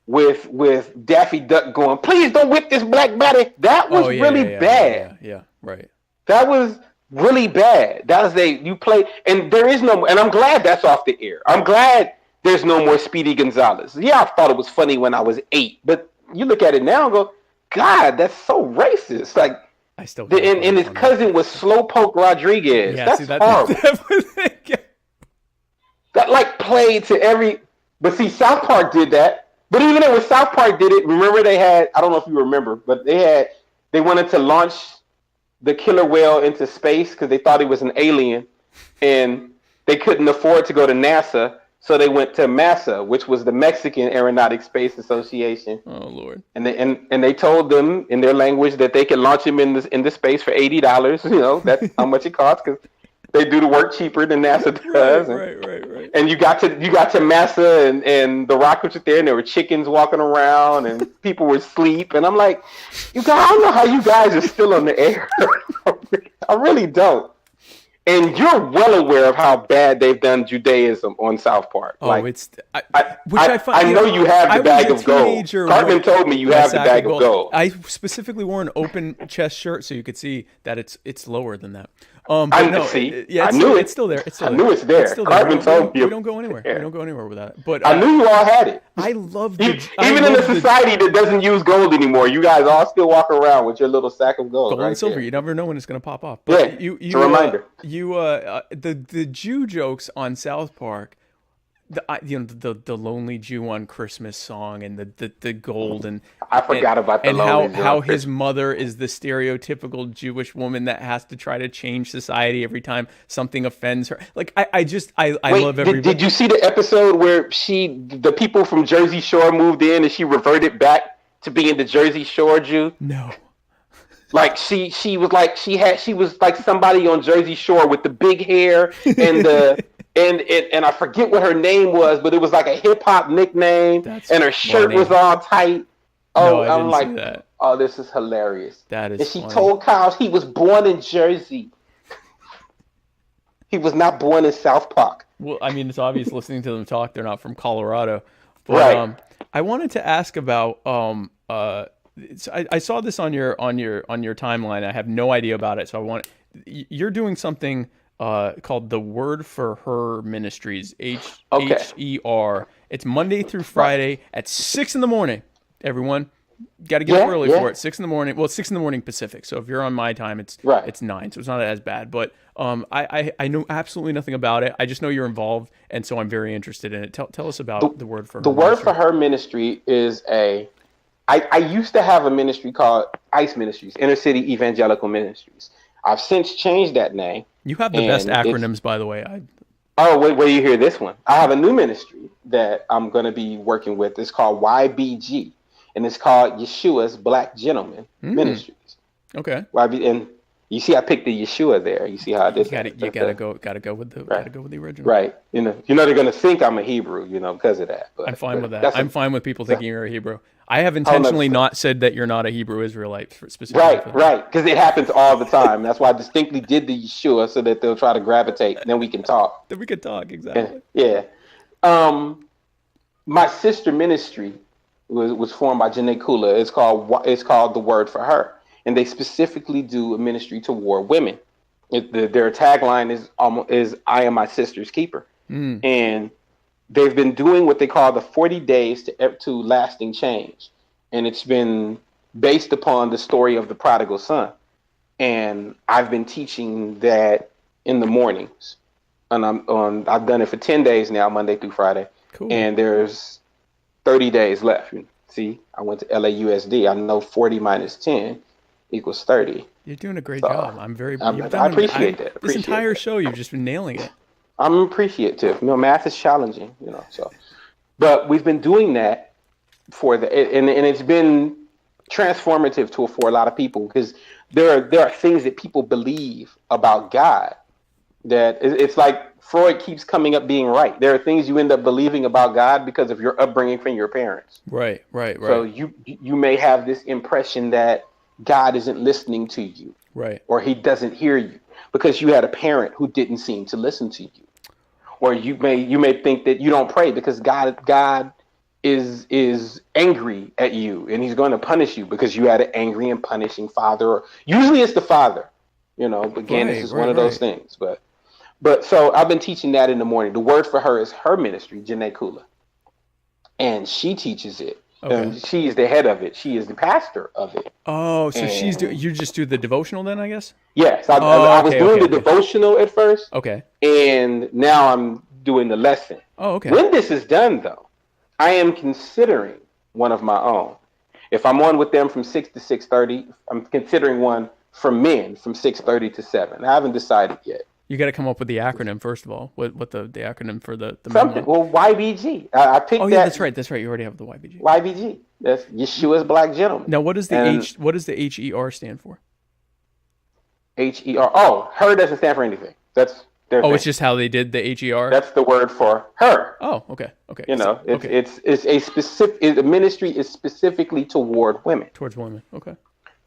with Daffy Duck going, "Please don't whip this black baddie." That was really bad. Yeah, right. That was really bad. That was you play, and there is no more. And I'm glad that's off the air. I'm glad there's no more Speedy Gonzalez. Yeah, I thought it was funny when I was 8, but you look at it now and go, God, that's so racist. Like I still can't And his on that. cousin was Slowpoke Rodriguez. Yeah, That's see, horrible. That like played to every. But see, South Park did that. But even when South Park did it, remember they had. I don't know if you remember, but they wanted to launch the killer whale into space because they thought he was an alien, and they couldn't afford to go to NASA, so they went to MASA, which was the Mexican Aeronautic Space Association. Oh Lord! And they told them in their language that they could launch him into space for $80. You know, that's how much it costs because they do the work cheaper than NASA does. Right. And you got to MASA, and the rockets were there, and there were chickens walking around, and people were asleep. And I'm like, you guys, I don't know how you guys are still on the air. I really don't. And you're well aware of how bad they've done Judaism on South Park. Oh, like, it's I know you have the bag of gold. Cartman told me you have the bag of gold. I specifically wore an open chest shirt so you could see that it's lower than that. I knew it. It's still there. I knew it's there. Cartman told me. We don't go anywhere. We don't go anywhere with that. But I knew you all had it. I love even in a society that doesn't use gold anymore. You guys all still walk around with your little sack of gold. Gold right and silver. there. You never know when it's going to pop off. But it's a reminder. The Jew jokes on South Park. The lonely Jew on Christmas song and the gold and I forgot about the and lonely how his mother is the stereotypical Jewish woman that has to try to change society every time something offends her. Like I love everybody. Did you see the episode where the people from Jersey Shore moved in and she reverted back to being the Jersey Shore Jew? No. Like she was like she was like somebody on Jersey Shore with the big hair and the and I forget what her name was, but it was like a hip hop nickname. And her shirt was all tight. Oh, no, I'm like, that. Oh, this is hilarious. That is. And she funny. told Kyle he was born in Jersey. He was not born in South Park. Well, I mean, it's obvious listening to them talk. They're not from Colorado. But, right. I wanted to ask about. I saw this on your timeline. I have no idea about it, so you're doing something called the Word for Her Ministries, HER. It's Monday through Friday at 6 a.m. Everyone, got to get up early for it. 6 a.m. Well, it's 6 a.m. Pacific. So if you're on my time, it's 9. So it's not as bad. But I know absolutely nothing about it. I just know you're involved, and so I'm very interested in it. Tell us about the Word for Her. The Word for Her Ministry is I used to have a ministry called ICE Ministries, Inner City Evangelical Ministries. I've since changed that name. You have the best acronyms, by the way. Wait do you hear this one? I have a new ministry that I'm going to be working with. It's called YBG, and it's called Yeshua's Black Gentleman Ministries. Okay. And you see, I picked the Yeshua there. You see how this? You gotta go with the original. Right. You know they're going to think I'm a Hebrew. Because of that. But, I'm fine with that. I'm fine with people thinking you're a Hebrew. I have intentionally not said that you're not a Hebrew Israelite specifically. Right, because it happens all the time. That's why I distinctly did the Yeshua so that they'll try to gravitate. Then we can talk. Exactly. Yeah. My sister ministry was formed by Janae Kula. It's called The Word for Her, and they specifically do a ministry toward women. Their tagline is "I am my sister's keeper," and they've been doing what they call the 40 days to lasting change. And it's been based upon the story of the prodigal son. And I've been teaching that in the mornings. And I've done it for 10 days now, Monday through Friday. Cool. And there's 30 days left. See, I went to LAUSD. I know 40 minus 10 equals 30. You're doing a great job. I appreciate that. This entire show, you've just been nailing it. I'm appreciative. Math is challenging, but we've been doing that and it's been transformative for a lot of people because there are things that people believe about God that it's like Freud keeps coming up being right. There are things you end up believing about God because of your upbringing from your parents. Right. So you may have this impression that God isn't listening to you, right, or he doesn't hear you because you had a parent who didn't seem to listen to you. Or you may think that you don't pray because God is angry at you and he's going to punish you because you had an angry and punishing father. Or usually it's the father, but again, this is one of those things. But so I've been teaching that in the morning. The Word for Her is her ministry, Janae Kula. And she teaches it Okay. She is the head of it. She is the pastor of it. Oh, so And you just do the devotional then, I guess? yes, Oh, I was okay, doing okay, the okay. devotional at first, Okay. and now I'm doing the lesson. Oh, okay. When this is done, though, I am considering one of my own. If I'm on with them from 6 to 6:30, I'm considering one for men from 6:30 to 7. I haven't decided yet. You got to come up with the acronym first of all. What the acronym for the Something. memo? Well, YBG. I picked Oh that. yeah, that's right. That's right. You already have the YBG. YBG. That's Yeshua's Black Gentleman. Now, what does the And What does the HER stand for? HER. Oh, her doesn't stand for anything. That's their Oh, thing. it's just how they did the HER. That's the word for her. Oh, okay, okay. You know, okay. it's a specific. The ministry is specifically toward women, Towards women. Okay.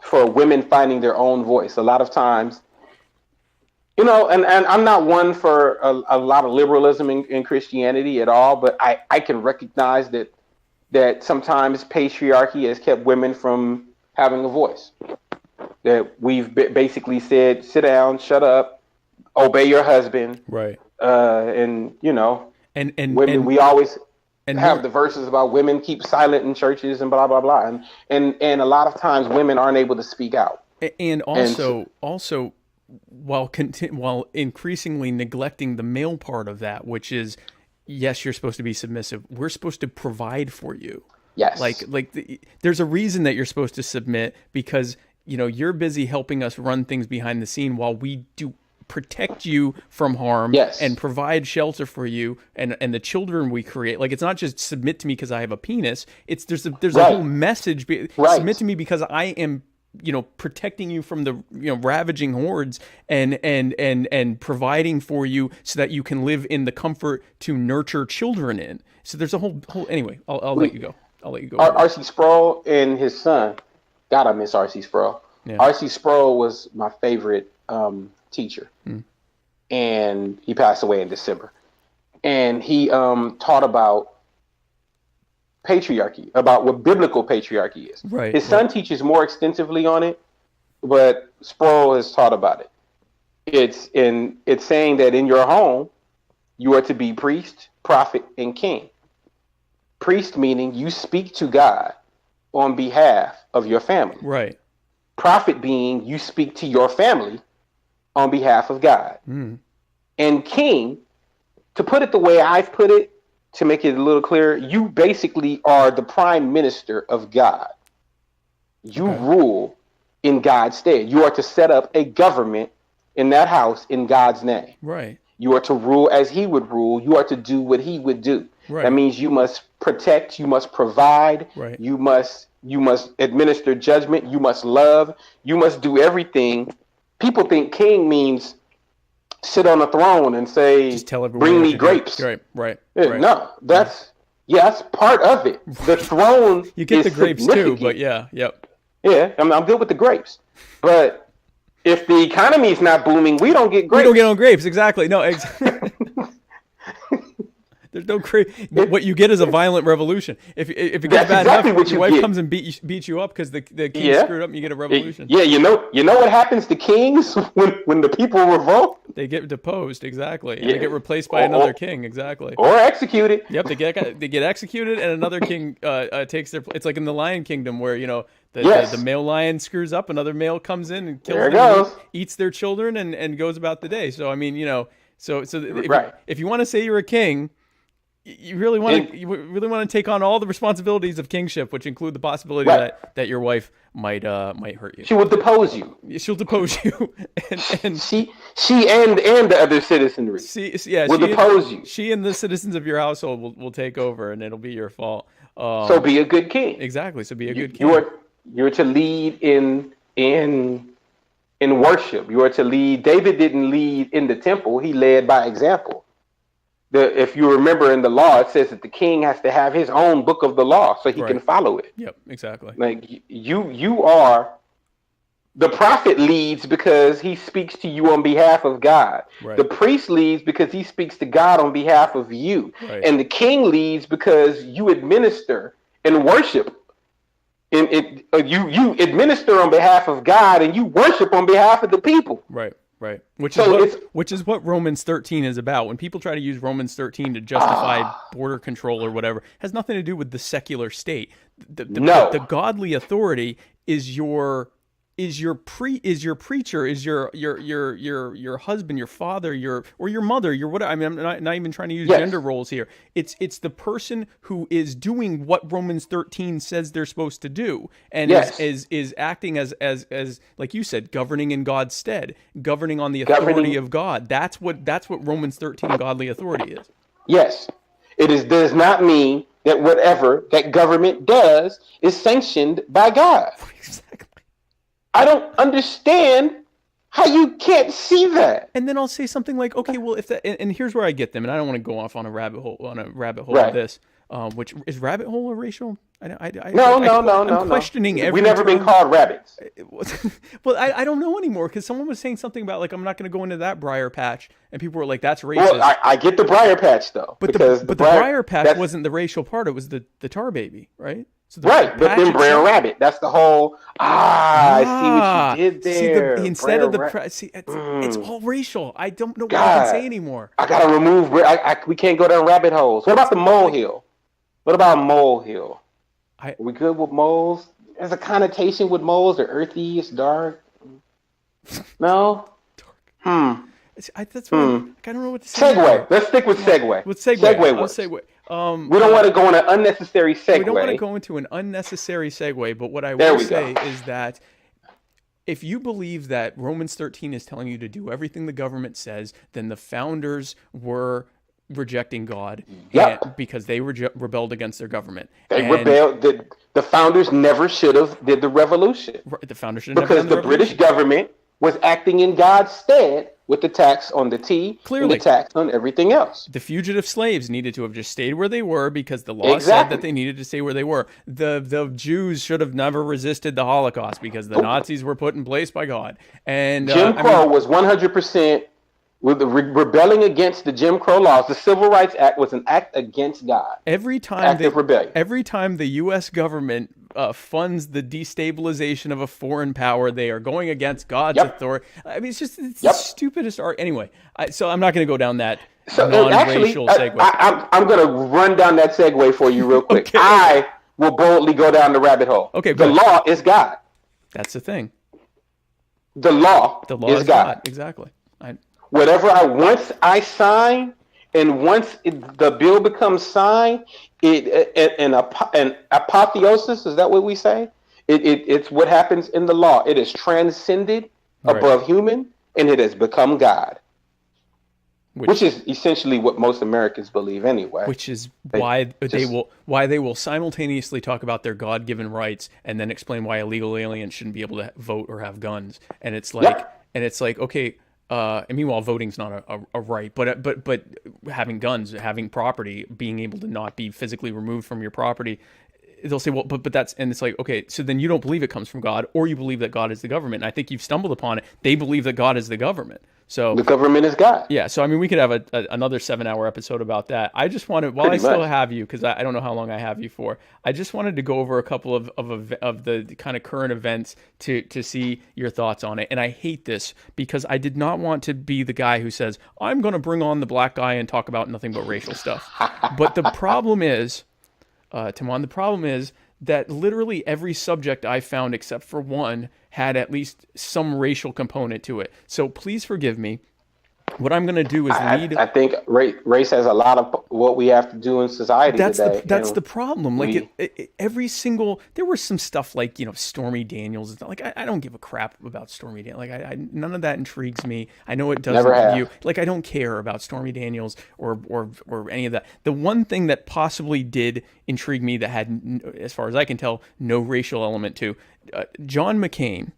for women finding their own voice. A lot of times, you know, and I'm not one for a lot of liberalism in Christianity at all, but I can recognize that sometimes patriarchy has kept women from having a voice. That we've basically said, sit down, shut up, obey your husband, Right. and you know, And women. We always and have more- the verses about women keep silent in churches and blah blah blah, and a lot of times women aren't able to speak out. And also while increasingly neglecting the male part of that, which is, yes, you're supposed to be submissive. We're supposed to provide for you. Yes, There's a reason that you're supposed to submit, because you know you're busy helping us run things behind the scene while we do protect you from harm. Yes. And provide shelter for you and the children we create. Like, it's not just submit to me because I have a penis. It's there's a Right. whole message. Right. Submit to me because I am, you know, protecting you from the, you know, ravaging hordes and providing for you so that you can live in the comfort to nurture children in. So there's a whole anyway. I'll let you go. I'll let you go. R.C. Sproul and his son. God, I miss R.C. Sproul. Yeah. R.C. Sproul was my favorite teacher, and he passed away in December. And he taught about patriarchy, about what biblical patriarchy is. Right, His son teaches more extensively on it, but Sproul has taught about it. It's saying that in your home, you are to be priest, prophet, and king. Priest meaning you speak to God on behalf of your family. Right. Prophet being you speak to your family on behalf of God. And king, to put it the way I've put it, to make it a little clearer, you basically are the prime minister of God. You rule in God's stead. You are to set up a government in that house in God's name. Right. You are to rule as he would rule. You are to do what he would do. Right. That means you must protect, you must provide, Right. you must administer judgment, you must love, you must do everything. People think king means sit on a throne and say, Just tell everyone bring what me to do. grapes. Right. No, that's part of it. The throne You get is the grapes too, significant. but yeah, yep. Yeah, I'm good with the grapes. But if the economy is not booming, we don't get grapes. We don't get no grapes, exactly. No, exactly. There's no grapes. What you get is a violent revolution. If it gets That's bad exactly enough, what your you wife get. comes and beats you up because the king Yeah. screwed up, and you get a revolution. Yeah, you know what happens to kings when the people revolt They get deposed, exactly. And Yeah. they get replaced by another king, exactly. or executed. Yep, they get executed, and another king takes their. It's like in the Lion Kingdom where, you know, Yes. the male lion screws up, another male comes in and kills There it them, and goes. eats their children, and goes about the day. So I mean, you know, Right. if you want to say you're a king, you really want to take on all the responsibilities of kingship, which include the possibility Right. that your wife might hurt you. She will depose you. She'll depose you, and She and the other citizenry will depose you. She and the citizens of your household will take over, and it'll be your fault. So be a good king. Exactly. So be a good king. You're to lead in worship. You are to lead. David didn't lead in the temple. He led by example. If you remember in the law, it says that the king has to have his own book of the law so he Right. can follow it. Yep. Exactly. Like you are, the prophet leads because he speaks to you on behalf of God. Right. The priest leads because he speaks to God on behalf of you. Right. And the king leads because you administer and worship. You administer on behalf of God and you worship on behalf of the people. Right. Right. Which is what Romans 13 is about. When people try to use Romans 13 to justify border control or whatever, it has nothing to do with the secular state. No. The godly authority is your preacher, is your husband, your father, or your mother, your whatever. I mean, I'm not even trying to use gender roles here. It's the person who is doing what Romans 13 says they're supposed to do, and is acting as like you said, governing in God's stead, governing on the authority of God. That's what Romans 13 godly authority is. Yes, does not mean that whatever that government does is sanctioned by God. Exactly. I don't understand how you can't see that. And then I'll say something like, okay, well, if that, and here's where I get them, and I don't want to go off on a rabbit hole Right. of this, which is rabbit hole or racial? No. I'm questioning every We've never been called rabbits. Well, I don't know anymore, because someone was saying something about, like, I'm not going to go into that briar patch, and people were like, that's racist. Well, I get the briar patch though, but the briar patch wasn't the racial part; it was the tar baby, right? So right, but then Brer Rabbit. That's the whole. I see what you did there. See, instead of it's all racial. I don't know what I can say anymore. I gotta remove. We can't go down rabbit holes. What about the molehill? What about molehill? Are we good with moles? There's a connotation with moles. They're earthy. It's dark. No. That's what I don't know what to say. Segue. Let's stick with segue. With segue. I'll segue. We don't want to go on an unnecessary segue. We don't want to go into an unnecessary segue, but what I will say is that if you believe that Romans 13 is telling you to do everything the government says, then the founders were rejecting God because they rebelled against their government. They rebelled. The founders never should have did the revolution. The founders should have because the British government was acting in God's stead with the tax on the tea, and the tax on everything else. The fugitive slaves needed to have just stayed where they were because the law said that they needed to stay where they were. The Jews should have never resisted the Holocaust because the Nazis were put in place by God. And Jim Crow was 100% with the rebelling against the Jim Crow laws. The Civil Rights Act was an act against God. Every time the U.S. government funds the destabilization of a foreign power, they are going against God's authority. I mean, it's the stupidest art. Anyway, so I'm not going to go down that non-racial segue. I'm going to run down that segue for you real quick. Okay. I will boldly go down the rabbit hole. Okay, the law is God. That's the thing. The law is God. Exactly. Whatever once I sign, and once the bill becomes signed, an apotheosis, is that what we say? It's what happens in the law. It is transcended above human, and it has become God. Which is essentially what most Americans believe anyway. Which is why they will simultaneously talk about their God-given rights and then explain why illegal aliens shouldn't be able to vote or have guns. And it's like, okay. And meanwhile, voting's not a right, but having guns, having property, being able to not be physically removed from your property, they'll say, well, but that's, and it's like, okay, so then you don't believe it comes from God, or you believe that God is the government. And I think you've stumbled upon it. They believe that God is the government. So the government is God. Yeah. So, I mean, we could have another 7-hour episode about that. I just wanted, while I still have you, because I don't know how long I have you for, I just wanted to go over a couple of the kind of current events to see your thoughts on it. And I hate this because I did not want to be the guy who says, I'm going to bring on the black guy and talk about nothing but racial stuff. But the problem is, Tamon, that literally every subject I found except for one had at least some racial component to it. So please forgive me. What I'm going to do is I think race has a lot of what we have to do in society today. That's the problem. Like every single, there was some stuff like, Stormy Daniels. Like I don't give a crap about Stormy Daniels. Like none of that intrigues me. I know it doesn't you. Like I don't care about Stormy Daniels or any of that. The one thing that possibly did intrigue me that had, as far as I can tell, no racial element to, John McCain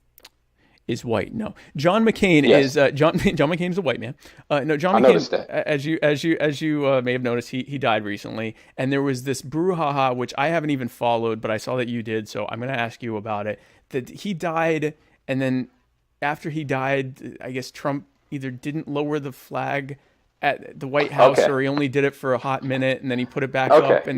is white. No, John McCain is John McCain is a white man. No, John McCain, as you may have noticed, he died recently, and there was this brouhaha which I haven't even followed, but I saw that you did, so I'm going to ask you about it. That he died, and then after he died, I guess Trump either didn't lower the flag at the White House, or he only did it for a hot minute, and then he put it back up, and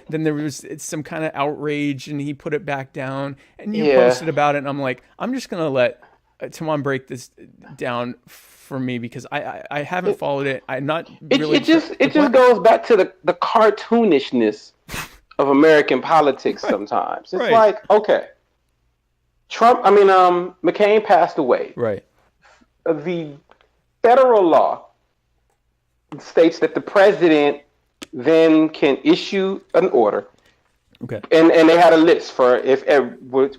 then there was some kind of outrage, and he put it back down, and you posted about it, and I'm like, I'm just going to let Tamon break this down for me because I haven't followed it. I'm not really. It just goes back to the cartoonishness of American politics sometimes. It's Right. like, okay, McCain passed away. Right. The federal law states that the president then can issue an order. Okay. And they had a list for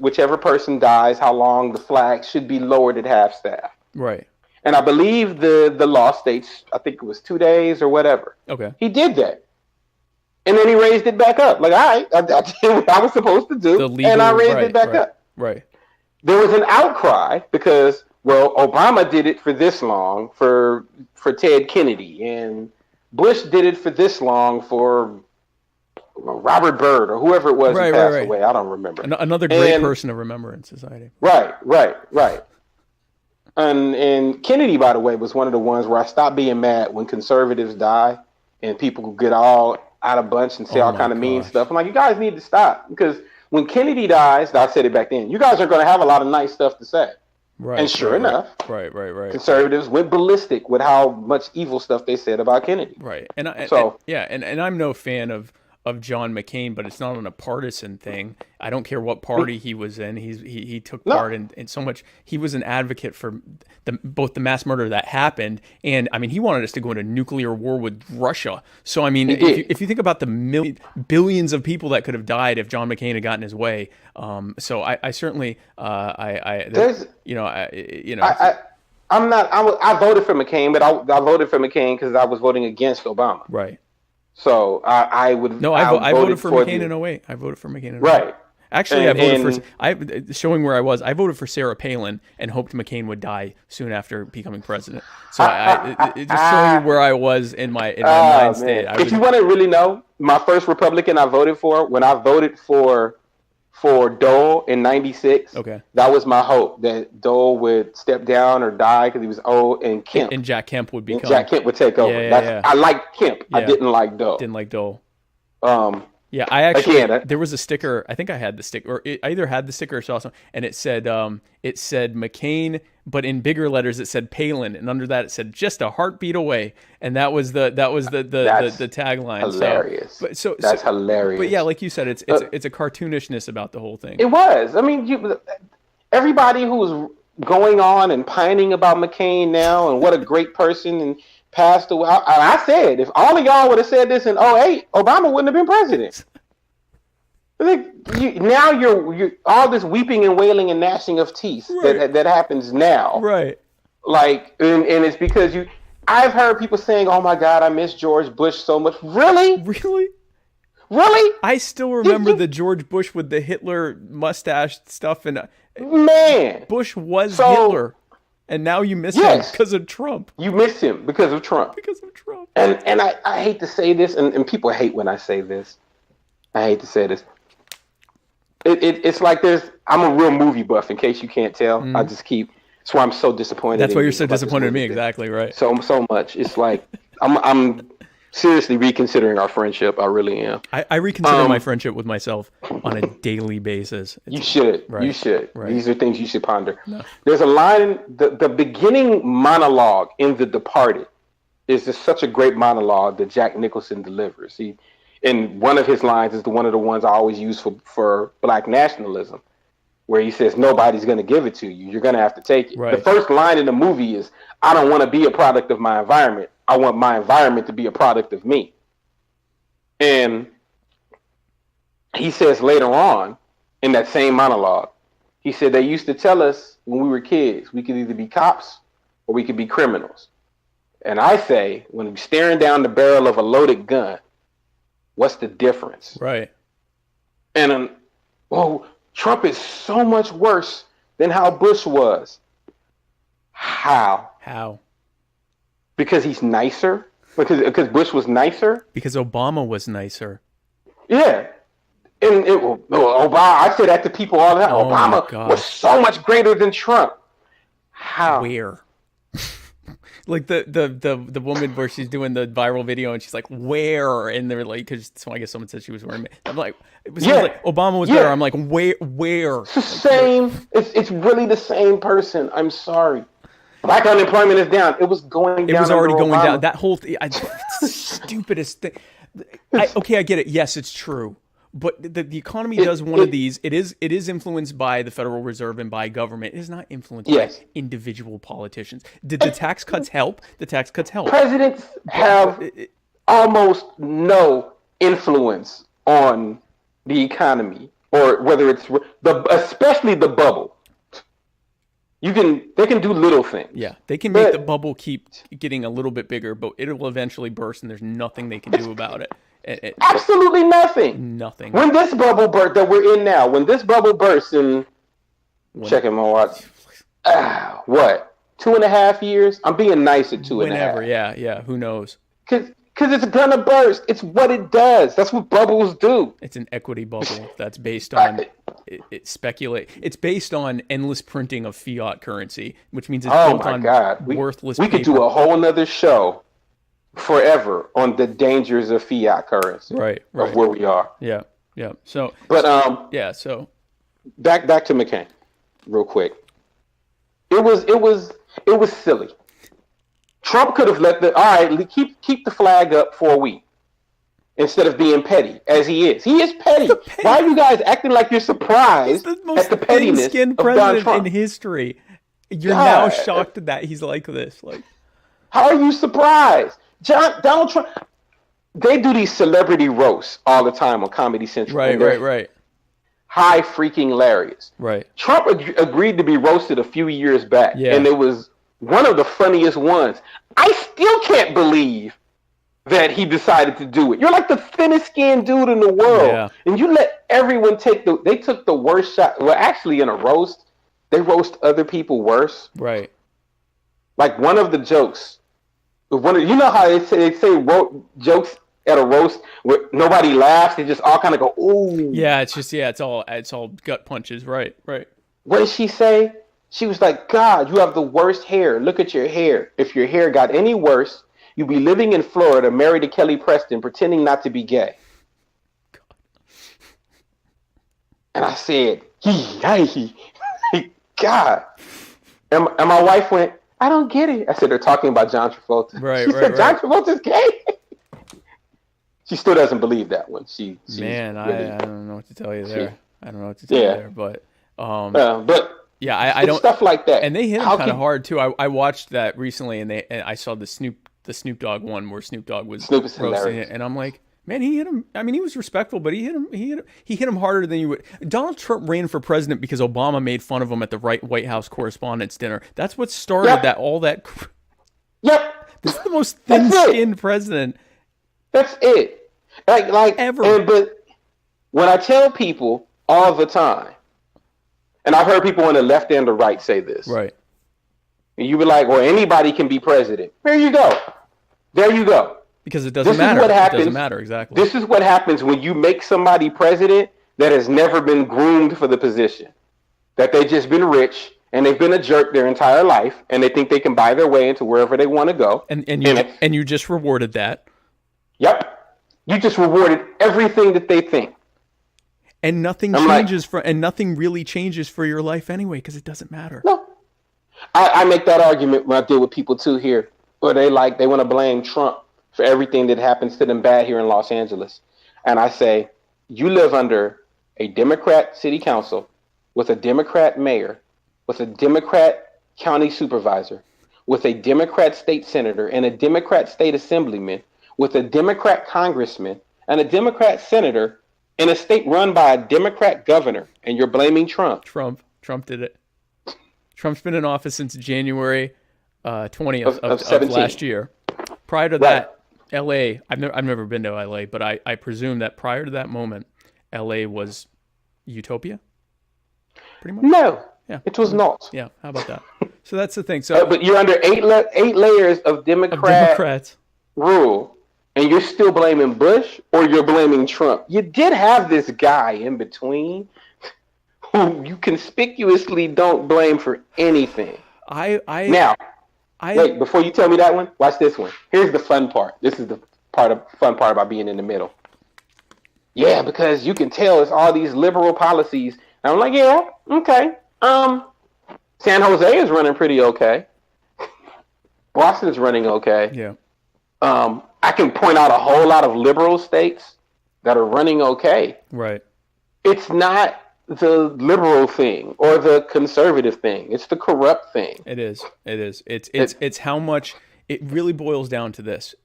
whichever person dies, how long the flag should be lowered at half staff. Right. And I believe the law states, I think it was 2 days or whatever. Okay. He did that. And then he raised it back up. Like, all right, I did what I was supposed to do, and I raised it back up. Right. There was an outcry because, well, Obama did it for this long for Ted Kennedy, and Bush did it for this long for Robert Byrd or whoever it was who passed away. I don't remember. Another great person to remember in society. Right. And Kennedy, by the way, was one of the ones where I stopped being mad when conservatives die and people get all out of bunch and say all kind of mean stuff. I'm like, you guys need to stop, because when Kennedy dies, I said it back then, you guys are going to have a lot of nice stuff to say. Right. And sure enough, right. conservatives went ballistic with how much evil stuff they said about Kennedy. Right. And I'm no fan of John McCain, but it's not on a partisan thing. I don't care what party he was in. He took part in so much. He was an advocate for both the mass murder that happened, and I mean, he wanted us to go into nuclear war with Russia. So I mean, if you think about the billions of people that could have died if John McCain had gotten his way, so I certainly I voted for McCain, but I voted for MCain because I was voting against Obama. Right. So I voted for McCain in 2008. I voted for McCain in 2008. Right. Actually, showing where I was, I voted for Sarah Palin and hoped McCain would die soon after becoming president. So it just showing you where I was in my mind state. If you want to really know, my first Republican I voted for, when I voted for Dole in '96. Okay. That was my hope, that Dole would step down or die because he was old, and Jack Kemp would become. Jack Kemp would take over. I liked Kemp. Yeah. I didn't like Dole. Didn't like Dole. Yeah, I actually there was a sticker. I think I had the sticker, or I either had the sticker or saw something, and it said McCain, but in bigger letters it said Palin, and under that it said just a heartbeat away, and that was the tagline. Hilarious. That's hilarious. But yeah, like you said, it's a cartoonishness about the whole thing. It was. I mean, everybody who was going on and pining about McCain now and what a great person and passed away. I said, if all of y'all would have said this in 2008, Obama wouldn't have been president. Now you're all this weeping and wailing and gnashing of teeth that happens now. Right. Like, and it's because I've heard people saying, "Oh my God, I miss George Bush so much." Really? I still remember the George Bush with the Hitler mustache stuff, and Bush was Hitler. And now you miss him because of Trump. You miss him because of Trump. And I hate to say this, and people hate when I say this. I hate to say this. It's like I'm a real movie buff, in case you can't tell. I just that's why I'm so disappointed. That's why you're so disappointed in me, exactly, right. So much. It's like, I'm seriously reconsidering our friendship. I really am. I reconsider my friendship with myself on a daily basis. You should. Right. You should. Right. These are things you should ponder. No. There's a line, the beginning monologue in The Departed is just such a great monologue that Jack Nicholson delivers. And one of his lines is one of the ones I always use for Black nationalism, where he says, nobody's going to give it to you. You're going to have to take it. Right. The first line in the movie is, I don't want to be a product of my environment. I want my environment to be a product of me. And he says later on in that same monologue, he said, they used to tell us when we were kids, we could either be cops or we could be criminals. And I say, when we're staring down the barrel of a loaded gun, what's the difference? Right. And Trump is so much worse than how Bush was. How? Because he's nicer? Because Bush was nicer? Because Obama was nicer. Yeah. And Obama, I say that to people all the time. Obama was so much greater than Trump. How? Where? Like the woman where she's doing the viral video and she's like, where? And they're like, I guess someone said she was wearing. I'm like, like Obama was better. I'm like, where? It's the same. It's really the same person. I'm sorry. Black unemployment is down. It was going down. It was already going down. That whole thing, it's the stupidest thing. I get it. Yes, it's true. But the economy does one of these. It is influenced by the Federal Reserve and by government. It is not influenced by individual politicians. Did the tax cuts help? The tax cuts help. Presidents have almost no influence on the economy, or whether it's especially the bubble. They can do little things. Yeah, they can make the bubble keep getting a little bit bigger, but it will eventually burst, and there's nothing they can do about it. Absolutely nothing. Nothing. When this bubble burst that we're in now, when this bubble bursts in, checking my watch, what, 2.5 years? I'm being nice at 2.5. Whenever, yeah. Who knows? Because it's gonna burst. It's what it does. That's what bubbles do. It's an equity bubble that's based on It's based on endless printing of fiat currency, which means it's built on worthless paper. We could do a whole nother show forever on the dangers of fiat currency. Right. Of where we are. Yeah. So, So back to McCain, real quick. It was silly. Trump could have keep the flag up for a week instead of being petty as he is. He is petty. Why are you guys acting like you're surprised at the pettiness of thin-skinned president in history? You're now shocked that he's like this. Like, how are you surprised? Donald Trump. They do these celebrity roasts all the time on Comedy Central. Right. High freaking hilarious. Right. Trump agreed to be roasted a few years back, and it was one of the funniest ones. I still can't believe that he decided to do it. You're like the thinnest skinned dude in the world, and you let everyone they took the worst shot. Well, actually, in a roast, they roast other people worse. Right. Like one of the jokes. You know how they say jokes at a roast where nobody laughs, they just all kind of go, ooh. Yeah, it's all gut punches. Right. What did she say? She was like, God, you have the worst hair. Look at your hair. If your hair got any worse, you'd be living in Florida, married to Kelly Preston, pretending not to be gay. God. And I said, God. And my wife went, I don't get it. I said, they're talking about John Travolta. She said, John Travolta's gay? She still doesn't believe that one. I don't know what to tell you there. But I don't stuff like that. And they hit him kind of hard too. I watched that recently, and I saw the Snoop Dogg one where Snoop Dogg was roasting it, and I'm like, man, he hit him. I mean, he was respectful, but he hit him harder than you would. Donald Trump ran for president because Obama made fun of him at the White House Correspondents' Dinner. That's what started all that. Yep. This is the most thin-skinned president. That's it. Like ever. But when I tell people all the time, and I've heard people on the left and the right say this. Right. And you be like, well, anybody can be president. There you go. Because it doesn't matter. It doesn't matter, exactly. This is what happens when you make somebody president that has never been groomed for the position. That they've just been rich and they've been a jerk their entire life and they think they can buy their way into wherever they want to go. And you just rewarded that. Yep. You just rewarded everything that they think. And nothing really changes for your life anyway, because it doesn't matter. No. I make that argument when I deal with people too here, where they want to blame Trump for everything that happens to them bad here in Los Angeles. And I say, you live under a Democrat city council with a Democrat mayor, with a Democrat county supervisor, with a Democrat state senator and a Democrat state assemblyman, with a Democrat congressman and a Democrat senator in a state run by a Democrat governor, and you're blaming Trump. Trump did it. Trump's been in office since January 20th of last year. Prior to that, L.A. I've never been to L.A., but I presume that prior to that moment, L.A. was utopia. Pretty much. No, it was not. Yeah, how about that? So that's the thing. So, but you're under eight layers of Democrats rule. And you're still blaming Bush or you're blaming Trump. You did have this guy in between who you conspicuously don't blame for anything. Wait, before you tell me that one, watch this one. Here's the fun part. This is the fun part about being in the middle. Yeah, because you can tell it's all these liberal policies. And I'm like, yeah, okay. San Jose is running pretty okay. Boston's running okay. Yeah. I can point out a whole lot of liberal states that are running okay. Right. It's not the liberal thing or the conservative thing. It's the corrupt thing. It is. It's how much it really boils down to this,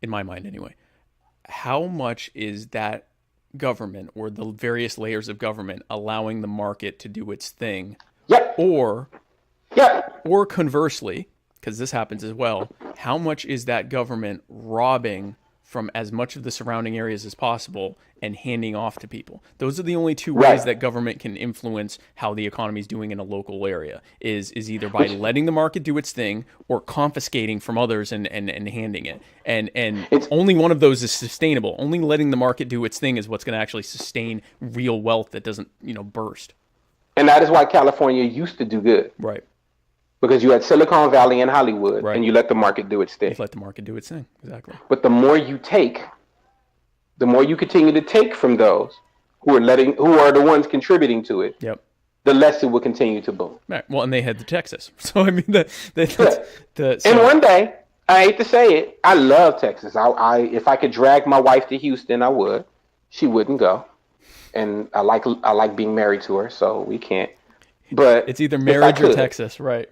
in my mind anyway. How much is that government or the various layers of government allowing the market to do its thing? Yep. Or Yep. Or conversely, because this happens as well, how much is that government robbing from as much of the surrounding areas as possible and handing off to people? Those are the only two ways that government can influence how the economy is doing in a local area, is either by letting the market do its thing or confiscating from others and handing it. And only one of those is sustainable. Only letting the market do its thing is what's going to actually sustain real wealth that doesn't, burst. And that is why California used to do good. Right. Because you had Silicon Valley and Hollywood, and you let the market do its thing. You let the market do its thing, exactly. But the more you take, the more you continue to take from those who are the ones contributing to it. Yep. The less it will continue to boom. Right. Well, and they head to Texas, so I mean, And one day, I hate to say it, I love Texas. If I could drag my wife to Houston, I would. She wouldn't go, and I like being married to her, so we can't. But it's either marriage or Texas, right?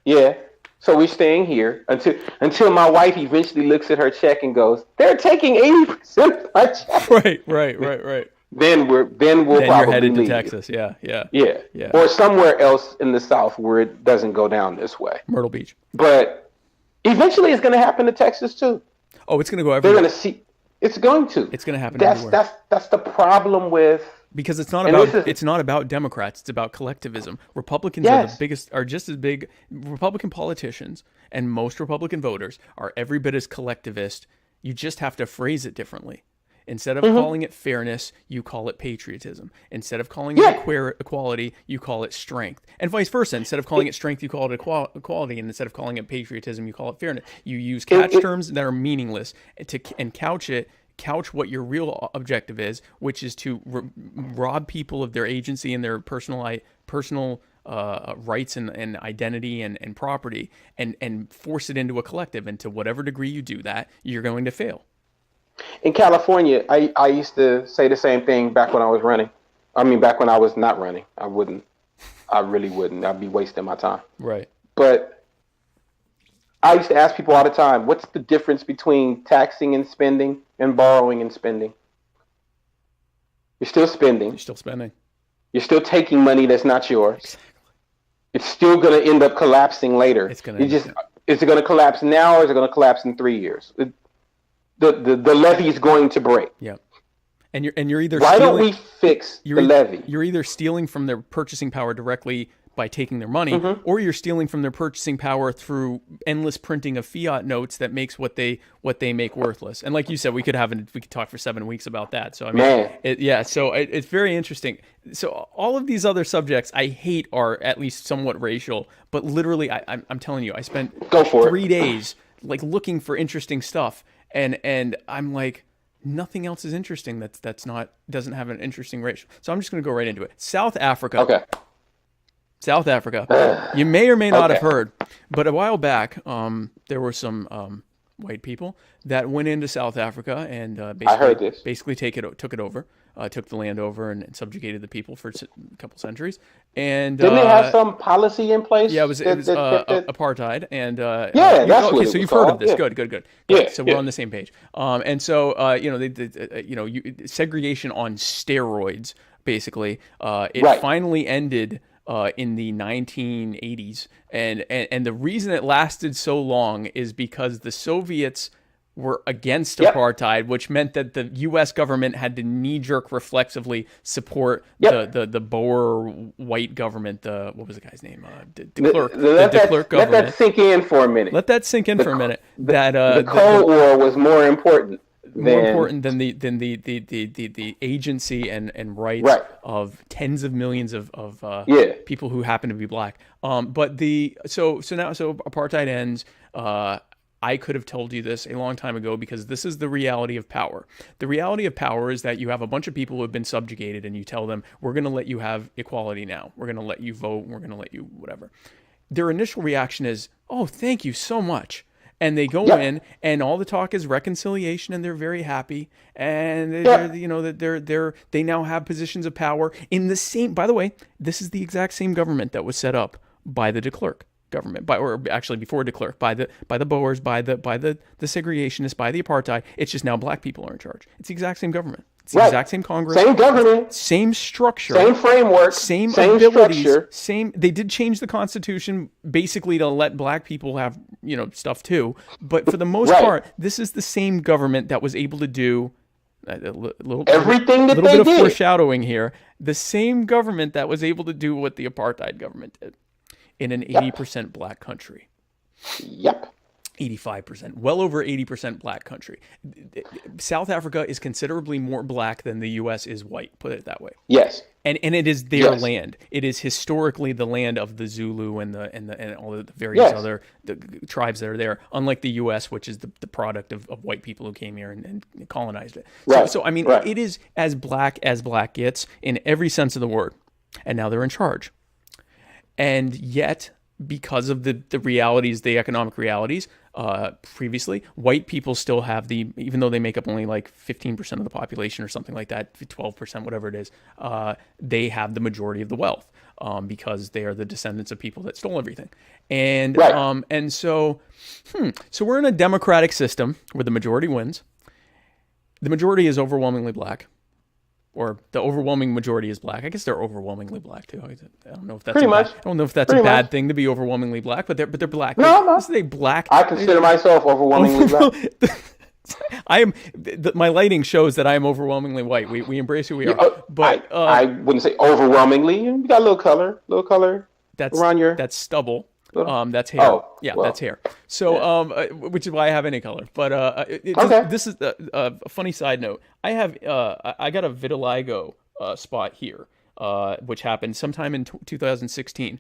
Yeah. So we're staying here until my wife eventually looks at her check and goes, "They're taking 80% of my check." Right. Then we'll probably you're headed leave. to Texas, yeah. Or somewhere else in the South where it doesn't go down this way. Myrtle Beach. But eventually, it's going to happen to Texas too. Oh, it's going to go everywhere. They're going to see. It's going to. It's going to happen everywhere. That's the problem with. Because it's not about Democrats, it's about collectivism. Republicans are just as big. Republican politicians and most Republican voters are every bit as collectivist. You just have to phrase it differently. Instead of calling it fairness, you call it patriotism. Instead of calling it equality, you call it strength. And vice versa. Instead of calling it strength, you call it equality. And instead of calling it patriotism, you call it fairness. You use catch terms that are meaningless and couch what your real objective is, which is to rob people of their agency and their personal rights and identity and property, and force it into a collective. And to whatever degree you do that, you're going to fail. In California, I used to say the same thing back when I was running. I mean, back when I was not running. I really wouldn't. I'd be wasting my time. Right. But I used to ask people all the time, what's the difference between taxing and spending and borrowing and spending? You're still spending. You're still spending. You're still taking money that's not yours. Exactly. It's still going to end up collapsing later. Is it going to collapse now or is it going to collapse in 3 years? The levee is going to break. Yeah. And you're either Why don't we fix the levee? You're either stealing from their purchasing power directly by taking their money, or you're stealing from their purchasing power through endless printing of fiat notes that makes what they make worthless. And like you said, we could talk for 7 weeks about that. So I mean, it's very interesting. So all of these other subjects I hate are at least somewhat racial, but literally, I'm telling you, I spent 3 days like looking for interesting stuff, and I'm like, nothing else is interesting doesn't have an interesting racial. So I'm just going to go right into it. South Africa. Okay. South Africa. You may or may not have heard, but a while back, there were some white people that went into South Africa and basically took it over, took the land over and subjugated the people for a couple centuries. And didn't they have some policy in place? Yeah, it was apartheid. And that's what so you've heard of this. Yeah. Good. Yeah, so we're on the same page. And so segregation on steroids. Basically, it finally ended in the 1980s, and the reason it lasted so long is because the Soviets were against apartheid, which meant that the U.S. government had to knee-jerk reflexively support the Boer white government. What was the guy's name? De Klerk government. Let that sink in for a minute. The Cold War was more important. More important than the agency and rights of tens of millions of people who happen to be black. But so apartheid ends. I could have told you this a long time ago because this is the reality of power. The reality of power is that you have a bunch of people who have been subjugated, and you tell them, "We're going to let you have equality now. We're going to let you vote. We're going to let you whatever." Their initial reaction is, "Oh, thank you so much." and they go in, and all the talk is reconciliation, and they're very happy, and they now have positions of power in the same. By the way, this is the exact same government that was set up by the de Klerk government, or actually before de Klerk, by the Boers, by the segregationists, by the apartheid. It's just now black people are in charge. It's the exact same government. It's the exact same Congress, same government, same structure, same framework, same abilities, structure. Same. They did change the Constitution basically to let black people have stuff too, but for the most part, this is the same government that was able to do everything that they did. A little bit of foreshadowing here. The same government that was able to do what the apartheid government did in an 80% black country. Yep. 85%, well over 80% black country. South Africa is considerably more black than the U.S. is white, put it that way. Yes. And it is their land. It is historically the land of the Zulu and all of the various other tribes that are there, unlike the U.S., which is the product of white people who came here and colonized it. Right. So I mean, it is as black gets in every sense of the word. And now they're in charge. And yet, because of the realities, the economic realities, previously, white people still have even though they make up only like 15% of the population or something like that, 12%, whatever it is, they have the majority of the wealth because they are the descendants of people that stole everything. And so we're in a democratic system where the majority wins. The majority is overwhelmingly black. Or the overwhelming majority is black. I guess they're overwhelmingly black too. I don't know if that's I don't know if that's a bad thing to be overwhelmingly black, but they're black. No. They black. I consider myself overwhelmingly black. My lighting shows that I am overwhelmingly white. We embrace who we are. But I wouldn't say overwhelmingly. You got a little color. Around your. That's stubble. That's hair. Oh, that's hair. So, which is why I have any color. But this is a funny side note. I got a vitiligo spot here, which happened sometime in 2016.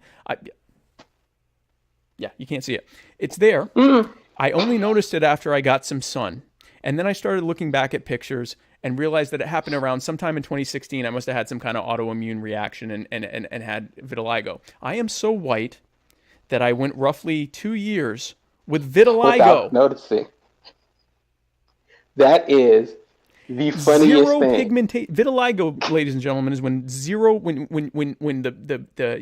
You can't see it. It's there. I only noticed it after I got some sun, and then I started looking back at pictures and realized that it happened around sometime in 2016. I must have had some kind of autoimmune reaction and had vitiligo. I am so white that I went roughly 2 years with vitiligo. Without noticing. That is the funniest thing. Vitiligo, ladies and gentlemen, is when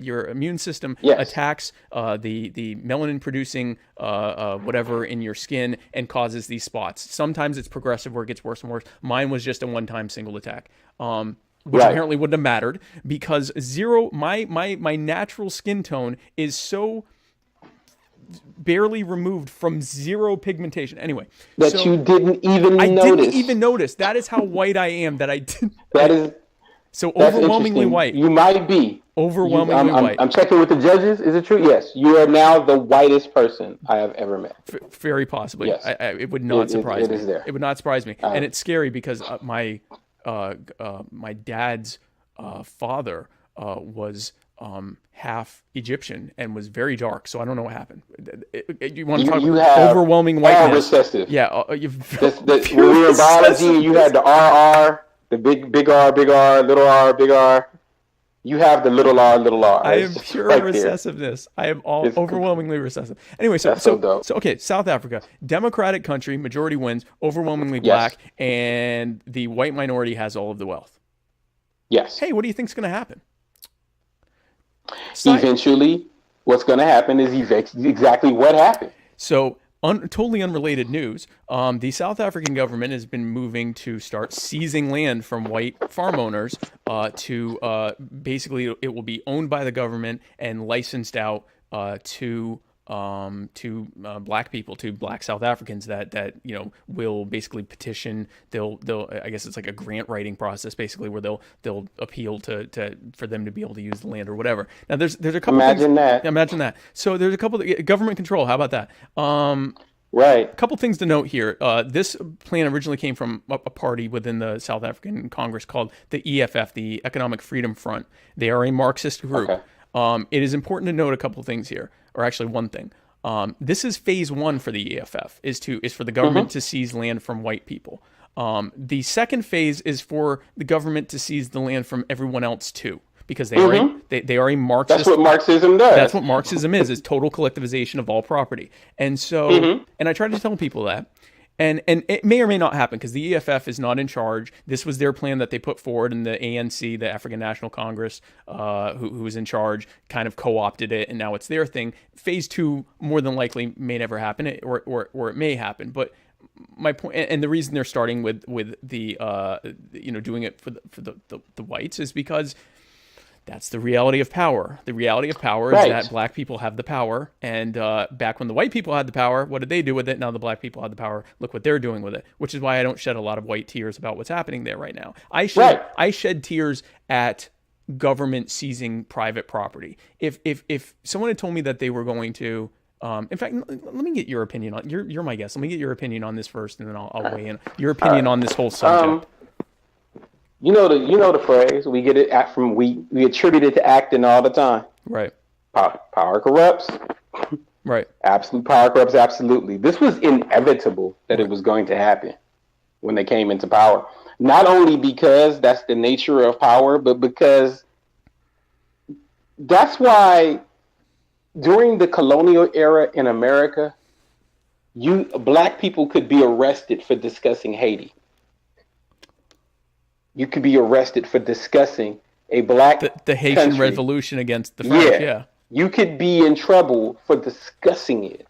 your immune system attacks the melanin producing whatever in your skin and causes these spots. Sometimes it's progressive where it gets worse and worse. Mine was just a one-time single attack. Which apparently wouldn't have mattered because my natural skin tone is so barely removed from zero pigmentation. Anyway, you didn't even notice. I didn't even notice. That is how white I am. That I didn't. So overwhelmingly white. You might be overwhelmingly white. I'm checking with the judges. Is it true? Yes, you are now the whitest person I have ever met. Very possibly. Yes. It would not surprise me. It is there. It would not surprise me, and it's scary because my dad's father was half Egyptian and was very dark, so I don't know what happened. You want to talk about overwhelming whiteness? Recessive. Yeah, when we were in biology, you had the RR, the big R, little R, big R. You have the little r. I am pure recessiveness. I am overwhelmingly recessive. Anyway, so okay, South Africa, democratic country, majority wins, overwhelmingly black, and the white minority has all of the wealth. Yes. Hey, what do you think's going to happen? Eventually, what's going to happen is exactly what happened. So, totally unrelated news. The South African government has been moving to start seizing land from white farm owners to basically it will be owned by the government and licensed out to black people, to black South Africans that will basically petition. They'll I guess it's like a grant writing process basically where they'll appeal to for them to be able to use the land or whatever. Now there's a couple imagine that. So there's a couple government control. How about that? Right. A couple things to note here. This plan originally came from a party within the South African Congress called the EFF, the Economic Freedom Front. They are a Marxist group. Okay. It is important to note a couple things here, or actually one thing. This is phase one for the EFF, is for the government to seize land from white people. The second phase is for the government to seize the land from everyone else too, because they are they are a Marxist. That's what Marxism does. That's what Marxism is total collectivization of all property. And so, and I try to tell people that. And it may or may not happen because the EFF is not in charge. This was their plan that they put forward, and the ANC, the African National Congress, who was in charge, kind of co-opted it, and now it's their thing. Phase 2 more than likely may never happen, or it may happen. But my point, and the reason they're starting with the doing it for the whites is because that's the reality of power. The reality of power is that black people have the power. And back when the white people had the power, what did they do with it? Now the black people have the power. Look what they're doing with it, which is why I don't shed a lot of white tears about what's happening there right now. I shed tears at government seizing private property. If someone had told me that they were going to, in fact, let me get your opinion on, you're my guest. Let me get your opinion on this first, and then I'll weigh in. Your opinion on this whole subject. You know the phrase, we get it we attribute it to acting all the time. Right. Power corrupts. Right. Absolute power corrupts, absolutely. This was inevitable that it was going to happen when they came into power. Not only because that's the nature of power, but because that's why during the colonial era in America, black people could be arrested for discussing Haiti. You could be arrested for discussing a black the Haitian country. Revolution against the French. Yeah. You could be in trouble for discussing it.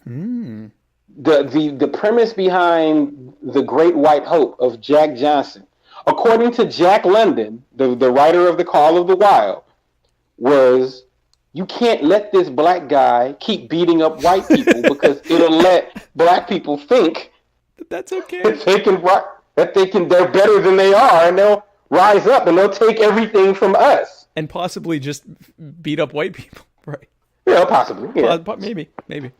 The premise behind The Great White Hope of Jack Johnson, according to Jack London, the writer of The Call of the Wild, was you can't let this black guy keep beating up white people because it'll let black people think that's okay. They're better than they are, and they'll rise up and they'll take everything from us. And possibly just beat up white people, right? Yeah, possibly. Yeah. Maybe.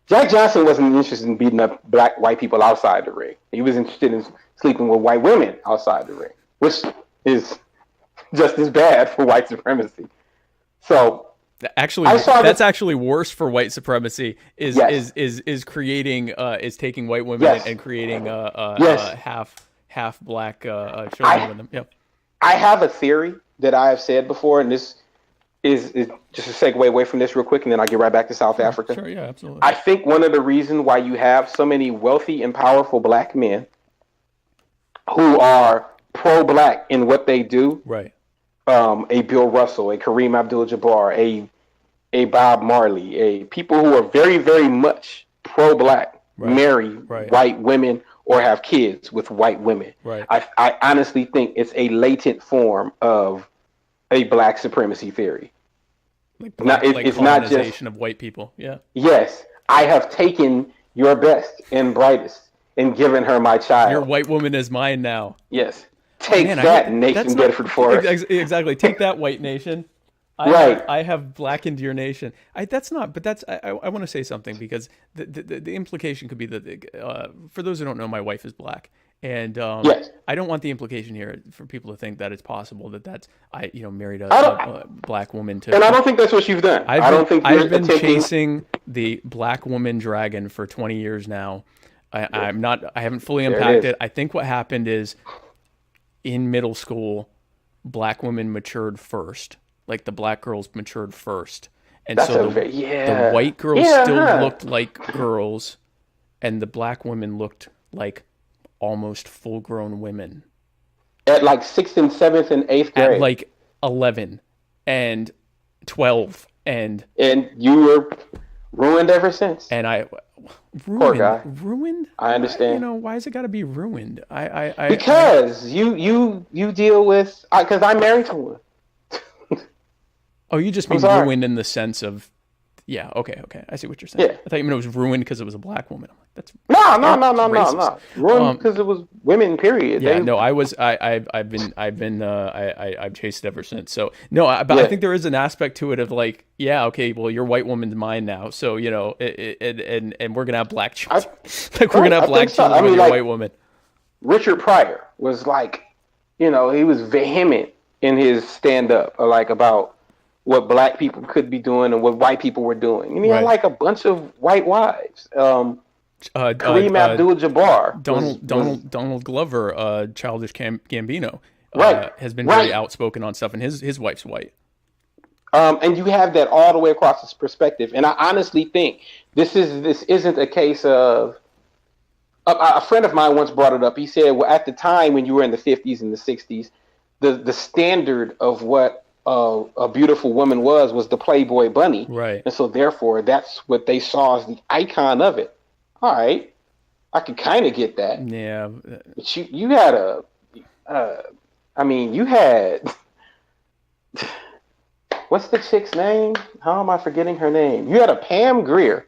Jack Johnson wasn't interested in beating up white people outside the ring. He was interested in sleeping with white women outside the ring, which is just as bad for white supremacy. So actually, that's actually worse for white supremacy. Is taking white women and creating half black children with them. Yep. I have a theory that I have said before, and this is just a segue away from this real quick, and then I'll get right back to South Africa. Sure, yeah, absolutely. I think one of the reasons why you have so many wealthy and powerful black men who are pro-black in what they do, right? A Bill Russell, a Kareem Abdul-Jabbar, a Bob Marley, people who are very, very much pro-black, marry white women or have kids with white women. Right. I honestly think it's a latent form of a black supremacy theory. It's not just of white people. Yeah. Yes, I have taken your best and brightest and given her my child. Your white woman is mine now. Yes. Take that, Nation Bedford Forest. Exactly. Take that, white nation. I have blackened your nation. I want to say something because the implication could be that for those who don't know, my wife is black, and I don't want the implication here for people to think that it's possible that I married a black woman to. And I don't think that's what you've done. I've been chasing the black woman dragon for 20 years now. I haven't fully unpacked it. I think what happened is in middle school, black women matured first. Like the black girls matured first. And the white girls still looked like girls, and the black women looked like almost full-grown women. At like 6th and 7th and 8th grade. At like 11 and 12. And you were ruined ever since. And poor guy. Ruined? I understand. Why has it got to be ruined? Because you deal with, because I'm married to one. Oh, you just mean ruined in the sense of, yeah, okay. I see what you're saying. Yeah. I thought you meant it was ruined because it was a black woman. I'm like, that's no. Ruined because it was women. Period. Yeah, no, I've chased it ever since. So no, but I think there is an aspect to it of like, yeah, okay, well, your white woman's mine now, so and we're gonna have black children. We're gonna have black children with your white woman. Richard Pryor was like, he was vehement in his stand-up, about what black people could be doing and what white people were doing. And he had like a bunch of white wives. Kareem Abdul-Jabbar. Donald Glover, Childish Gambino. Right. has been Right. very outspoken on stuff, and his wife's white. And you have that all the way across this perspective. And I honestly think this isn't a case of a friend of mine once brought it up. He said, well, at the time when you were in the 50s and the 60s, the standard of what a beautiful woman was the Playboy bunny. Right. And so therefore that's what they saw as the icon of it. All right. I could kind of get that. Yeah. But you had you had what's the chick's name? How am I forgetting her name? You had a Pam Grier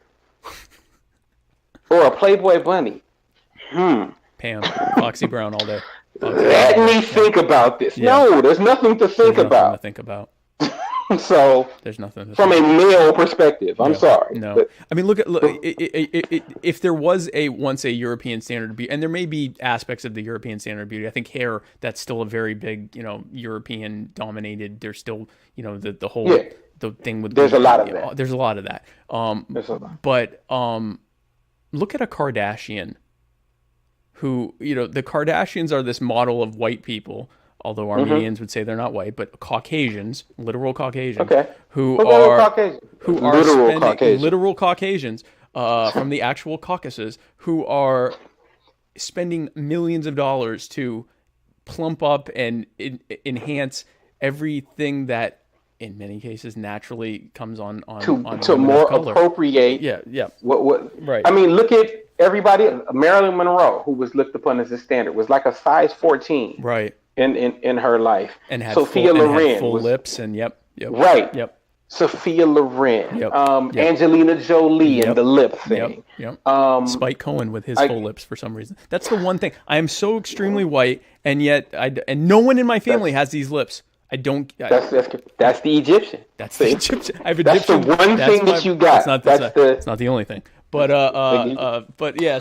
or a Playboy bunny. Pam, Foxy Brown all day. Let me think about this. Yeah. No, there's nothing to think There's nothing about. to think about. So There's nothing to from think a male perspective, I'm sorry. No, But I mean, look, if there was once a European standard of beauty, and there may be aspects of the European standard of beauty. I think hair, that's still a very big, European dominated. There's still, the whole the thing with. There's a lot of that. There's a lot of that. there's a lot. But look at a Kardashian. Who, the Kardashians are this model of white people. Although Armenians would say they're not white, but Caucasians, literal Caucasians, who are literal Caucasians from the actual Caucasus, who are spending millions of dollars to plump up and enhance everything that, in many cases, naturally comes on to more appropriate. Yeah. What? Right. I mean, look at everybody. Marilyn Monroe, who was looked upon as a standard, was like a size 14. Right. In her life, and had Sophia Loren full was, lips, and yep, right, Sophia Loren, Yep. Angelina Jolie, and the lip thing, Spike Cohen with his full lips for some reason. That's the one thing. I am so extremely white, and yet and no one in my family has these lips. I don't. That's the Egyptian. That's the Egyptian. I have That's Egyptian. the one thing that you got. It's not the only thing. But yeah.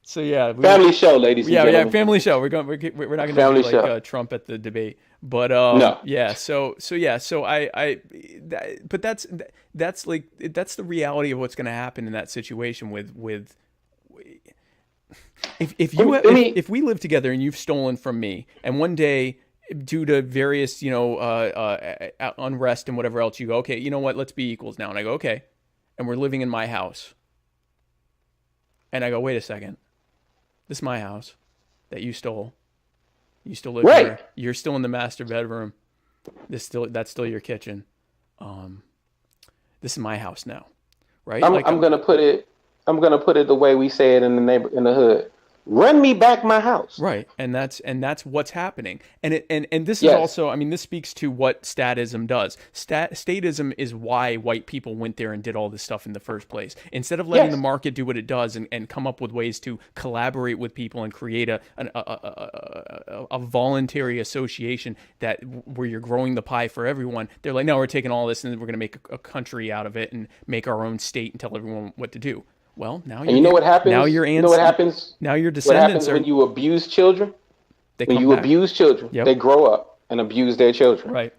So yeah, family show, ladies. And gentlemen. Yeah, family show. We're not going to do like Trump at the debate, but no. Yeah. So but that's the reality of what's going to happen in that situation with. If we live together and you've stolen from me, and one day, due to various unrest and whatever else, you go, okay, you know what? Let's be equals now, and I go, okay, and we're living in my house, and I go, wait a second. This is my house that you stole. You still live here. You're still in the master bedroom. That's still your kitchen. This is my house now, right? I'm gonna put it the way we say it in the hood. Run me back my house. Right, and that's what's happening. And this is also, I mean, this speaks to what statism does. Statism is why white people went there and did all this stuff in the first place. Instead of letting the market do what it does and come up with ways to collaborate with people and create a voluntary association where you're growing the pie for everyone, they're like, no, we're taking all this and we're going to make a country out of it and make our own state and tell everyone what to do. Well, now you know what happens. Now your you know what happens. Now your what descendants happens when you abuse children. When you abuse children, they grow up and abuse their children. Right,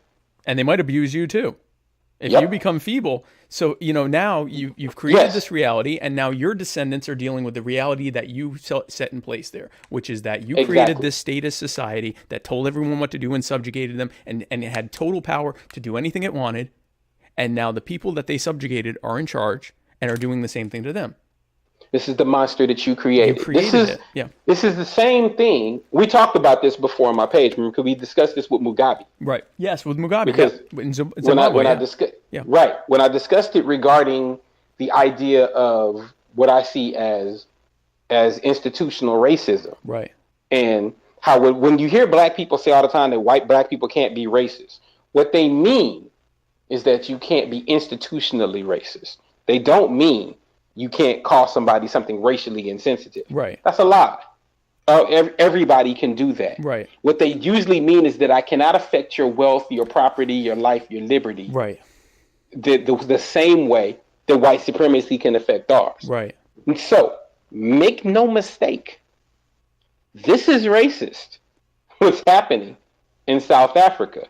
and they might abuse you too, if you become feeble. So now you've created this reality, and now your descendants are dealing with the reality that you set in place there, which is that you created this statist society that told everyone what to do and subjugated them, and it had total power to do anything it wanted. And now the people that they subjugated are in charge and are doing the same thing to them. This is the monster that you created. It. This is the same thing. We talked about this before on my page. Remember, because we discussed this with Mugabe. Right. Yes, with Mugabe. Because when I discussed it regarding the idea of what I see as institutional racism. Right. And how when you hear black people say all the time that white black people can't be racist, what they mean is that you can't be institutionally racist. They don't mean you can't call somebody something racially insensitive. Right. That's a lie. Everybody can do that. Right. What they usually mean is that I cannot affect your wealth, your property, your life, your liberty. Right. The same way that white supremacy can affect ours. Right. And so, make no mistake, this is racist, what's happening in South Africa.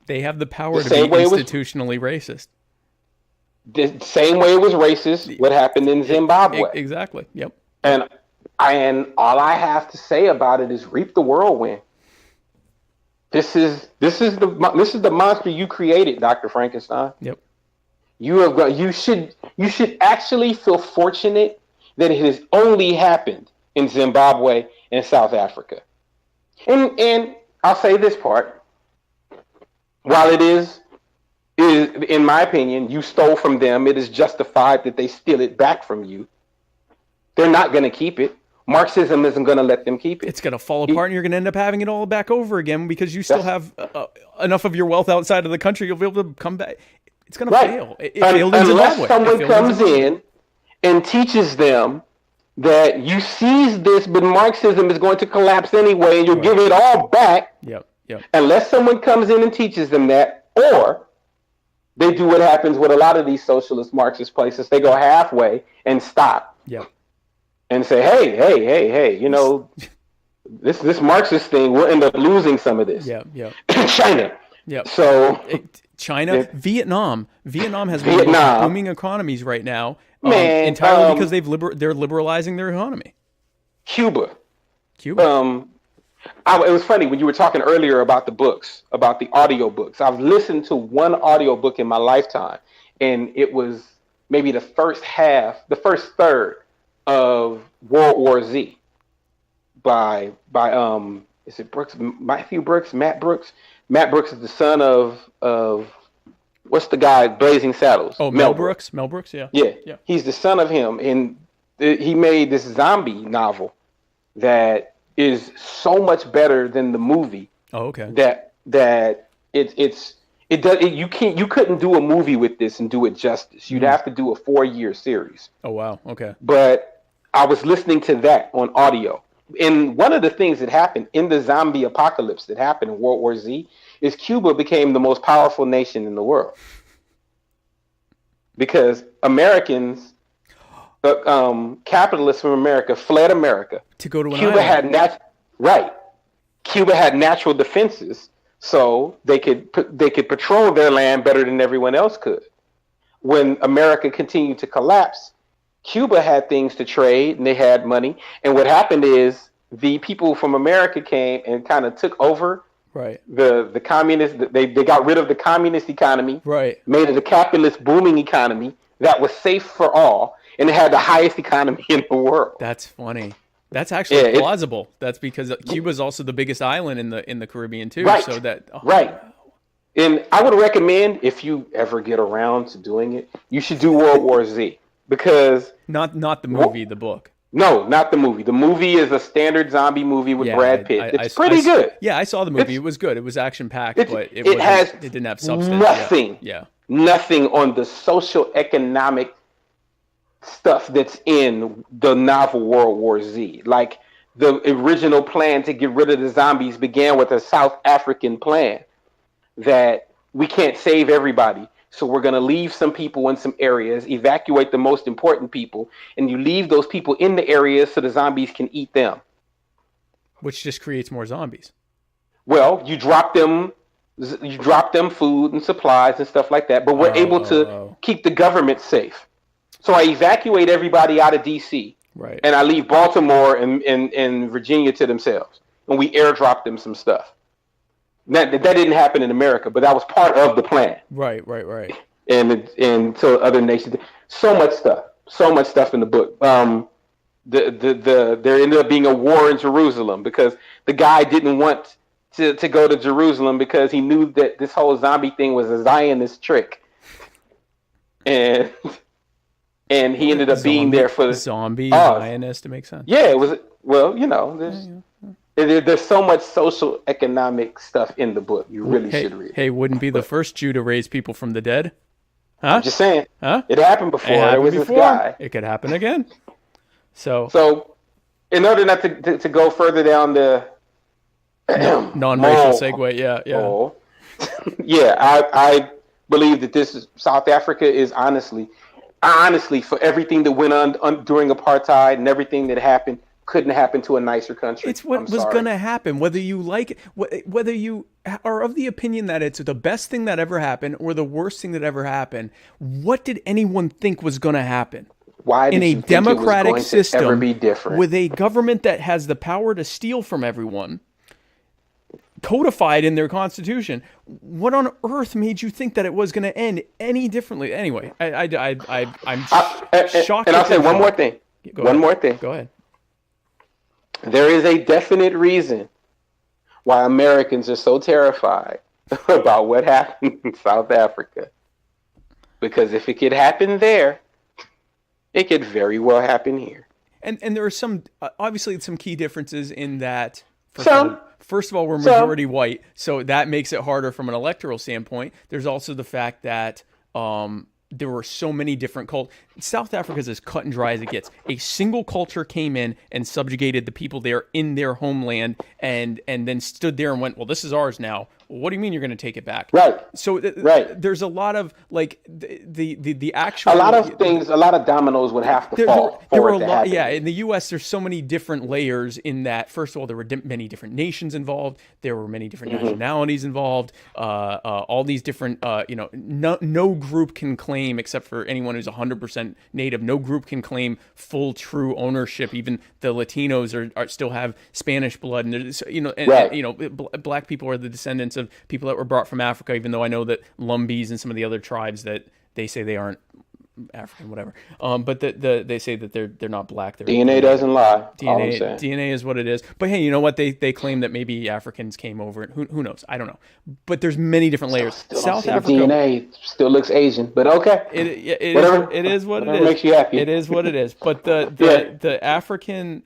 They have the power to be institutionally racist. The same way it was racist what happened in Zimbabwe. Exactly. Yep. And And all I have to say about it is reap the whirlwind. This is the monster you created, Dr. Frankenstein. Yep. You should actually feel fortunate that it has only happened in Zimbabwe and South Africa. And I'll say this part. While it is in my opinion, you stole from them, it is justified that they steal it back from you. They're not going to keep it. Marxism isn't going to let them keep it. It's going to fall apart, and you're going to end up having it all back over again because you still have enough of your wealth outside of the country. You'll be able to come back. It's going to fail. It failed in Zimbabwe. Unless someone comes in and teaches them that you seize this, but Marxism is going to collapse anyway, and you'll give it all back. Yep. Unless someone comes in and teaches them that, or they do what happens with a lot of these socialist Marxist places. They go halfway and stop. Yep. And say, hey, you know, this Marxist thing, we'll end up losing some of this. Yeah. China. Yeah. So China, Vietnam has one of the booming economies right now, entirely because they're liberalizing their economy. Cuba. It was funny when you were talking earlier about the books, about the audio books. I've listened to one audio book in my lifetime, and it was maybe the first third of World War Z by is it Brooks, Matthew Brooks, Matt Brooks? Matt Brooks is the son of what's the guy, Blazing Saddles? Oh, Mel Brooks. Mel Brooks, yeah. Yeah. He's the son of him, and he made this zombie novel that is so much better than the movie. Oh, okay. That you couldn't do a movie with this and do it justice. You'd have to do a 4-year series. Oh, wow. Okay. But I was listening to that on audio. And one of the things that happened in the zombie apocalypse that happened in World War Z is Cuba became the most powerful nation in the world. Because Americans, capitalists from America fled America. To go to an Cuba island. Cuba had natural defenses, so they could patrol their land better than everyone else could. When America continued to collapse, Cuba had things to trade and they had money. And what happened is the people from America came and kind of took over the communist. They got rid of the communist economy, made it a capitalist booming economy that was safe for all. And it had the highest economy in the world. That's funny. That's actually plausible. That's because Cuba is also the biggest island in the Caribbean too. Right. So that And I would recommend, if you ever get around to doing it, you should do World War Z. Because not the movie, the book. No, not the movie. The movie is a standard zombie movie with Brad Pitt. It's pretty good. Yeah, I saw the movie. It was good. It was action packed, but it didn't have substance. Nothing on the social economic stuff that's in the novel World War Z. Like the original plan to get rid of the zombies began with a South African plan that we can't save everybody. So we're going to leave some people in some areas, evacuate the most important people, and you leave those people in the areas so the zombies can eat them. Which just creates more zombies. Well, you drop them food and supplies and stuff like that, but we're able to keep the government safe. So I evacuate everybody out of D.C. Right. And I leave Baltimore and Virginia to themselves, and we airdrop them some stuff. That didn't happen in America, but that was part of the plan. Right. And so other nations, so much stuff in the book. There ended up being a war in Jerusalem because the guy didn't want to go to Jerusalem because he knew that this whole zombie thing was a Zionist trick, and he ended up being there for the Zionist. To make sense. Yeah, it was. Well, you know, there's so much social economic stuff in the book. You really should read it. Hey, wouldn't be the first Jew to raise people from the dead? Huh? I'm just saying. Huh? It happened before. There was this guy. It could happen again. So, in order not to go further down the non-racial segue, I believe that South Africa is honestly, for everything that went on during apartheid and everything that happened, couldn't happen to a nicer country. It's what was going to happen, whether you like it, whether you are of the opinion that it's the best thing that ever happened or the worst thing that ever happened. What did anyone think was going to happen? Why in did a you think it was democratic going to ever system be different? with a government that has the power to steal from everyone, codified in their constitution. What on earth made you think that it was going to end any differently? Anyway, I'm shocked. And I'll say one more thing. One more thing. Go ahead. There is a definite reason why Americans are so terrified about what happened in South Africa. Because if it could happen there, it could very well happen here. And there are some, obviously, some key differences in that. First of all, we're majority white, so that makes it harder from an electoral standpoint. There's also the fact that there were so many different cultures. South Africa is as cut and dry as it gets. A single culture came in and subjugated the people there in their homeland, and then stood there and went, well, this is ours now. Well, what do you mean you're going to take it back? Right. So there's a lot of like the actual a lot of things, a lot of dominoes would have to fall for it to happen. Yeah, in the U.S. there's so many different layers in that. First of all, there were many different nations involved. There were many different nationalities involved. All these different, no group can claim, except for anyone who's 100% native. No group can claim full, true ownership. Even the Latinos are still have Spanish blood, and black people are the descendants of people that were brought from Africa, even though I know that Lumbees and some of the other tribes that they say they aren't African, whatever. But they say that they're not black. DNA doesn't lie. DNA is what it is. But hey, you know what? They claim that maybe Africans came over. And who knows? I don't know. But there's many different layers. South Africa DNA still looks Asian, but okay. It is what it is. Makes you happy. It is what it is. But the African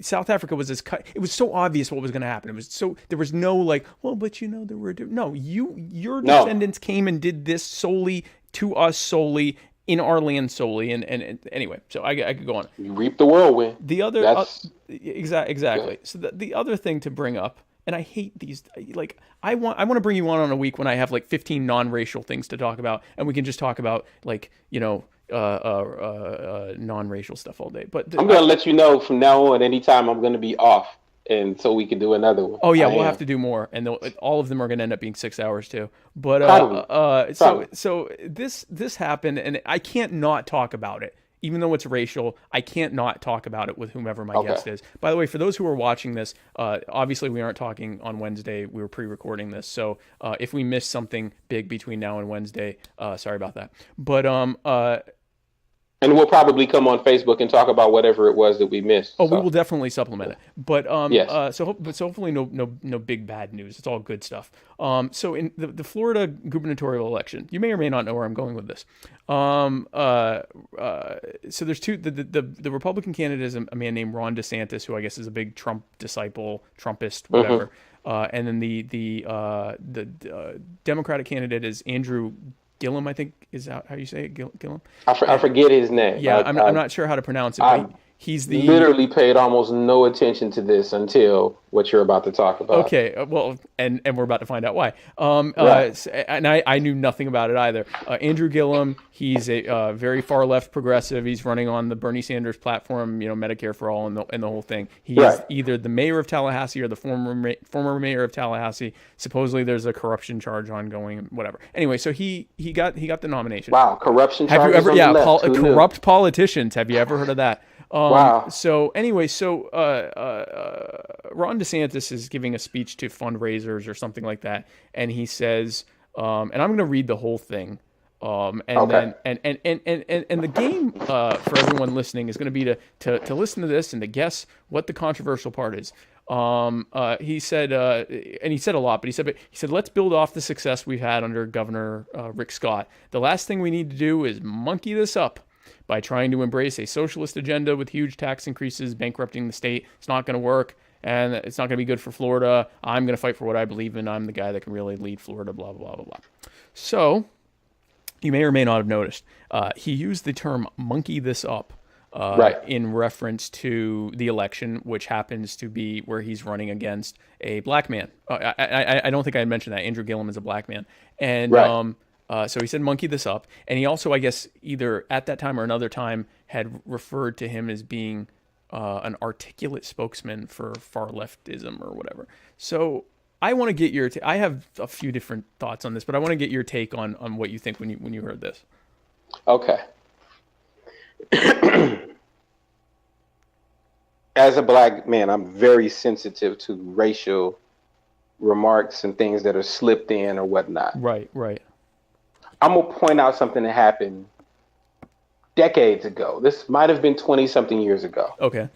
South Africa was it was so obvious what was going to happen. It was so there was no like, well, but there were your descendants came and did this solely to us solely in our land solely, and anyway, so I could go on. You reap the whirlwind. The other exactly. Good. So the other thing to bring up, and I hate these. Like I want to bring you on a week when I have like 15 non-racial things to talk about, and we can just talk about like non-racial stuff all day. But I'm gonna let you know from now on. Anytime I'm gonna be off. And so we can do another one. Oh yeah, we'll have to do more, and all of them are going to end up being 6 hours too. But so this happened, and I can't not talk about it, even though it's racial. I can't not talk about it with whomever my guest is. By the way, for those who are watching this, obviously we aren't talking on Wednesday. We were pre-recording this, so if we missed something big between now and Wednesday, sorry about that. But and we'll probably come on Facebook and talk about whatever it was that we missed. Oh, so. We will definitely supplement it. But yes. So hopefully no big bad news. It's all good stuff. So in the Florida gubernatorial election, you may or may not know where I'm going with this. So there's two. The Republican candidate is a man named Ron DeSantis, who I guess is a big Trump disciple, Trumpist, whatever. And then the Democratic candidate is Andrew Gillum, I think, is that how you say it? Gillum? I forget his name. Yeah, I'm not sure how to pronounce it. But he's literally paid almost no attention to this until what you're about to talk about. Okay, well, and we're about to find out why. Right. And I knew nothing about it either. Andrew Gillum, he's a very far left progressive. He's running on the Bernie Sanders platform, Medicare for all and the whole thing. He is either the mayor of Tallahassee or the former mayor of Tallahassee. Supposedly there's a corruption charge ongoing, whatever. Anyway, so he got the nomination. Wow, corruption charges. Have you ever? On the left. Corrupt politicians. Have you ever heard of that? Wow. So anyway, Ron DeSantis is giving a speech to fundraisers or something like that, and he says, and I'm going to read the whole thing, then the game for everyone listening is going to be to listen to this and to guess what the controversial part is. He said, and he said a lot, but he said, let's build off the success we've had under Governor Rick Scott. The last thing we need to do is monkey this up by trying to embrace a socialist agenda with huge tax increases, bankrupting the state. It's not going to work, and it's not going to be good for Florida. I'm going to fight for what I believe in. I'm the guy that can really lead Florida, blah, blah, blah, blah. So you may or may not have noticed, he used the term monkey this up in reference to the election, which happens to be where he's running against a black man. I don't think I had mentioned that. Andrew Gillum is a black man. And so he said monkey this up. And he also, I guess, either at that time or another time had referred to him as being an articulate spokesman for far leftism or whatever. So I want to get your I have a few different thoughts on this, but I want to get your take on what you think when you heard this. Okay. as a black man, I'm very sensitive to racial remarks and things that are slipped in or whatnot. Right. I'm gonna point out something that happened decades ago. This might have been 20-something years ago. Okay.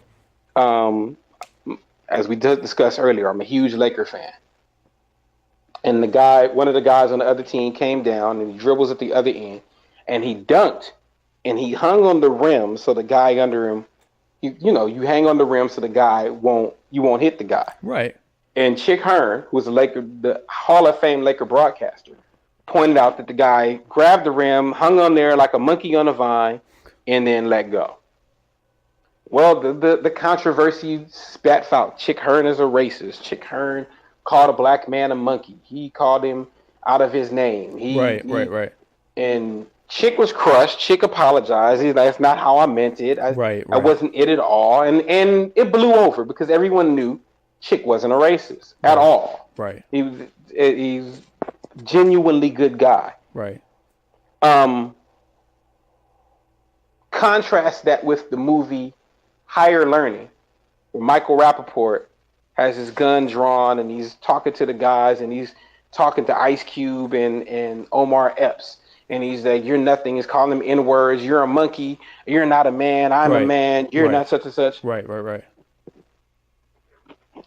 As we discussed earlier, I'm a huge Laker fan. And one of the guys on the other team came down and he dribbles at the other end and he dunked and he hung on the rim so the guy under him, you hang on the rim so the guy won't hit the guy. Right. And Chick Hearn, who was the Hall of Fame Laker broadcaster, pointed out that the guy grabbed the rim, hung on there like a monkey on a vine, and then let go. Well, the controversy spat out. Chick Hearn is a racist. Chick Hearn called a black man a monkey. He called him out of his name. Right. And Chick was crushed. Chick apologized. He's like, that's not how I meant it. I wasn't it at all. And it blew over because everyone knew Chick wasn't a racist at all. Right. He's genuinely good guy. Right. Contrast that with the movie Higher Learning, where Michael Rappaport has his gun drawn and he's talking to the guys and he's talking to Ice Cube and Omar Epps. And he's like, you're nothing. He's calling them N-words. You're a monkey. You're not a man. I'm a man. You're not such and such. Right.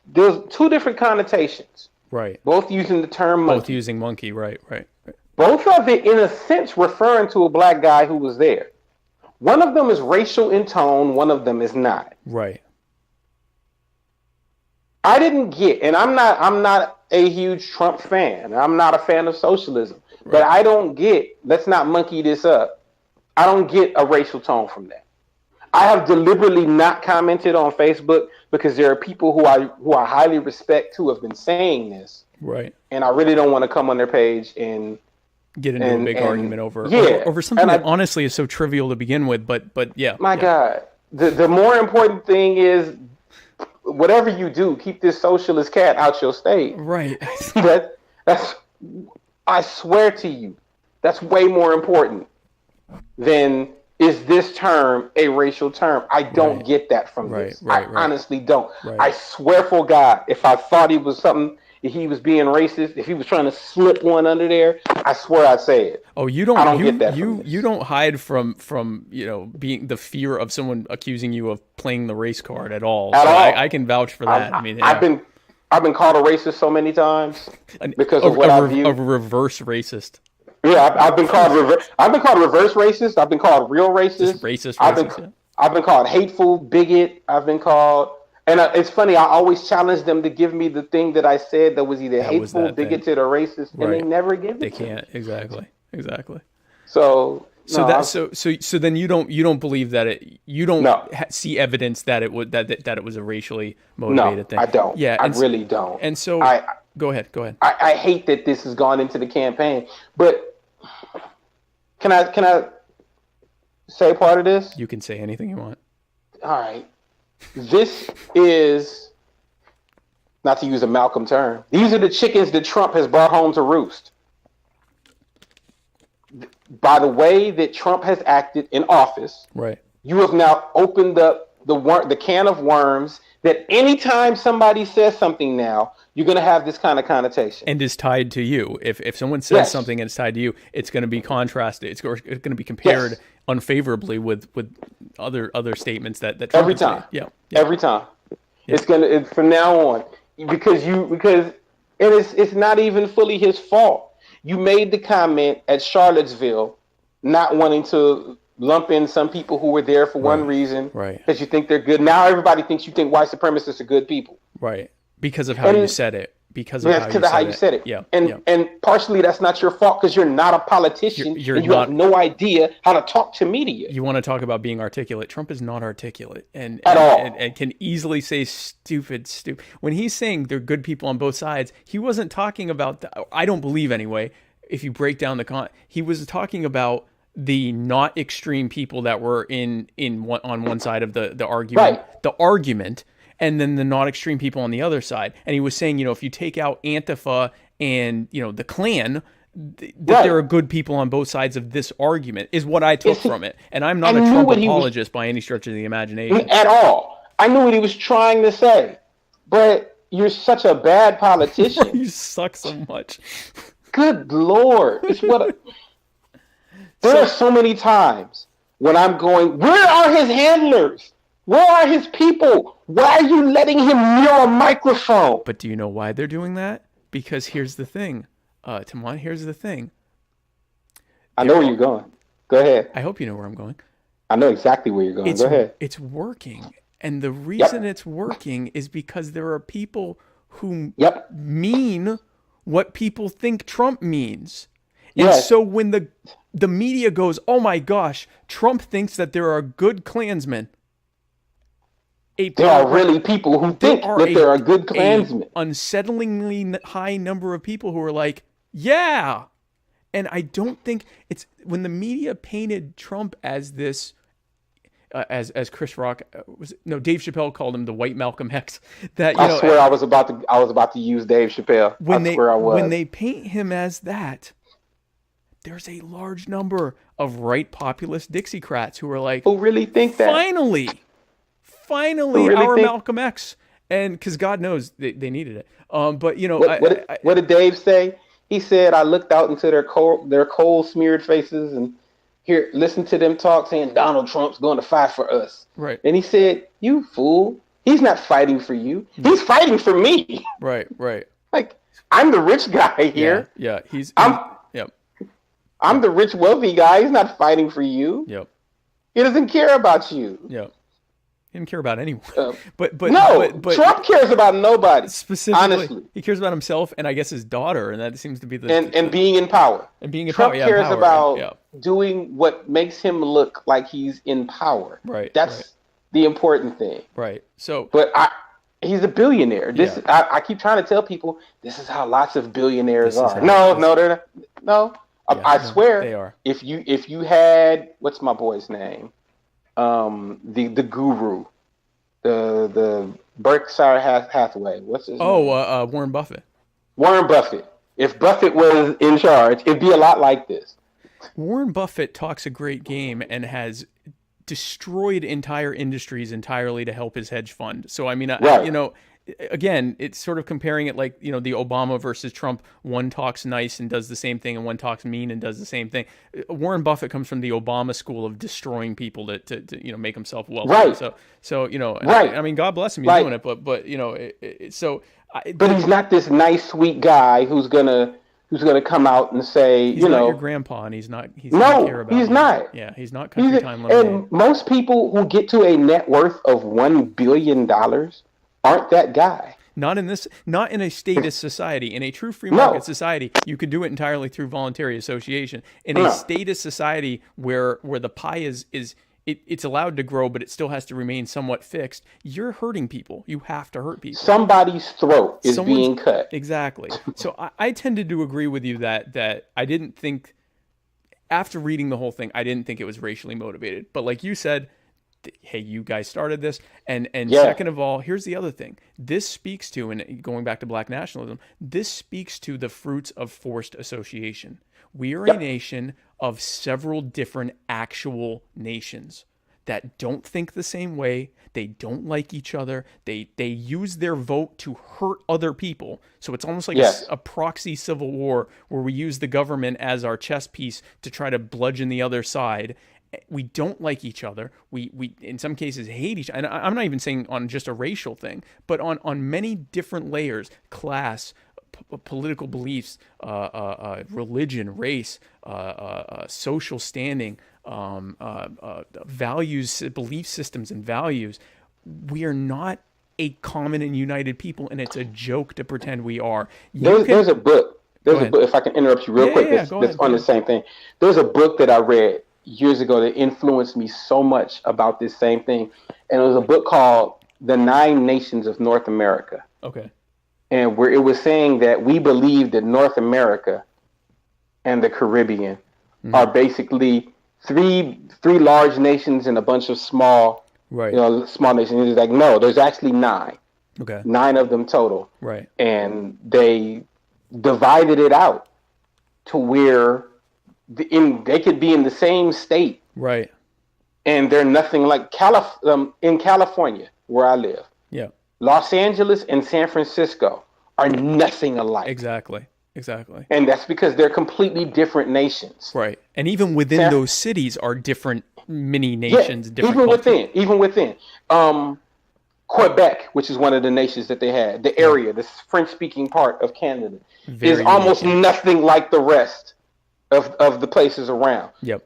There's two different connotations. Right. Both using the term monkey. Both using monkey. Right. Both of it, in a sense, referring to a black guy who was there. One of them is racial in tone. One of them is not. Right. I didn't get, and I'm not a huge Trump fan. I'm not a fan of socialism. Right. But I don't get, let's not monkey this up. I don't get a racial tone from that. I have deliberately not commented on Facebook because there are people who I highly respect who have been saying this. Right. And I really don't want to come on their page and get into a big argument over something that honestly is so trivial to begin with, but yeah. God, the more important thing is whatever you do, keep this socialist cat out your state. Right. That's I swear to you, that's way more important than is this term a racial term. I don't get that from this. I honestly don't. Right. I swear for God, if I thought he was something, if he was being racist, if he was trying to slip one under there, I swear I'd say it. Oh, you don't. I don't get that. You don't hide from being the fear of someone accusing you of playing the race card at all. I can vouch for that. I've been called a racist so many times because of what I view. A reverse racist. Yeah, I've been called reverse racist. I've been called real racist. Just racist. I've been called hateful, bigot. I've been called, and it's funny. I always challenge them to give me the thing that I said that was either hateful, bigoted, or racist, and they never give it. They can't. Exactly. So then you don't believe that you don't see evidence that it would that it was a racially motivated thing. I don't. Yeah, I really don't. And so go ahead. I hate that this has gone into the campaign, but can I say part of this? You can say anything you want. All right. This is, not to use a Malcolm term, these are the chickens that Trump has brought home to roost. By the way that Trump has acted in office, right? You have now opened up the can of worms that anytime somebody says something now, you're going to have this kind of connotation. And is tied to you. If someone says something and it's tied to you, it's going to be contrasted. It's going to be compared unfavorably with other statements that Trump every time. Yeah. Every time. Yeah. It's from now on because it's not even fully his fault. You made the comment at Charlottesville, not wanting to lump in some people who were there for one reason, because you think they're good. Now everybody thinks you think white supremacists are good people, right? Because of how you said it. Because of how you said it. Yeah. And partially that's not your fault because you're not a politician. You have no idea how to talk to media. You want to talk about being articulate. Trump is not articulate and can easily say stupid. When he's saying they're good people on both sides, he wasn't talking about I don't believe anyway. If you break down he was talking about the not extreme people that were on one side of the argument. Right. The argument. And then the not extreme people on the other side. And he was saying, if you take out Antifa and, the Klan, that there are good people on both sides of this argument is what I took from it. And I'm not a Trump apologist by any stretch of the imagination. At all. I knew what he was trying to say, but you're such a bad politician. You suck so much. Good Lord. It's what there are so many times when I'm going, where are his handlers? Where are his people? Why are you letting him near a microphone? But do you know why they're doing that? Because here's the thing. Tamon, here's the thing. I know where you're going. Go ahead. I hope you know where I'm going. I know exactly where you're going. Go ahead. It's working. And the reason it's working is because there are people who mean what people think Trump means. And so when the media goes, oh my gosh, Trump thinks that there are good Klansmen. There are really people who think that there are good Klansmen. An unsettlingly high number of people who are like, yeah. And I don't think it's when the media painted Trump as this, as Chris Rock Dave Chappelle called him the white Malcolm X. That I swear I was about to use Dave Chappelle. When they paint him as that, there's a large number of right populist Dixiecrats who are like, who really think that finally really our Malcolm X, and because God knows they needed it. But you know, what did Dave say? He said, I looked out into their coal smeared faces and listen to them talk, saying Donald Trump's going to fight for us. Right. And he said, you fool, he's not fighting for you. He's fighting for me. Right. Like, I'm the rich guy here. Yeah. I'm the rich, wealthy guy. He's not fighting for you. Yep. He doesn't care about you. Yep. He didn't care about anyone. But Trump cares about nobody. Specifically, honestly, he cares about himself and I guess his daughter, and that seems to be and being in power. And being in Trump power. cares about doing what makes him look like he's in power. Right. That's the important thing. Right. So, but he's a billionaire. I keep trying to tell people this is how lots of billionaires are. No, they're not. No. I swear they are. If you had, what's my boy's name? The guru, the Berkshire Hathaway. What's his name? Warren Buffett. Warren Buffett. If Buffett was in charge, it'd be a lot like this. Warren Buffett talks a great game and has destroyed entire industries entirely to help his hedge fund. So I mean, again, it's sort of comparing it like, the Obama versus Trump. One talks nice and does the same thing, and one talks mean and does the same thing. Warren Buffett comes from the Obama school of destroying people to make himself wealthy. Right. So right. I mean, God bless him, he's doing it, but But he's not this nice, sweet guy who's gonna come out and say, he's not your grandpa, and he's not care about he's you. not. Yeah, he's not country time lemonade. And most people who get to a net worth of $1 billion aren't that guy. Not in a statist society. In a true free market society, you could do it entirely through voluntary association. In a statist society where the pie it's allowed to grow, but it still has to remain somewhat fixed, you're hurting people. You have to hurt people. Somebody's throat is being cut. Exactly. So I tended to agree with you that I didn't think, after reading the whole thing, I didn't think it was racially motivated. But like you said, hey, you guys started this. And second of all, here's the other thing. This speaks to, and going back to black nationalism, this speaks to the fruits of forced association. We are a nation of several different actual nations that don't think the same way. They don't like each other. They use their vote to hurt other people. So it's almost like a proxy civil war where we use the government as our chess piece to try to bludgeon the other side. We don't like each other. We in some cases hate each other. And I'm not even saying on just a racial thing, but on many different layers: class, political beliefs, religion, race, social standing, values, belief systems, and values. We are not a common and united people, and it's a joke to pretend we are. There's a book. If I can interrupt you real quick, that's on the same thing. There's a book that I read years ago that influenced me so much about this same thing. And it was a book called The 9 Nations of North America. Okay. And where it was saying that we believe that North America and the Caribbean are basically three large nations and a bunch of small, small nations. It's like, no, there's actually 9. Okay. 9 of them total. Right. And they divided it out to where they could be in the same state, right? And they're nothing like in California. where I live. Yeah. Los Angeles and San Francisco are nothing alike. Exactly. And that's because they're completely different nations. Right. And even within those cities are different mini nations, different cultures. Even within. Quebec, which is one of the nations that they had, the area, the French-speaking part of Canada, is almost nothing like the rest of the places around. Yep.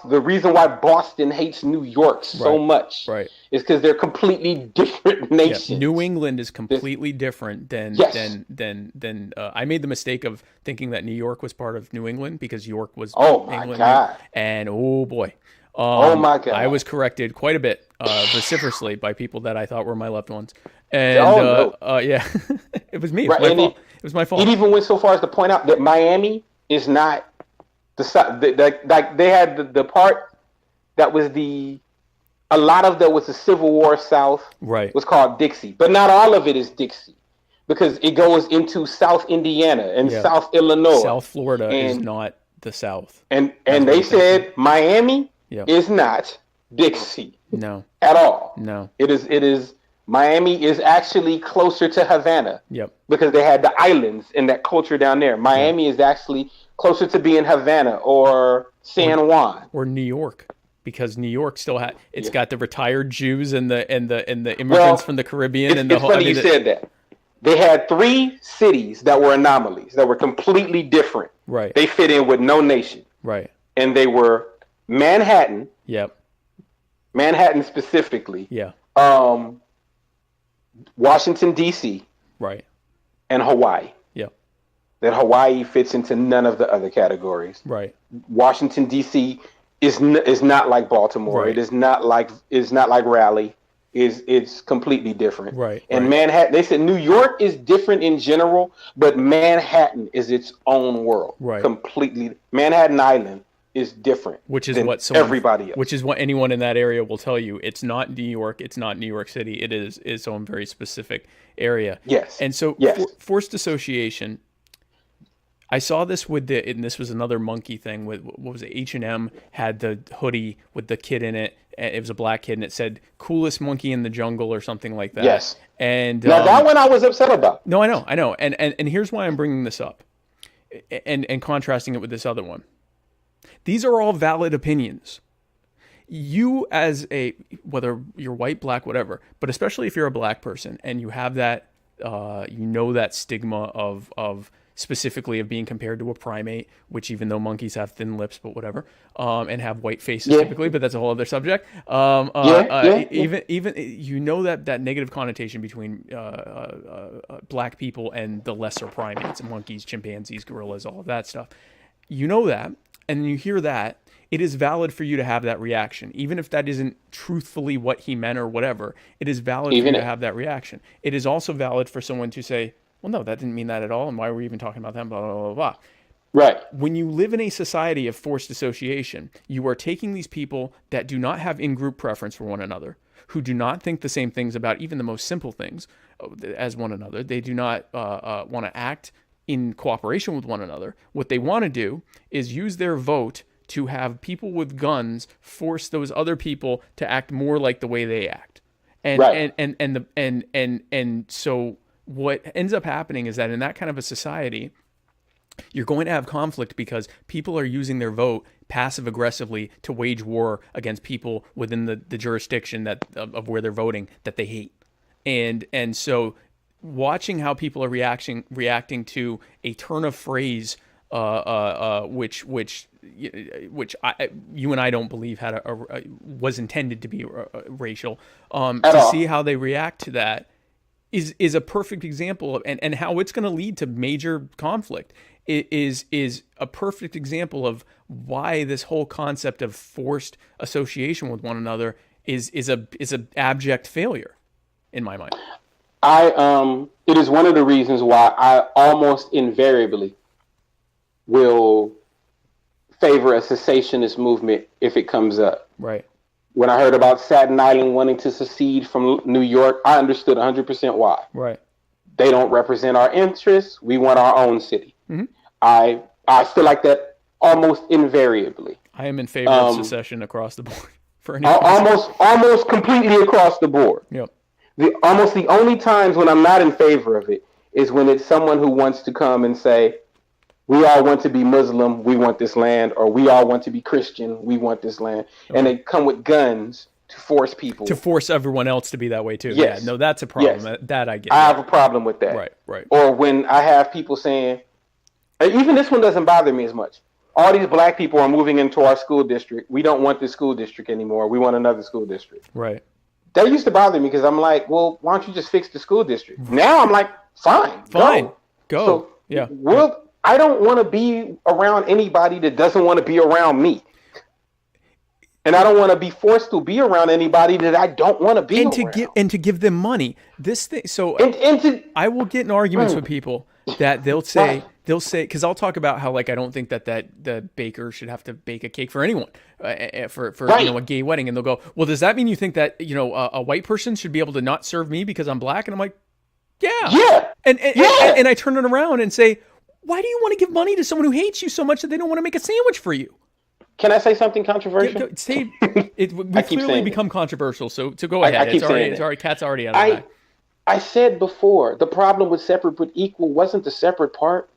The reason why Boston hates New York so much is because they're completely different nations. Yeah. New England is completely different than I made the mistake of thinking that New York was part of New England because York was England. God. And oh boy. Oh my God. I was corrected quite a bit vociferously by people that I thought were my loved ones. And yeah, it was me. It was my fault. It was my fault. It even went so far as to point out that Miami is not like they had the part that was a lot of that was the Civil War South. Right. Was called Dixie, but not all of it is Dixie because it goes into South Indiana and South Illinois. South Florida is not the South. And they said Miami is not Dixie. No. At all. No. It is Miami is actually closer to Havana. Yep. Because they had the islands and that culture down there. Miami is actually closer to being Havana or San Juan or New York, because New York still had got the retired Jews and the immigrants from the Caribbean and the whole. It's funny you said that. They had 3 cities that were anomalies that were completely different. Right. They fit in with no nation. Right. And they were Manhattan. Yep. Manhattan specifically. Yeah. Washington D.C. Right. And Hawaii. Yep. That Hawaii fits into none of the other categories. Right. Washington D.C. is not like Baltimore. Right. It is not like Raleigh. It's completely different. Right. And Manhattan, they said New York is different in general, but Manhattan is its own world. Right. Completely. Manhattan Island is different. Which is what everybody else. Which is what anyone in that area will tell you. It's not New York. It's not New York City. It is its own very specific area. Yes. And so forced association. I saw this and this was another monkey thing with, what was it? H&M had the hoodie with the kid in it. It was a black kid and it said "coolest monkey in the jungle" or something like that. Yes. And now that one I was upset about. No, I know. And here's why I'm bringing this up and contrasting it with this other one. These are all valid opinions. You as whether you're white, black, whatever, but especially if you're a black person and you have that, that stigma of specifically of being compared to a primate, which even though monkeys have thin lips, but whatever, and have white faces typically, but that's a whole other subject. Even that negative connotation between black people and the lesser primates, monkeys, chimpanzees, gorillas, all of that stuff. You know that. And you hear that, it is valid for you to have that reaction. Even if that isn't truthfully what he meant or whatever, it is valid for you to have that reaction. It is also valid for someone to say, well, no, that didn't mean that at all, and why were we even talking about them, blah, blah, blah, blah. Right. When you live in a society of forced association, you are taking these people that do not have in-group preference for one another, who do not think the same things about even the most simple things as one another. They do not want to act in cooperation with one another. What they want to do is use their vote to have people with guns force those other people to act more like the way they act. And so what ends up happening is that in that kind of a society, you're going to have conflict because people are using their vote passive aggressively to wage war against people within the jurisdiction of where they're voting that they hate. And so watching how people are reacting to a turn of phrase, which you and I don't believe had was intended to be racial, see how they react to that is a perfect example of, and how it's going to lead to major conflict. It is a perfect example of why this whole concept of forced association with one another is a abject failure in my mind. It is one of the reasons why I almost invariably will favor a cessationist movement if it comes up. Right. When I heard about Staten Island wanting to secede from New York, I understood 100% why. Right. They don't represent our interests. We want our own city. Mm-hmm. I feel like that almost invariably. I am in favor of secession across the board. for any reason. Almost completely across the board. Yep. Almost the only times when I'm not in favor of it is when it's someone who wants to come and say, we all want to be Muslim, we want this land, or we all want to be Christian, we want this land. Okay. And they come with guns to force people. To force everyone else to be that way too. Yes. Yeah, no, that's a problem. Yes. That I get. I have a problem with that. Right. Or when I have people saying, even this one doesn't bother me as much. All these black people are moving into our school district. We don't want this school district anymore. We want another school district. Right. That used to bother me because I'm like, well, why don't you just fix the school district? Now I'm like, fine. Go. So, yeah. I don't want to be around anybody that doesn't want to be around me. And I don't want to be forced to be around anybody that I don't want to be around. To give them money. This thing. So I will get in arguments with people that they'll say, because I'll talk about how, like, I don't think that the baker should have to bake a cake for anyone for a gay wedding. And they'll go, well, does that mean you think that, a white person should be able to not serve me because I'm black? And I'm like, yeah. And I turn it around and say, why do you want to give money to someone who hates you so much that they don't want to make a sandwich for you? Can I say something controversial? We've clearly become controversial, so go ahead. Cat's already out of the bag. I said before, the problem with separate but equal wasn't the separate part.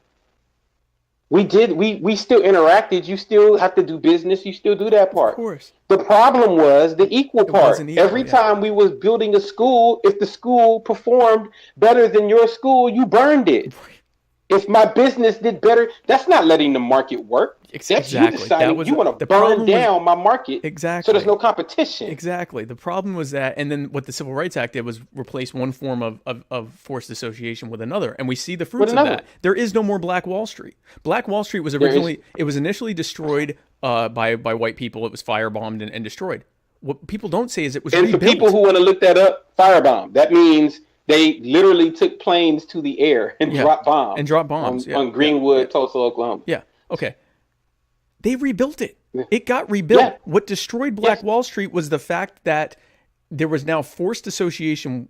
We still interacted. You still have to do business. You still do that part. Of course. The problem was the equal part. Every yeah. time we was building a school, if the school performed better than your school, you burned it. If my business did better, that's not letting the market work. That's exactly. You deciding you want to burn down my market. Exactly. So there's no competition. Exactly. The problem was that, and then what the Civil Rights Act did was replace one form of forced association with another, and we see the fruits of that. There is no more Black Wall Street. Black Wall Street was initially destroyed by white people. It was firebombed and destroyed. What people don't say is it was rebuilt. And for people who want to look that up, firebombed. That means they literally took planes to the air and dropped bombs. On Greenwood, Tulsa, Oklahoma. Yeah. Okay. They rebuilt it. It got rebuilt. Yeah. What destroyed Black Wall Street was the fact that there was now forced association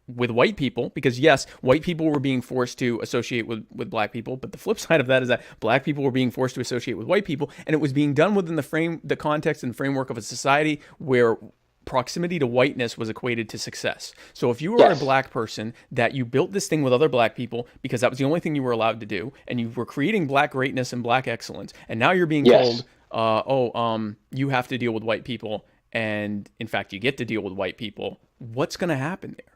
with white people, because yes, white people were being forced to associate with black people, but the flip side of that is that black people were being forced to associate with white people, and it was being done within the context and framework of a society where proximity to whiteness was equated to success. So if you were a black person, that you built this thing with other black people because that was the only thing you were allowed to do, and you were creating black greatness and black excellence, and now you're being told, you have to deal with white people, and in fact you get to deal with white people. What's going to happen there?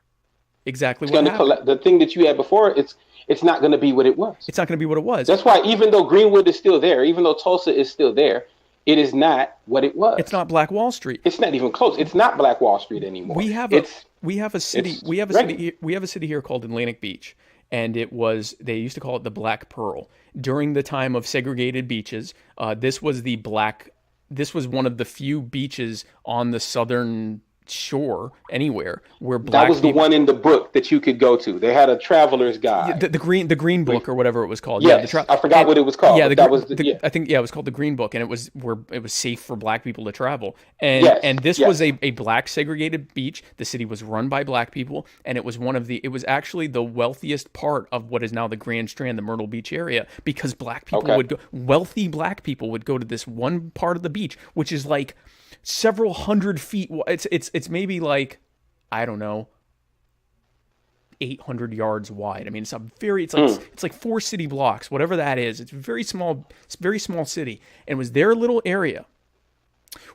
Exactly what happened. The thing that you had before, it's not going to be what it was. It's not going to be what it was. That's why even though Greenwood is still there, even though Tulsa is still there, it is not what it was. It's not Black Wall Street. It's not even close. It's not Black Wall Street anymore. We have a city here called Atlantic Beach, and they used to call it the Black Pearl. During the time of segregated beaches, this was one of the few beaches on the southern shore anywhere where black. That was the one in the book that you could go to. They had a traveler's guide. The green book or whatever it was called. Yes, I forgot what it was called. Yeah, I think it was called the Green Book, and it was where it was safe for black people to travel. And this was a black segregated beach. The city was run by black people, and it was actually the wealthiest part of what is now the Grand Strand, the Myrtle Beach area, because wealthy black people would go to this one part of the beach, which is like several hundred feet. It's maybe like, I don't know, 800 yards wide. I mean, it's like 4 city blocks, whatever that is. It's very small city, and it was their little area.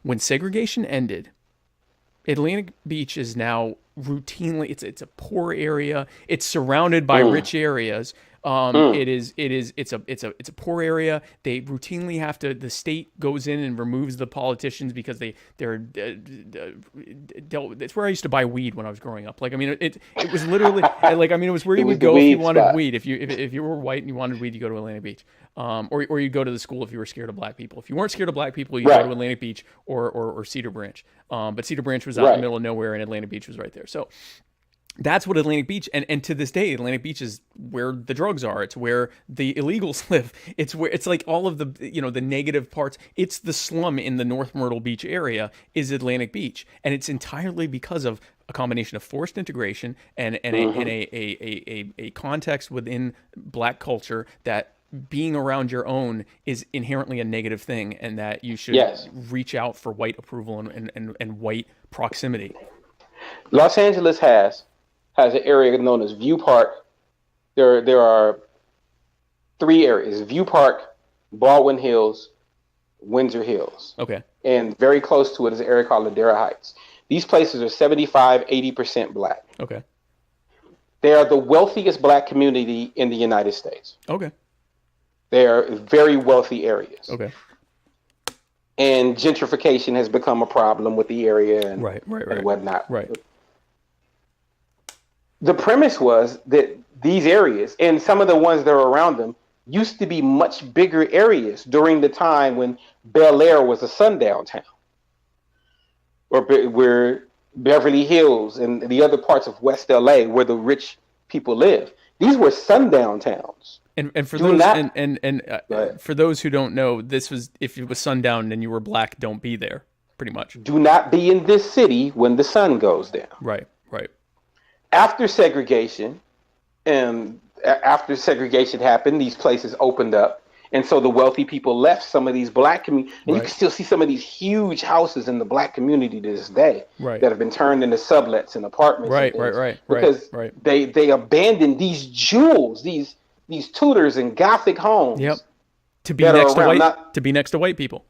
When segregation ended, Atlantic Beach is now routinely, it's a poor area. It's surrounded by rich areas. It's a poor area. They routinely have to. The state goes in and removes the politicians because they're. It's where I used to buy weed when I was growing up. Like, I mean, it was literally like, I mean, it was where you would go if you wanted weed. If you were white and you wanted weed, you go to Atlantic Beach. Or you go to the school if you were scared of black people. If you weren't scared of black people, you go to Atlantic Beach or Cedar Branch. But Cedar Branch was out in the middle of nowhere, and Atlantic Beach was right there. So that's what Atlantic Beach, and to this day, Atlantic Beach is where the drugs are. It's where the illegals live. It's like all of the the negative parts. It's the slum in the North Myrtle Beach area is Atlantic Beach, and it's entirely because of a combination of forced integration and a context within black culture that being around your own is inherently a negative thing, and that you should Yes. reach out for white approval and white proximity. Los Angeles has an area known as View Park. There are 3 areas: View Park, Baldwin Hills, Windsor Hills. Okay. And very close to it is an area called Ladera Heights. These places are 75-80% black. Okay. They are the wealthiest black community in the United States. Okay. They are very wealthy areas. Okay. And gentrification has become a problem with the area and, Right. and whatnot. Right. The premise was that these areas and some of the ones that are around them used to be much bigger areas during the time when Bel Air was a sundown town, or where Beverly Hills and the other parts of West LA where the rich people live. These were sundown towns. And for Do those not- for those who don't know, this was, if it was sundown and you were black, don't be there, pretty much. Do not be in this city when the sun goes down. Right. Right. After segregation, happened, these places opened up. And so the wealthy people left some of these black communities. And you Right. can still see some of these huge houses in the black community to this day Right. that have been turned into sublets and apartments. Right. and Right. things. Right. Because Right. they abandoned these jewels, these Tudors and Gothic homes. Yep. To be that are next to around, white. not- To be next to white people.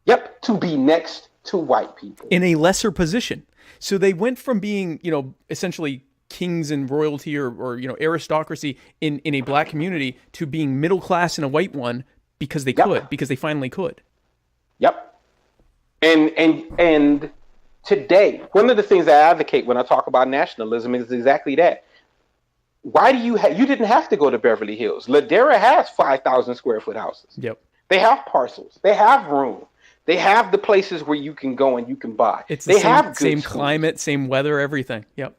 Yep, to be next to white people. In a lesser position. So they went from being, essentially kings and royalty or aristocracy in a black community to being middle class in a white one because they could, because they finally could. Yep. And today, one of the things I advocate when I talk about nationalism is exactly that. Why do you didn't have to go to Beverly Hills. Ladera has 5,000 square foot houses. Yep. They have parcels. They have room. They have the places where you can go and you can buy. It's they the same, have good same schools. climate, same weather, everything. Yep.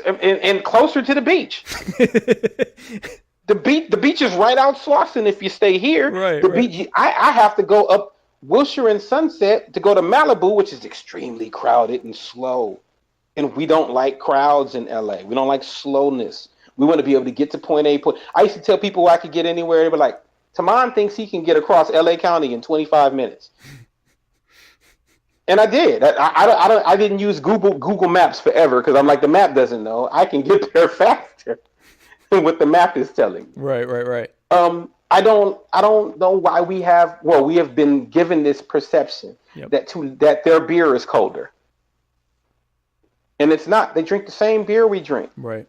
And closer to the beach. The beach is right out Slauson if you stay here. Right, The right. beach. I have to go up Wilshire and Sunset to go to Malibu, which is extremely crowded and slow. And we don't like crowds in LA. We don't like slowness. We want to be able to get to point A. I used to tell people I could get anywhere. They were like, Tamon thinks he can get across LA County in 25 minutes. And I did. I didn't use Google Maps forever because I'm like, the map doesn't know. I can get there faster than what the map is telling me. Right. I don't know why we have been given this perception Yep. that their beer is colder. And it's not. They drink the same beer we drink. Right.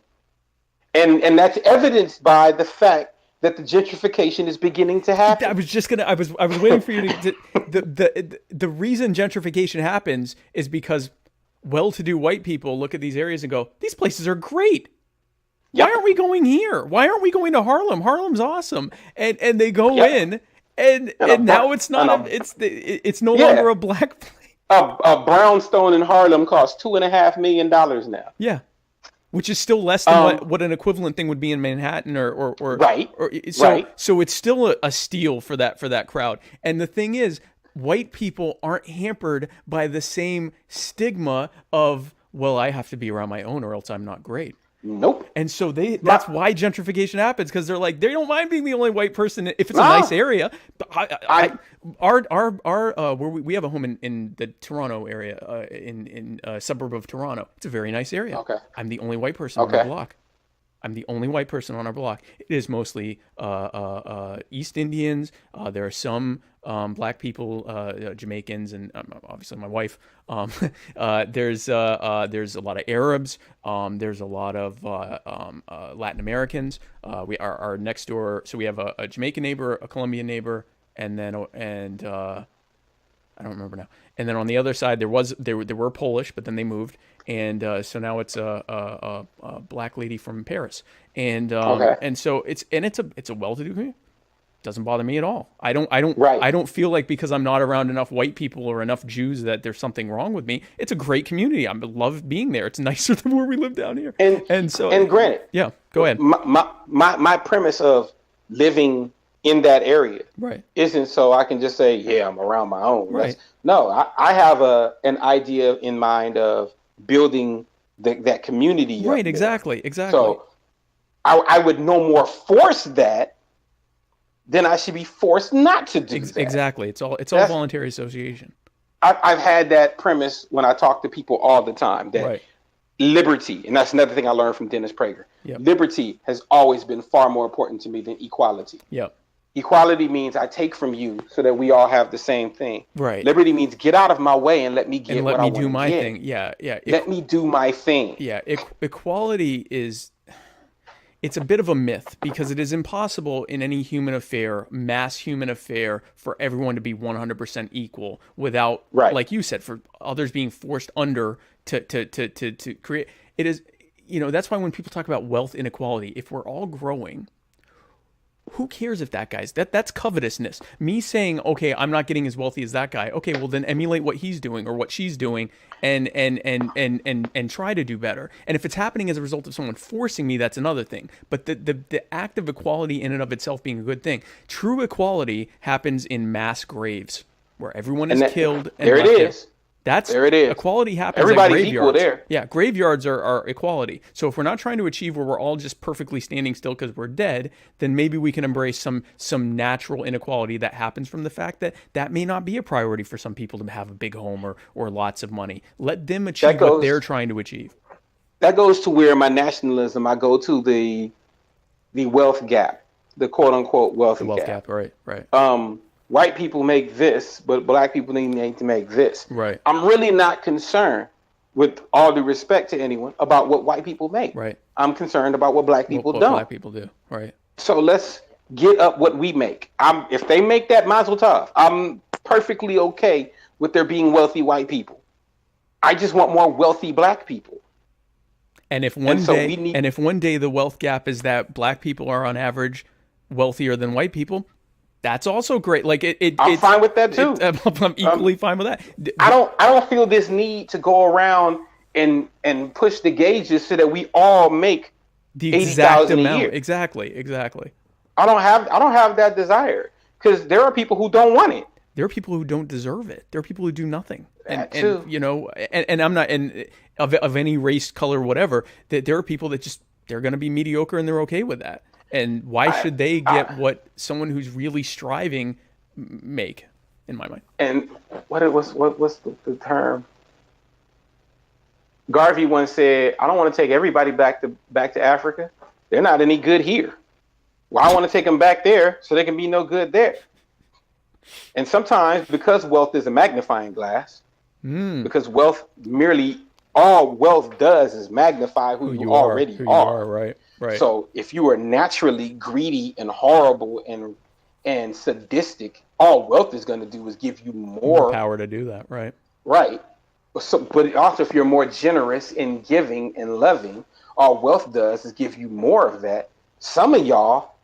And that's evidenced by the fact that the gentrification is beginning to happen. I was waiting for you to the reason gentrification happens is because well-to-do white people look at these areas and go, these places are great. Yep. Why aren't we going here? Why aren't we going to Harlem? Harlem's awesome. And they go Yep. in and now it's not it's no longer a black place. A brownstone in Harlem costs $2.5 million now. Yeah. Which is still less than what an equivalent thing would be in Manhattan or Right. So it's still a steal for that crowd. And the thing is, white people aren't hampered by the same stigma of, well, I have to be around my own or else I'm not great. Nope. And so that's why gentrification happens, because they're like, they don't mind being the only white person if it's a nice area. But we have a home in the Toronto area, in a suburb of Toronto. It's a very nice area. Okay. I'm the only white person on our block. I'm the only white person on our block. It is mostly East Indians. There are some black people, Jamaicans, and obviously my wife. There's a lot of Arabs. There's a lot of Latin Americans. Our next door. So we have a Jamaican neighbor, a Colombian neighbor, and I don't remember now. And then on the other side, there were Polish, but then they moved, and so now it's a black lady from Paris, and so it's a well-to-do community. Doesn't bother me at all. I don't feel like because I'm not around enough white people or enough Jews that there's something wrong with me. It's a great community. I love being there. It's nicer than where we live down here. And granted, yeah, go ahead. My premise of living in that area isn't so I can just say, yeah, I'm around my own. Right. No, I have an idea in mind of building that community. Right, exactly. So I would no more force that then I should be forced not to do that. Exactly. It's all voluntary association. I've had that premise when I talk to people all the time, that liberty, and that's another thing I learned from Dennis Prager. Yep. Liberty has always been far more important to me than equality. Yep. Equality means I take from you so that we all have the same thing. Right. Liberty means get out of my way and let me get what I want to get. Let me do my thing. Yeah. Let me do my thing. Yeah. Equality is... It's a bit of a myth, because it is impossible in any human affair, mass human affair, for everyone to be 100% equal without, like you said, for others being forced under to create. It is, that's why when people talk about wealth inequality, if we're all growing, who cares if that guy's that's covetousness. Me saying, okay, I'm not getting as wealthy as that guy. Okay, well then emulate what he's doing or what she's doing and try to do better. And if it's happening as a result of someone forcing me, that's another thing. But the act of equality in and of itself being a good thing. True equality happens in mass graves where everyone is killed. And there it is. There it is. Equality happens Everybody's at graveyards. Equal there. Yeah, graveyards are equality. So if we're not trying to achieve where we're all just perfectly standing still because we're dead, then maybe we can embrace some natural inequality that happens from the fact that may not be a priority for some people to have a big home or lots of money. Let them achieve what they're trying to achieve. That goes to where my nationalism, I go to the wealth gap, the quote unquote wealth gap. Right. White people make this, but black people need to make this. Right. I'm really not concerned, with all due respect to anyone, about what white people make. Right. I'm concerned about what black people don't. What black people do. Right. So let's get up what we make. If they make that, mazel tov. I'm perfectly okay with there being wealthy white people. I just want more wealthy black people. And if one day the wealth gap is that black people are on average wealthier than white people, that's also great. Like I'm fine with that too. I'm equally fine with that. I don't feel this need to go around and push the gauges so that we all make the exact amount. A year. Exactly. I don't have that desire, because there are people who don't want it. There are people who don't deserve it. There are people who do nothing. And I'm not of any race, color, whatever. That there are people that just they're going to be mediocre and they're okay with that. And why should they get what someone who's really striving make, in my mind? And what's the term? Garvey once said, "I don't want to take everybody back to Africa. They're not any good here. Well, I want to take them back there so they can be no good there." And sometimes, because wealth is a magnifying glass, because all wealth does is magnify who you already are. Right. So if you are naturally greedy and horrible and sadistic, all wealth is going to do is give you more power to do that. Right. So, but also if you're more generous in giving and loving, all wealth does is give you more of that. Some of y'all,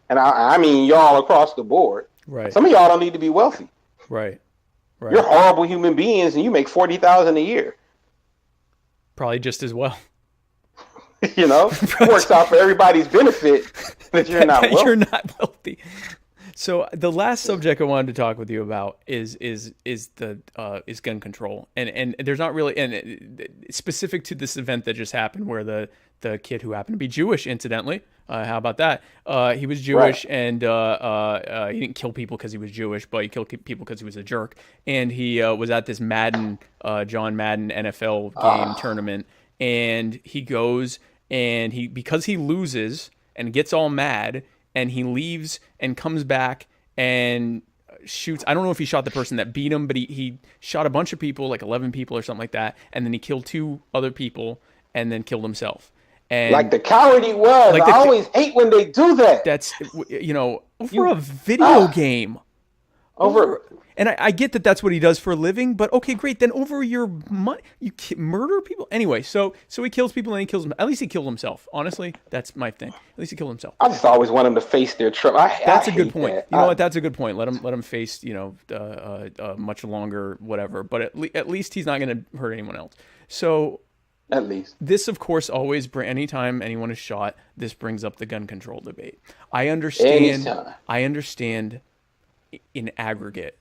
and I mean y'all across the board, right? Some of y'all don't need to be wealthy. Right. You're horrible human beings, and you make $40,000 a year. Probably just as well. It works out for everybody's benefit that you're not wealthy. You're not wealthy. So the last subject I wanted to talk with you about is gun control, and there's not really, and specific to this event that just happened where the kid who happened to be Jewish, incidentally, how about that? He was Jewish, and he didn't kill people because he was Jewish, but he killed people because he was a jerk, and he was at this John Madden NFL game tournament, and he goes and because he loses and gets all mad. And he leaves and comes back and shoots. I don't know if he shot the person that beat him, but he shot a bunch of people, like 11 people or something like that. And then he killed 2 other people and then killed himself. And like the coward he was. I always hate when they do that. That's, over a video game. And I get that that's what he does for a living, but okay, great. Then over your money, you murder people? Anyway, so he kills people and he kills them. At least he killed himself. Honestly, that's my thing. At least he killed himself. I just always want him to face their trouble. That's a good point. You know what? That's a good point. Let him face, much longer, whatever. But at least he's not going to hurt anyone else. So at least this, of course, always anytime anyone is shot, this brings up the gun control debate. I understand in aggregate.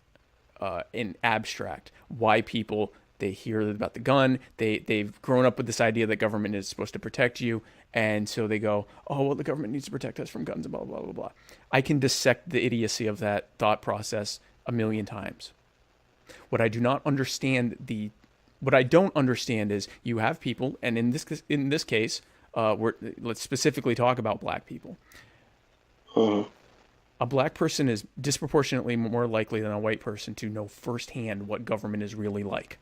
In abstract, why people they hear about the gun, they've grown up with this idea that government is supposed to protect you, and so they go, oh, well, the government needs to protect us from guns and blah, blah, blah, blah. I can dissect the idiocy of that thought process a million times. What I don't understand is you have people, and in this case, let's specifically talk about black people. A black person is disproportionately more likely than a white person to know firsthand what government is really like,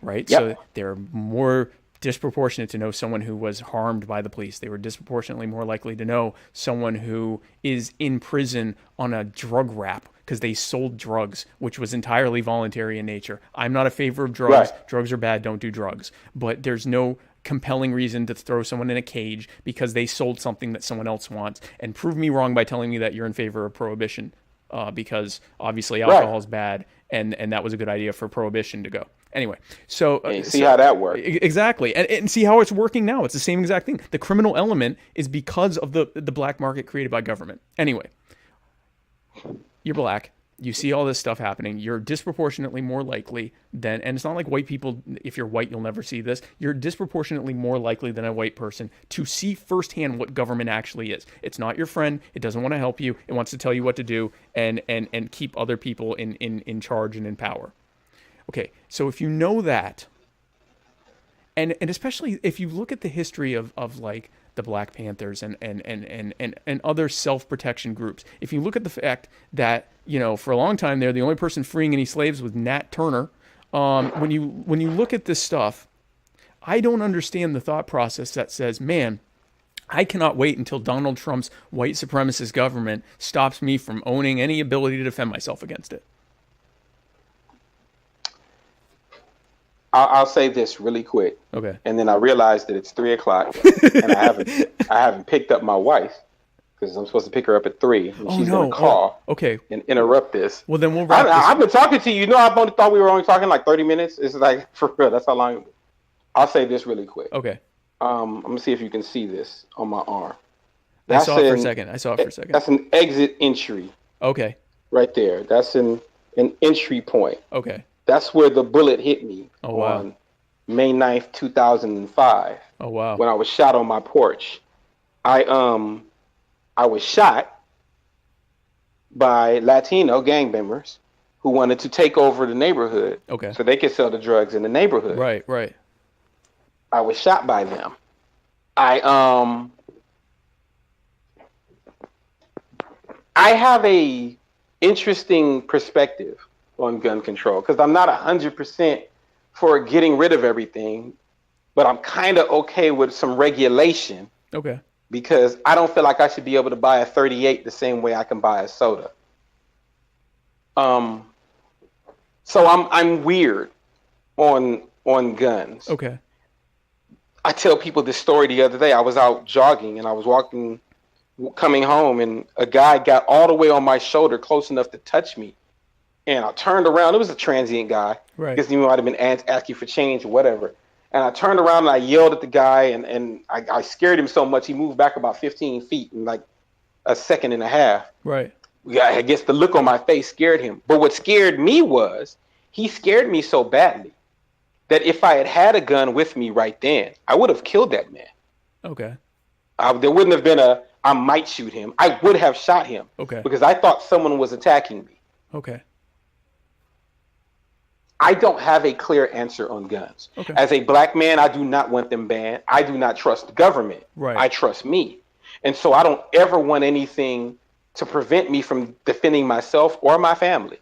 right? Yep. So they're more disproportionate to know someone who was harmed by the police. They were disproportionately more likely to know someone who is in prison on a drug rap because they sold drugs, which was entirely voluntary in nature. I'm not a favor of drugs. Right. Drugs are bad. Don't do drugs. But there's no compelling reason to throw someone in a cage because they sold something that someone else wants, and prove me wrong by telling me that you're in favor of prohibition, because obviously alcohol is bad, and that was a good idea for prohibition to go. Anyway, so see how that works. Exactly, and see how it's working now. It's the same exact thing. The criminal element is because of the black market created by government. Anyway, you're black. You see all this stuff happening. You're disproportionately more likely than, and it's not like white people, if you're white, you'll never see this. You're disproportionately more likely than a white person to see firsthand what government actually is. It's not your friend. It doesn't want to help you. It wants to tell you what to do and keep other people in charge and in power. Okay, so if you know that, and especially if you look at the history of like the Black Panthers and other self-protection groups, if you look at the fact that, for a long time there, the only person freeing any slaves was Nat Turner. When you look at this stuff, I don't understand the thought process that says, man, I cannot wait until Donald Trump's white supremacist government stops me from owning any ability to defend myself against it. I'll say this really quick. Okay. And then I realized that it's 3:00 and I haven't picked up my wife because I'm supposed to pick her up at 3. And she's going to call and interrupt this. Well, then we'll wrap this. I've been talking to you. I've only thought we were only talking like 30 minutes. It's like, for real, that's how long. I'll say this really quick. Okay. I'm going to see if you can see this on my arm. I saw it for a second. That's an exit entry. Okay. Right there. That's an entry point. Okay. That's where the bullet hit me on May 9th, 2005. Oh, wow. When I was shot on my porch. I was shot by Latino gang members who wanted to take over the neighborhood so they could sell the drugs in the neighborhood. Right. I was shot by them. I have a interesting perspective on gun control because I'm not 100% for getting rid of everything, but I'm kind of okay with some regulation. Okay. Because I don't feel like I should be able to buy a 38 the same way I can buy a soda. So I'm weird on guns. Okay. I tell people this story the other day. I was out jogging and I was coming home, and a guy got all the way on my shoulder, close enough to touch me. And I turned around. It was a transient guy. Right. Because he might have been asking for change or whatever. And I turned around and I yelled at the guy, and I scared him so much he moved back about 15 feet in like a second and a half. Right. I guess the look on my face scared him. But what scared me was he scared me so badly that if I had had a gun with me right then, I would have killed that man. Okay. There wouldn't have been I might shoot him. I would have shot him. Okay. Because I thought someone was attacking me. Okay. I don't have a clear answer on guns. Okay. As a black man, I do not want them banned. I do not trust the government. Right. I trust me. And so I don't ever want anything to prevent me from defending myself or my family.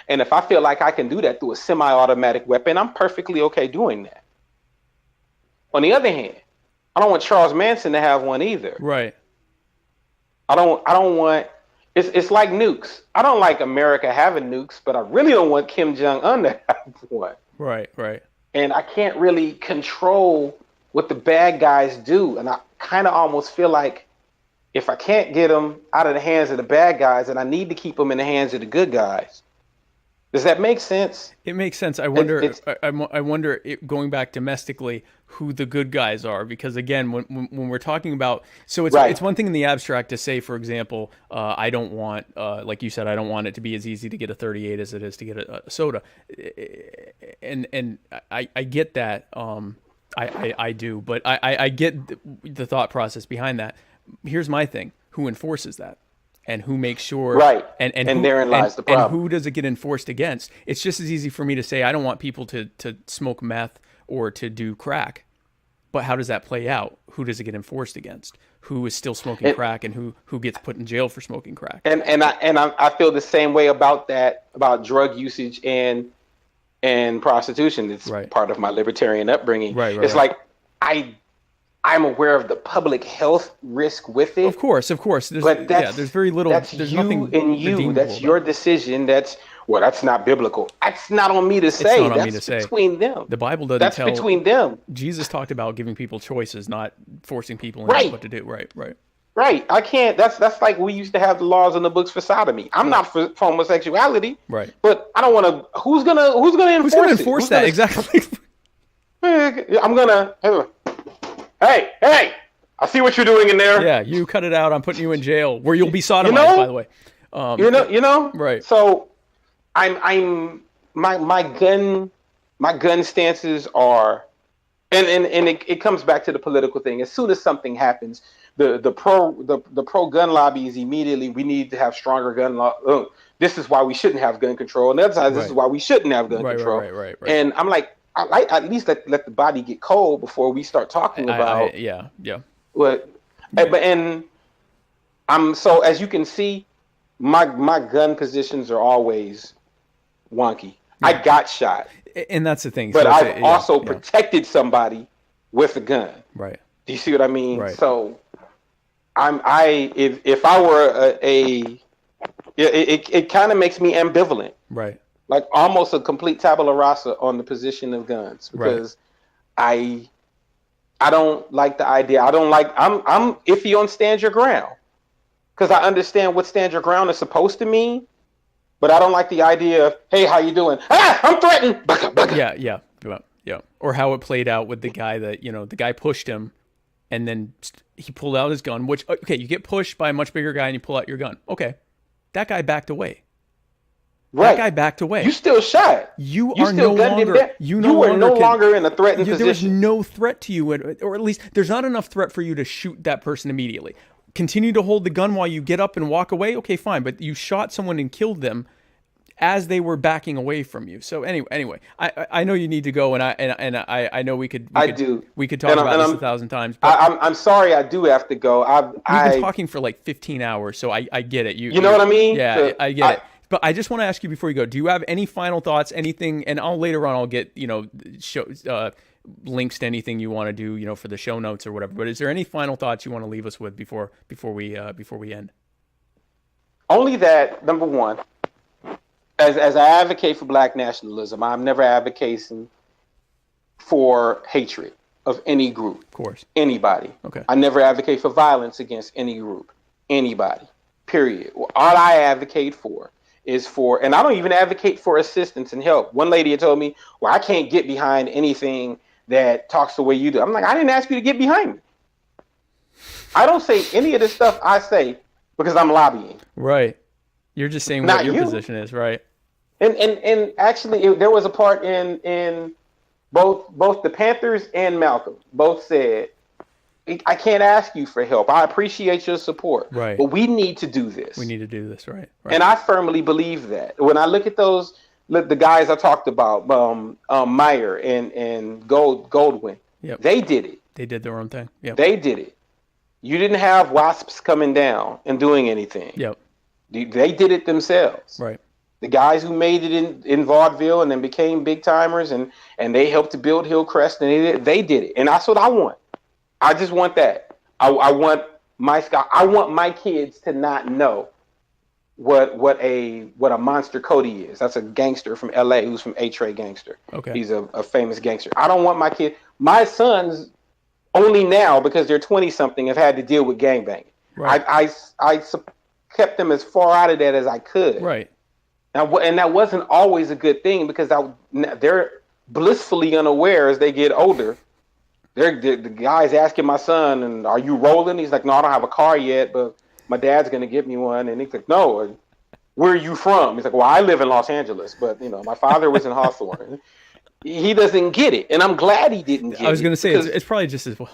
And if I feel like I can do that through a semi-automatic weapon, I'm perfectly okay doing that. On the other hand, I don't want Charles Manson to have one either. Right. I don't want. It's like nukes. I don't like America having nukes, but I really don't want Kim Jong-un to have one. Right. And I can't really control what the bad guys do. And I kind of almost feel like if I can't get them out of the hands of the bad guys, and I need to keep them in the hands of the good guys, Does that make sense? It makes sense. I wonder. I wonder, going back domestically, who the good guys are, because again, when we're talking about, so it's one thing in the abstract to say, for example, I don't want, like you said, I don't want it to be as easy to get a 38 as it is to get a soda, and I get that. I do, but I get the thought process behind that. Here's my thing: who enforces that? And who makes sure, right? And who, therein lies the problem. And who does it get enforced against? It's just as easy for me to say I don't want people to smoke meth or to do crack, but how does that play out? Who does it get enforced against? Who is still smoking crack, and who gets put in jail for smoking crack? And I feel the same way about that, about drug usage and prostitution. It's part of my libertarian upbringing. It's like I'm aware of the public health risk with it. Of course. There's very little. There's nothing and you. That's your decision. That's not biblical. That's not on me to say. It's not on me to say. Between them. The Bible doesn't tell. That's between them. Jesus talked about giving people choices, not forcing people into what to do. Right. I can't. That's like we used to have the laws in the books for sodomy. I'm not for homosexuality. Right. But I don't want to. Who's gonna enforce that? Exactly. I'm gonna. Hey, I see what you're doing in there. Yeah, you cut it out. I'm putting you in jail where you'll be sodomized, by the way. Right. So my gun stances are, and it comes back to the political thing. As soon as something happens, the pro gun lobby is immediately, we need to have stronger gun law. This is why we shouldn't have gun control. And the other side, this is why we shouldn't have gun control. Right. And I'm like, I like at least let the body get cold before we start talking about what. But I'm so, as you can see, my gun positions are always wonky. I got shot, and that's the thing. But I've also protected somebody with a gun. Right. Do you see what I mean? Right. So if I were it kind of makes me ambivalent. Right. Like almost a complete tabula rasa on the position of guns, because I don't like the idea. I'm iffy on stand your ground, because I understand what stand your ground is supposed to mean, but I don't like the idea of, hey, how you doing? I'm threatened. Yeah. Or how it played out with the guy that, the guy pushed him and then he pulled out his gun, which, okay, you get pushed by a much bigger guy and you pull out your gun. Okay. That guy backed away. Right. That guy backed away. You still shot. You are no longer. You were no longer in a threatened position. There was no threat to you, or at least there's not enough threat for you to shoot that person immediately. Continue to hold the gun while you get up and walk away. Okay, fine. But you shot someone and killed them as they were backing away from you. So anyway, I know you need to go, and I know we could talk about this 1,000 times. But I'm sorry, I do have to go. We've been talking for like 15 hours, so I get it. You know what I mean? Yeah, I get it. But I just want to ask you before you go, do you have any final thoughts, anything, and later on I'll get, links to anything you want to do, for the show notes or whatever. But is there any final thoughts you want to leave us with before we end? Only that, number one, as I advocate for Black nationalism, I'm never advocating for hatred of any group. Of course. Anybody. Okay. I never advocate for violence against any group. Anybody. Period. All I advocate for is for, and I don't even advocate for assistance and help. One lady had told me, well, I can't get behind anything that talks the way you do. I'm like, I didn't ask you to get behind me. I don't say any of the stuff I say because I'm lobbying. Right. You're just saying what your position is, right? And actually, there was a part in both the Panthers and Malcolm both said, I can't ask you for help. I appreciate your support. Right. But we need to do this. We need to do this, right. And I firmly believe that. When I look at the guys I talked about, Meyer and Goldwyn, they did it. They did their own thing. Yep. They did it. You didn't have WASPs coming down and doing anything. Yep. They did it themselves. Right. The guys who made it in vaudeville and then became big timers and they helped to build Hillcrest, and they did it. And that's what I want. I just want that. I want my kids to not know what a Monster Cody is. That's a gangster from LA who's from A-Tray Gangster. Okay. He's a famous gangster. I don't want my sons only now, because they're 20-something, have had to deal with gangbanging. Right. I kept them as far out of that as I could. Right. And that wasn't always a good thing, because they're blissfully unaware as they get older. The guy's asking my son, and are you rolling? He's like, no, I don't have a car yet, but my dad's going to get me one. And he's like, no, where are you from? He's like, well, I live in Los Angeles, but my father was in Hawthorne. He doesn't get it. And I'm glad he didn't get it. I was going to say, it's probably just as well.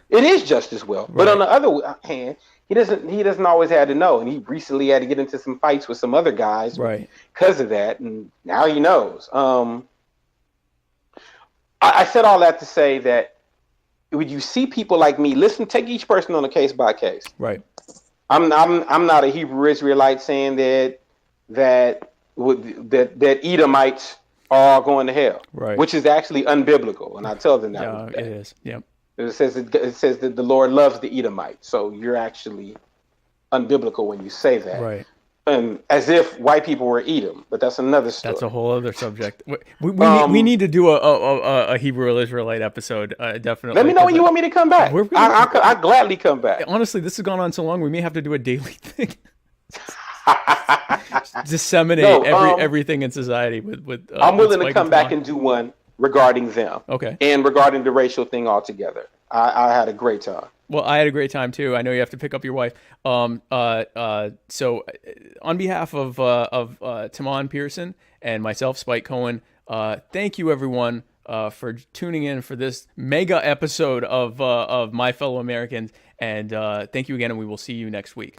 It is just as well. Right. But on the other hand, he doesn't always have to know. And he recently had to get into some fights with some other guys because of that. And now he knows. I said all that to say that when you see people like me, take each person on a case by case. Right. I'm not a Hebrew Israelite saying that Edomites are all going to hell, right? Which is actually unbiblical, and I tell them that. Yeah, it is. Yep. It says that the Lord loves the Edomites, so you're actually unbiblical when you say that. Right. And as if white people were Edom, but that's another story. That's a whole other subject. We need to do a Hebrew Israelite episode, definitely. Let me know when you want me to come back. I'll gladly come back. Honestly, this has gone on so long, we may have to do a daily thing. Disseminate everything in society with I'm willing to come back and do one regarding them. Okay. And regarding the racial thing altogether. I had a great time. Well, I had a great time too. I know you have to pick up your wife. So on behalf of Tamon Pearson and myself, Spike Cohen, thank you everyone for tuning in for this mega episode of My Fellow Americans, and thank you again, and we will see you next week.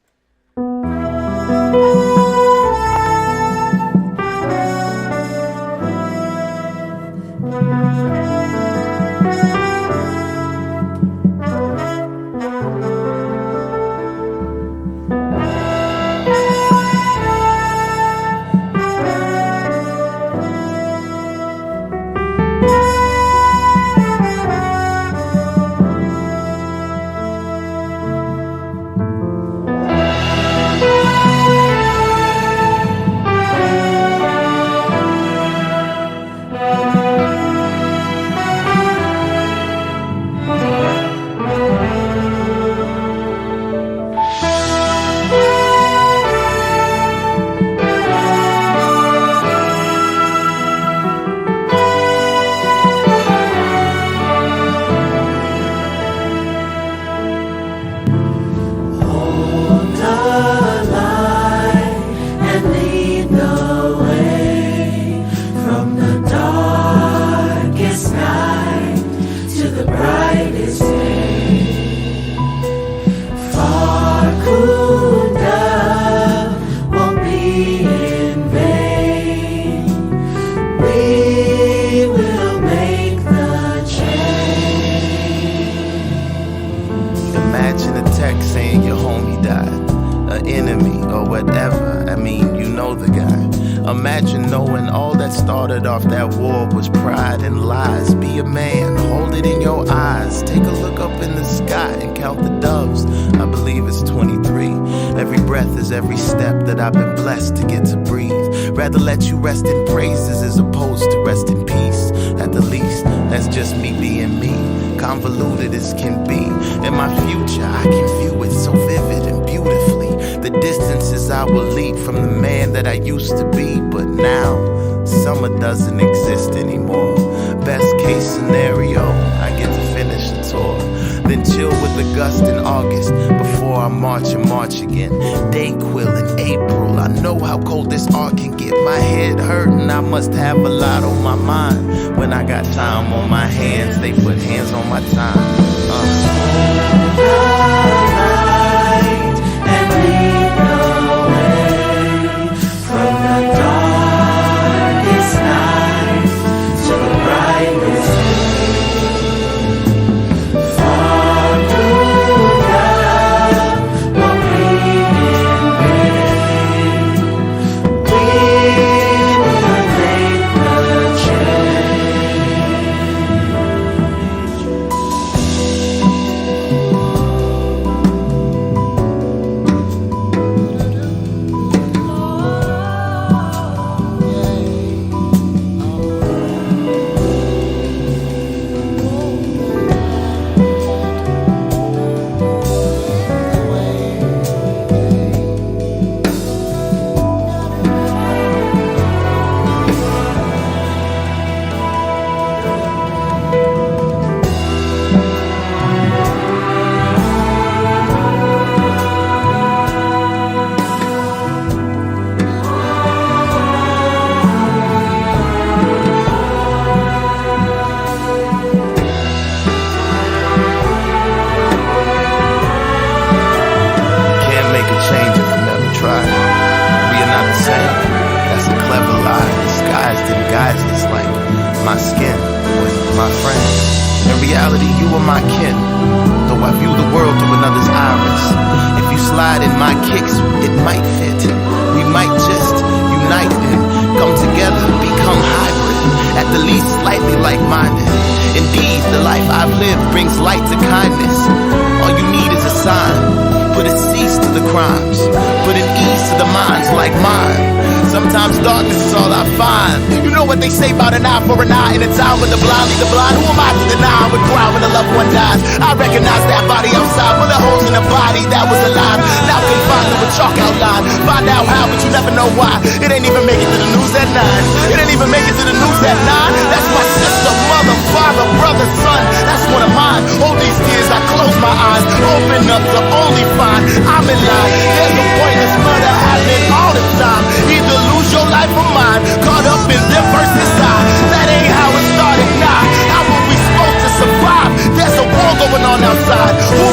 Imagine knowing all that started off that war was pride and lies. Be a man, hold it in your eyes. Take a look up in the sky and count the doves. I believe it's 23. Every breath is every step that I've been blessed to get to breathe. Rather let you rest in praises as opposed to rest in peace. At the least, that's just me being me. Convoluted as can be. In my future, I can view it so vivid and beautifully. The distances I will leap from the man that I used to be. But now, summer doesn't exist anymore. Best case scenario, I get to finish the tour. Then chill with the gust in August before I march and march again. Dayquil in April, I know how cold this art can get. My head hurting, I must have a lot on my mind. When I got time on my hands, they put hands on my time. my kin, though I view the world through another's iris. If you slide in my kicks, it might fit. We might just unite and come together, become hybrid, at the least slightly like-minded. Indeed, the life I've lived brings light to kindness. All you need is a sign. Put a cease to the crimes, put an ease to the minds like mine. Sometimes darkness is all I find. You know what they say about an eye for an eye in a time when the blind lead the blind. Who am I to deny I would cry when a loved one dies? I recognize that body outside, bullet holes in a body that was alive, now confined to a chalk outline. Find out how, but you never know why. It ain't even make it to the news at 9. It ain't even make it to the news at 9. That's my sister, mother, father, brother, son. That's one of mine. Hold these tears, I close my eyes, open up to only find I'm in line. There's a pointless murder happening all the time. Either lose your life or mine, caught up in them versus I. That ain't how it started, nah. How were we supposed to survive? There's a war going on outside. Who